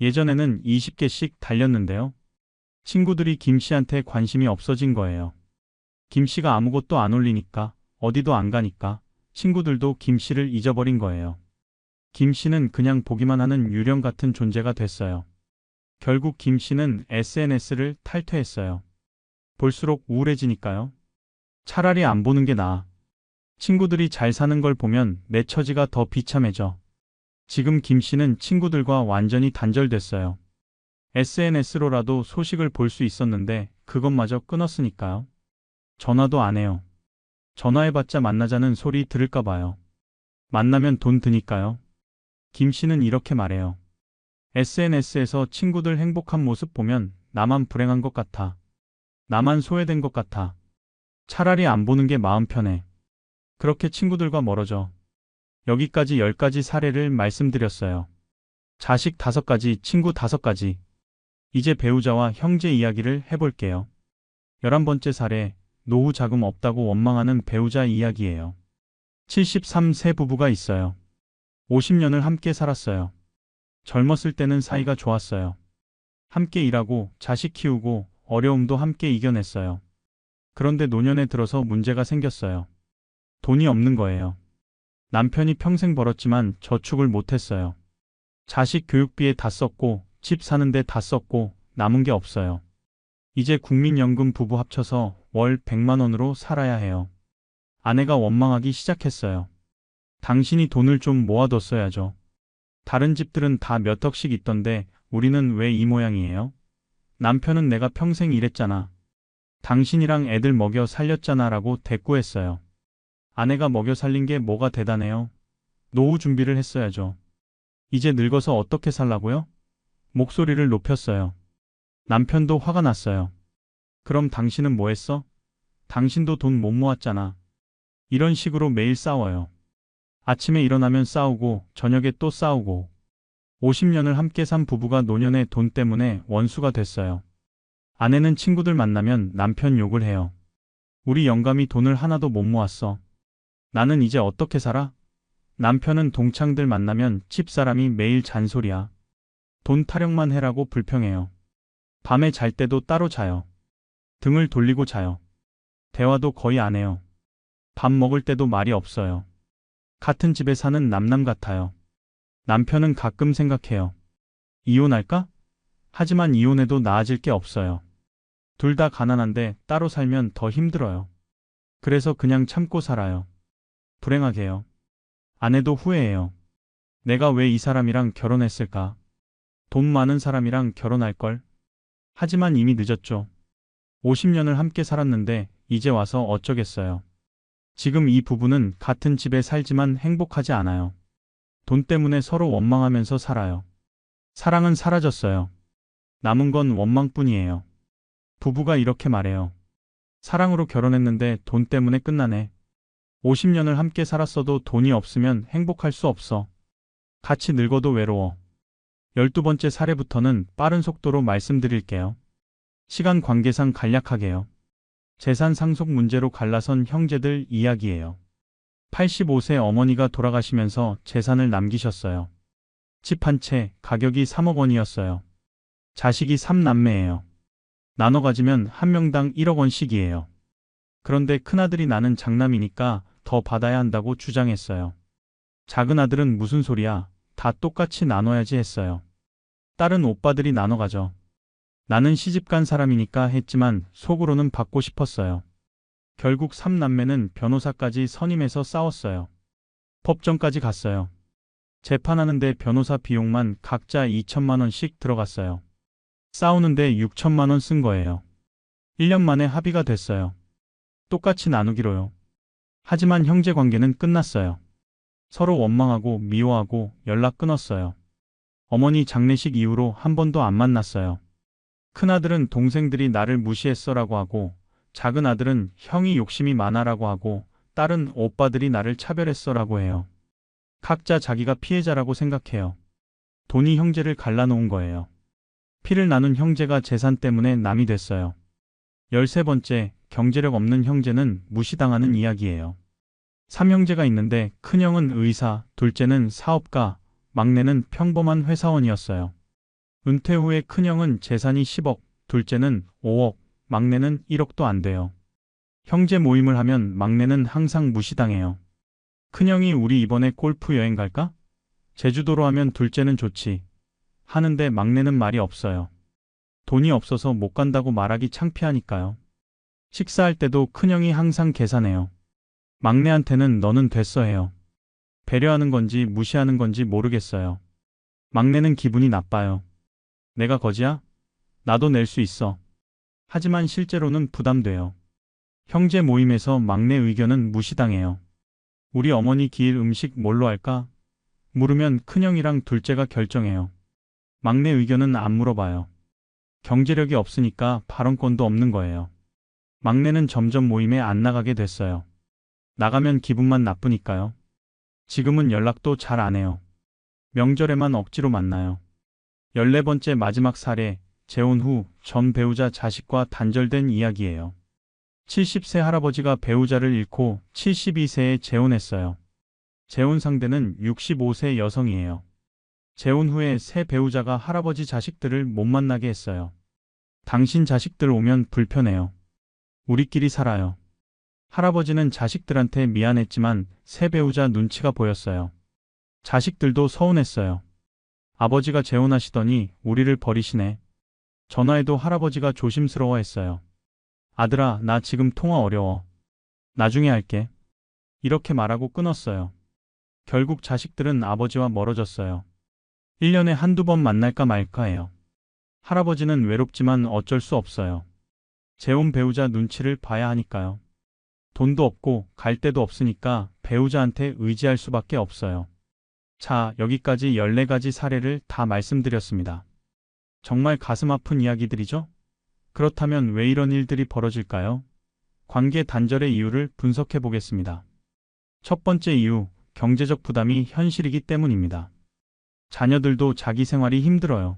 예전에는 20개씩 달렸는데요. 친구들이 김 씨한테 관심이 없어진 거예요. 김 씨가 아무것도 안 올리니까, 어디도 안 가니까 친구들도 김 씨를 잊어버린 거예요. 김 씨는 그냥 보기만 하는 유령 같은 존재가 됐어요. 결국 김 씨는 SNS를 탈퇴했어요. 볼수록 우울해지니까요. 차라리 안 보는 게 나아. 친구들이 잘 사는 걸 보면 내 처지가 더 비참해져. 지금 김 씨는 친구들과 완전히 단절됐어요. SNS로라도 소식을 볼 수 있었는데 그것마저 끊었으니까요. 전화도 안 해요. 전화해봤자 만나자는 소리 들을까 봐요. 만나면 돈 드니까요. 김 씨는 이렇게 말해요. SNS에서 친구들 행복한 모습 보면 나만 불행한 것 같아. 나만 소외된 것 같아. 차라리 안 보는 게 마음 편해. 그렇게 친구들과 멀어져. 여기까지 10가지 사례를 말씀드렸어요. 자식 5가지, 친구 5가지. 이제 배우자와 형제 이야기를 해볼게요. 11번째 사례, 노후 자금 없다고 원망하는 배우자 이야기예요. 73세 부부가 있어요. 50년을 함께 살았어요. 젊었을 때는 사이가 좋았어요. 함께 일하고 자식 키우고 어려움도 함께 이겨냈어요. 그런데 노년에 들어서 문제가 생겼어요. 돈이 없는 거예요. 남편이 평생 벌었지만 저축을 못했어요. 자식 교육비에 다 썼고 집 사는데 다 썼고 남은 게 없어요. 이제 국민연금 부부 합쳐서 월 100만 원으로 살아야 해요. 아내가 원망하기 시작했어요. 당신이 돈을 좀 모아뒀어야죠. 다른 집들은 다 몇 억씩 있던데 우리는 왜 이 모양이에요? 남편은 내가 평생 일했잖아. 당신이랑 애들 먹여 살렸잖아 라고 대꾸했어요. 아내가 먹여 살린 게 뭐가 대단해요? 노후 준비를 했어야죠. 이제 늙어서 어떻게 살라고요? 목소리를 높였어요. 남편도 화가 났어요. 그럼 당신은 뭐 했어? 당신도 돈 못 모았잖아. 이런 식으로 매일 싸워요. 아침에 일어나면 싸우고 저녁에 또 싸우고 50년을 함께 산 부부가 노년에 돈 때문에 원수가 됐어요. 아내는 친구들 만나면 남편 욕을 해요. 우리 영감이 돈을 하나도 못 모았어. 나는 이제 어떻게 살아? 남편은 동창들 만나면 집사람이 매일 잔소리야. 돈 타령만 해라고 불평해요. 밤에 잘 때도 따로 자요. 등을 돌리고 자요. 대화도 거의 안 해요. 밥 먹을 때도 말이 없어요. 같은 집에 사는 남남 같아요. 남편은 가끔 생각해요. 이혼할까? 하지만 이혼해도 나아질 게 없어요. 둘 다 가난한데 따로 살면 더 힘들어요. 그래서 그냥 참고 살아요. 불행하게요. 아내도 후회해요. 내가 왜 이 사람이랑 결혼했을까? 돈 많은 사람이랑 결혼할걸? 하지만 이미 늦었죠. 50년을 함께 살았는데 이제 와서 어쩌겠어요. 지금 이 부부는 같은 집에 살지만 행복하지 않아요. 돈 때문에 서로 원망하면서 살아요. 사랑은 사라졌어요. 남은 건 원망뿐이에요. 부부가 이렇게 말해요. 사랑으로 결혼했는데 돈 때문에 끝나네. 50년을 함께 살았어도 돈이 없으면 행복할 수 없어. 같이 늙어도 외로워. 12번째 사례부터는 빠른 속도로 말씀드릴게요. 시간 관계상 간략하게요. 재산 상속 문제로 갈라선 형제들 이야기예요. 85세 어머니가 돌아가시면서 재산을 남기셨어요. 집 한 채, 가격이 3억 원이었어요. 자식이 3남매예요. 나눠 가지면 한 명당 1억 원씩이에요. 그런데 큰아들이 나는 장남이니까 더 받아야 한다고 주장했어요. 작은 아들은 무슨 소리야? 다 똑같이 나눠야지 했어요. 딸은 오빠들이 나눠 가져. 나는 시집간 사람이니까 했지만 속으로는 받고 싶었어요. 결국 3남매는 변호사까지 선임해서 싸웠어요. 법정까지 갔어요. 재판하는데 변호사 비용만 각자 2천만 원씩 들어갔어요. 싸우는데 6천만 원 쓴 거예요. 1년 만에 합의가 됐어요. 똑같이 나누기로요. 하지만 형제 관계는 끝났어요. 서로 원망하고 미워하고 연락 끊었어요. 어머니 장례식 이후로 한 번도 안 만났어요. 큰아들은 동생들이 나를 무시했어라고 하고, 작은 아들은 형이 욕심이 많아라고 하고, 딸은 오빠들이 나를 차별했어라고 해요. 각자 자기가 피해자라고 생각해요. 돈이 형제를 갈라놓은 거예요. 피를 나눈 형제가 재산 때문에 남이 됐어요. 13번째, 경제력 없는 형제는 무시당하는 이야기예요. 3형제가 있는데 큰형은 의사, 둘째는 사업가, 막내는 평범한 회사원이었어요. 은퇴 후에 큰형은 재산이 10억, 둘째는 5억, 막내는 1억도 안 돼요. 형제 모임을 하면 막내는 항상 무시당해요. 큰형이 우리 이번에 골프 여행 갈까? 제주도로 하면 둘째는 좋지. 하는데 막내는 말이 없어요. 돈이 없어서 못 간다고 말하기 창피하니까요. 식사할 때도 큰형이 항상 계산해요. 막내한테는 너는 됐어 해요. 배려하는 건지 무시하는 건지 모르겠어요. 막내는 기분이 나빠요. 내가 거지야? 나도 낼 수 있어. 하지만 실제로는 부담돼요. 형제 모임에서 막내 의견은 무시당해요. 우리 어머니 기일 음식 뭘로 할까? 물으면 큰형이랑 둘째가 결정해요. 막내 의견은 안 물어봐요. 경제력이 없으니까 발언권도 없는 거예요. 막내는 점점 모임에 안 나가게 됐어요. 나가면 기분만 나쁘니까요. 지금은 연락도 잘 안 해요. 명절에만 억지로 만나요. 14번째 마지막 사례, 재혼 후 전 배우자 자식과 단절된 이야기예요. 70세 할아버지가 배우자를 잃고 72세에 재혼했어요. 재혼 상대는 65세 여성이에요. 재혼 후에 새 배우자가 할아버지 자식들을 못 만나게 했어요. 당신 자식들 오면 불편해요. 우리끼리 살아요. 할아버지는 자식들한테 미안했지만 새 배우자 눈치가 보였어요. 자식들도 서운했어요. 아버지가 재혼하시더니 우리를 버리시네. 전화해도 할아버지가 조심스러워했어요. 아들아, 나 지금 통화 어려워. 나중에 할게. 이렇게 말하고 끊었어요. 결국 자식들은 아버지와 멀어졌어요. 1년에 한두 번 만날까 말까 해요. 할아버지는 외롭지만 어쩔 수 없어요. 재혼 배우자 눈치를 봐야 하니까요. 돈도 없고 갈 데도 없으니까 배우자한테 의지할 수밖에 없어요. 자, 여기까지 14가지 사례를 다 말씀드렸습니다. 정말 가슴 아픈 이야기들이죠? 그렇다면 왜 이런 일들이 벌어질까요? 관계 단절의 이유를 분석해 보겠습니다. 첫 번째 이유, 경제적 부담이 현실이기 때문입니다. 자녀들도 자기 생활이 힘들어요.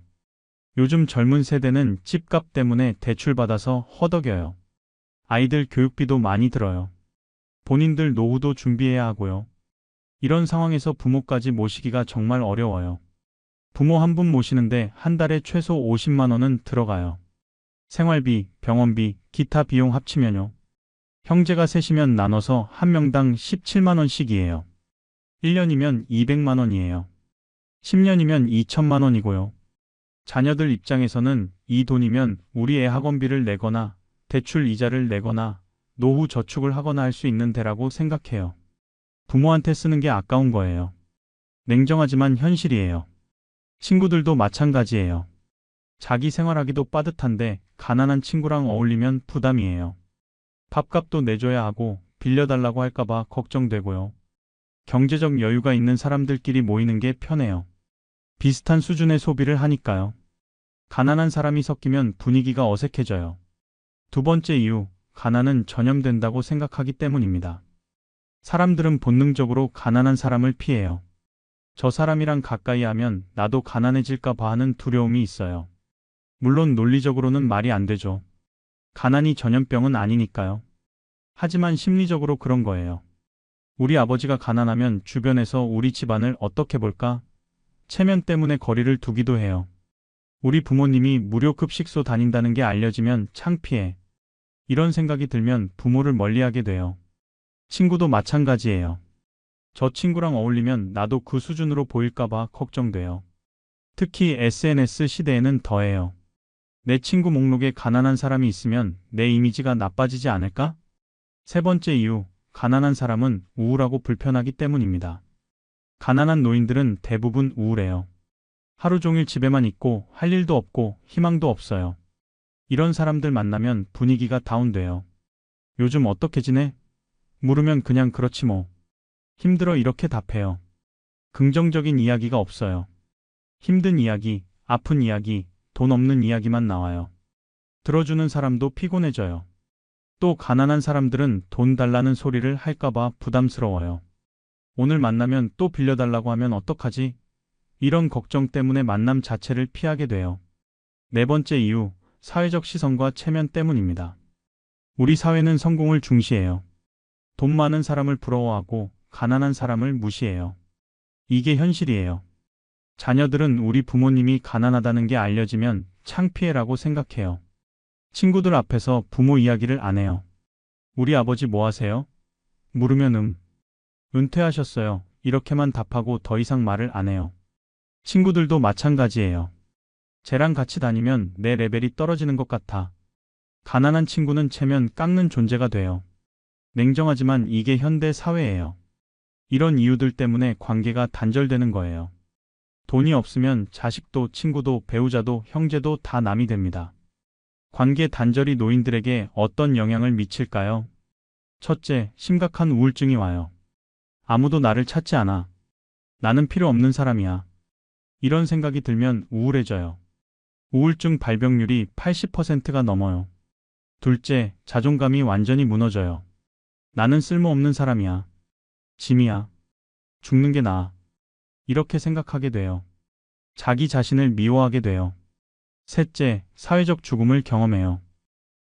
요즘 젊은 세대는 집값 때문에 대출받아서 허덕여요. 아이들 교육비도 많이 들어요. 본인들 노후도 준비해야 하고요. 이런 상황에서 부모까지 모시기가 정말 어려워요. 부모 한 분 모시는데 한 달에 최소 50만 원은 들어가요. 생활비, 병원비, 기타 비용 합치면요. 형제가 셋이면 나눠서 한 명당 17만 원씩이에요. 1년이면 200만 원이에요. 10년이면 2천만 원이고요. 자녀들 입장에서는 이 돈이면 우리 애 학원비를 내거나 대출 이자를 내거나 노후 저축을 하거나 할 수 있는 데라고 생각해요. 부모한테 쓰는 게 아까운 거예요. 냉정하지만 현실이에요. 친구들도 마찬가지예요. 자기 생활하기도 빠듯한데 가난한 친구랑 어울리면 부담이에요. 밥값도 내줘야 하고 빌려달라고 할까봐 걱정되고요. 경제적 여유가 있는 사람들끼리 모이는 게 편해요. 비슷한 수준의 소비를 하니까요. 가난한 사람이 섞이면 분위기가 어색해져요. 두 번째 이유, 가난은 전염된다고 생각하기 때문입니다. 사람들은 본능적으로 가난한 사람을 피해요. 저 사람이랑 가까이 하면 나도 가난해질까 봐 하는 두려움이 있어요. 물론 논리적으로는 말이 안 되죠. 가난이 전염병은 아니니까요. 하지만 심리적으로 그런 거예요. 우리 아버지가 가난하면 주변에서 우리 집안을 어떻게 볼까? 체면 때문에 거리를 두기도 해요. 우리 부모님이 무료 급식소 다닌다는 게 알려지면 창피해. 이런 생각이 들면 부모를 멀리하게 돼요. 친구도 마찬가지예요. 저 친구랑 어울리면 나도 그 수준으로 보일까봐 걱정돼요. 특히 SNS 시대에는 더해요. 내 친구 목록에 가난한 사람이 있으면 내 이미지가 나빠지지 않을까? 세 번째 이유, 가난한 사람은 우울하고 불편하기 때문입니다. 가난한 노인들은 대부분 우울해요. 하루 종일 집에만 있고 할 일도 없고 희망도 없어요. 이런 사람들 만나면 분위기가 다운돼요. 요즘 어떻게 지내? 물으면 그냥 그렇지 뭐. 힘들어 이렇게 답해요. 긍정적인 이야기가 없어요. 힘든 이야기, 아픈 이야기, 돈 없는 이야기만 나와요. 들어주는 사람도 피곤해져요. 또 가난한 사람들은 돈 달라는 소리를 할까봐 부담스러워요. 오늘 만나면 또 빌려달라고 하면 어떡하지? 이런 걱정 때문에 만남 자체를 피하게 돼요. 네 번째 이유, 사회적 시선과 체면 때문입니다. 우리 사회는 성공을 중시해요. 돈 많은 사람을 부러워하고 가난한 사람을 무시해요. 이게 현실이에요. 자녀들은 우리 부모님이 가난하다는 게 알려지면 창피해라고 생각해요. 친구들 앞에서 부모 이야기를 안 해요. 우리 아버지 뭐 하세요? 물으면 은퇴하셨어요. 이렇게만 답하고 더 이상 말을 안 해요. 친구들도 마찬가지예요. 쟤랑 같이 다니면 내 레벨이 떨어지는 것 같아. 가난한 친구는 체면 깎는 존재가 돼요. 냉정하지만 이게 현대 사회예요. 이런 이유들 때문에 관계가 단절되는 거예요. 돈이 없으면 자식도 친구도 배우자도 형제도 다 남이 됩니다. 관계 단절이 노인들에게 어떤 영향을 미칠까요? 첫째, 심각한 우울증이 와요. 아무도 나를 찾지 않아. 나는 필요 없는 사람이야. 이런 생각이 들면 우울해져요. 우울증 발병률이 80%가 넘어요. 둘째, 자존감이 완전히 무너져요. 나는 쓸모없는 사람이야. 짐이야. 죽는 게 나아. 이렇게 생각하게 돼요. 자기 자신을 미워하게 돼요. 셋째, 사회적 죽음을 경험해요.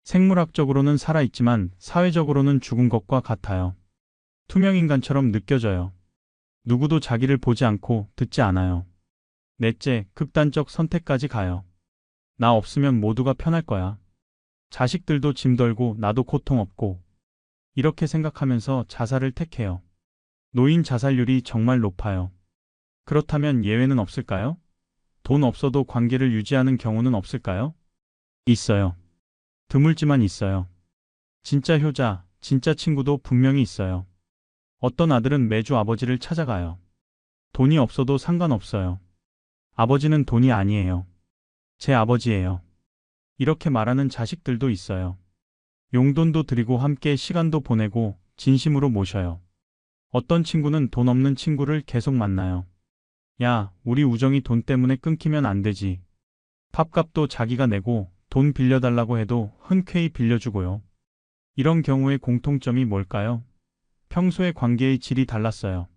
생물학적으로는 살아있지만 사회적으로는 죽은 것과 같아요. 투명인간처럼 느껴져요. 누구도 자기를 보지 않고 듣지 않아요. 넷째, 극단적 선택까지 가요. 나 없으면 모두가 편할 거야. 자식들도 짐 덜고 나도 고통 없고. 이렇게 생각하면서 자살을 택해요. 노인 자살률이 정말 높아요. 그렇다면 예외는 없을까요? 돈 없어도 관계를 유지하는 경우는 없을까요? 있어요. 드물지만 있어요. 진짜 효자, 진짜 친구도 분명히 있어요. 어떤 아들은 매주 아버지를 찾아가요. 돈이 없어도 상관없어요. 아버지는 돈이 아니에요. 제 아버지예요. 이렇게 말하는 자식들도 있어요. 용돈도 드리고 함께 시간도 보내고 진심으로 모셔요. 어떤 친구는 돈 없는 친구를 계속 만나요. 야, 우리 우정이 돈 때문에 끊기면 안 되지. 밥값도 자기가 내고 돈 빌려달라고 해도 흔쾌히 빌려주고요. 이런 경우의 공통점이 뭘까요? 평소의 관계의 질이 달랐어요.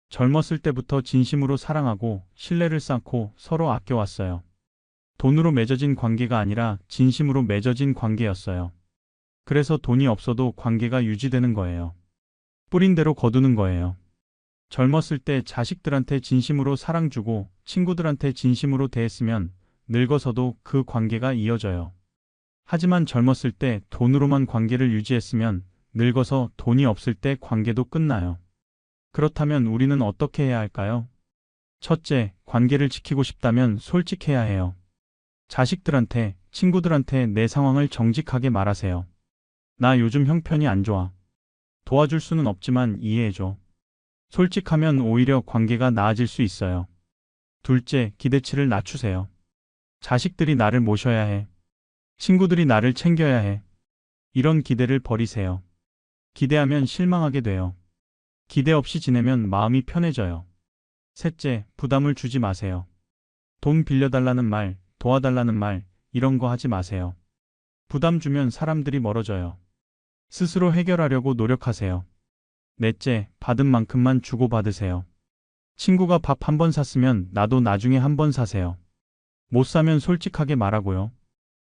젊었을 때부터 진심으로 사랑하고 신뢰를 쌓고 서로 아껴왔어요. 돈으로 맺어진 관계가 아니라 진심으로 맺어진 관계였어요. 그래서 돈이 없어도 관계가 유지되는 거예요. 뿌린 대로 거두는 거예요. 젊었을 때 자식들한테 진심으로 사랑 주고 친구들한테 진심으로 대했으면 늙어서도 그 관계가 이어져요. 하지만 젊었을 때 돈으로만 관계를 유지했으면 늙어서 돈이 없을 때 관계도 끝나요. 그렇다면 우리는 어떻게 해야 할까요? 첫째, 관계를 지키고 싶다면 솔직해야 해요. 자식들한테, 친구들한테 내 상황을 정직하게 말하세요. 나 요즘 형편이 안 좋아. 도와줄 수는 없지만 이해해줘. 솔직하면 오히려 관계가 나아질 수 있어요. 둘째, 기대치를 낮추세요. 자식들이 나를 모셔야 해. 친구들이 나를 챙겨야 해. 이런 기대를 버리세요. 기대하면 실망하게 돼요. 기대 없이 지내면 마음이 편해져요. 셋째, 부담을 주지 마세요. 돈 빌려달라는 말, 도와달라는 말, 이런 거 하지 마세요. 부담 주면 사람들이 멀어져요. 스스로 해결하려고 노력하세요. 넷째, 받은 만큼만 주고받으세요. 친구가 밥 한 번 샀으면 나도 나중에 한 번 사세요. 못 사면 솔직하게 말하고요.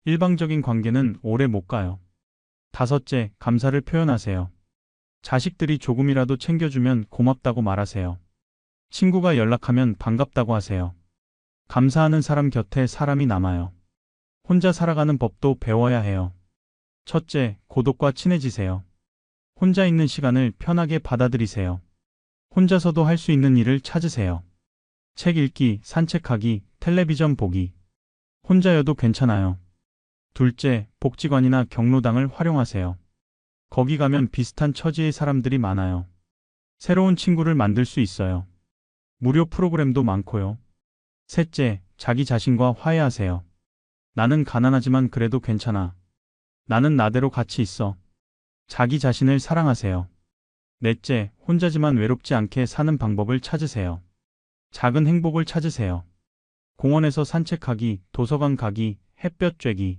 일방적인 관계는 오래 못 가요. 다섯째, 감사를 표현하세요. 자식들이 조금이라도 챙겨주면 고맙다고 말하세요. 친구가 연락하면 반갑다고 하세요. 감사하는 사람 곁에 사람이 남아요. 혼자 살아가는 법도 배워야 해요. 첫째, 고독과 친해지세요. 혼자 있는 시간을 편하게 받아들이세요. 혼자서도 할 수 있는 일을 찾으세요. 책 읽기, 산책하기, 텔레비전 보기. 혼자여도 괜찮아요. 둘째, 복지관이나 경로당을 활용하세요. 거기 가면 비슷한 처지의 사람들이 많아요. 새로운 친구를 만들 수 있어요. 무료 프로그램도 많고요. 셋째, 자기 자신과 화해하세요. 나는 가난하지만 그래도 괜찮아. 나는 나대로 가치 있어. 자기 자신을 사랑하세요. 넷째, 혼자지만 외롭지 않게 사는 방법을 찾으세요. 작은 행복을 찾으세요. 공원에서 산책하기, 도서관 가기, 햇볕 쬐기.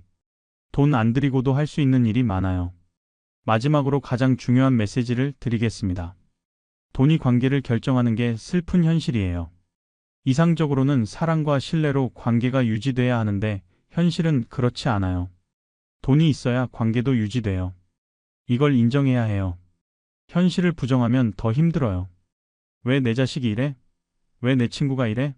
돈 안 들이고도 할 수 있는 일이 많아요. 마지막으로 가장 중요한 메시지를 드리겠습니다. 돈이 관계를 결정하는 게 슬픈 현실이에요. 이상적으로는 사랑과 신뢰로 관계가 유지돼야 하는데 현실은 그렇지 않아요. 돈이 있어야 관계도 유지돼요. 이걸 인정해야 해요. 현실을 부정하면 더 힘들어요. 왜 내 자식이 이래? 왜 내 친구가 이래?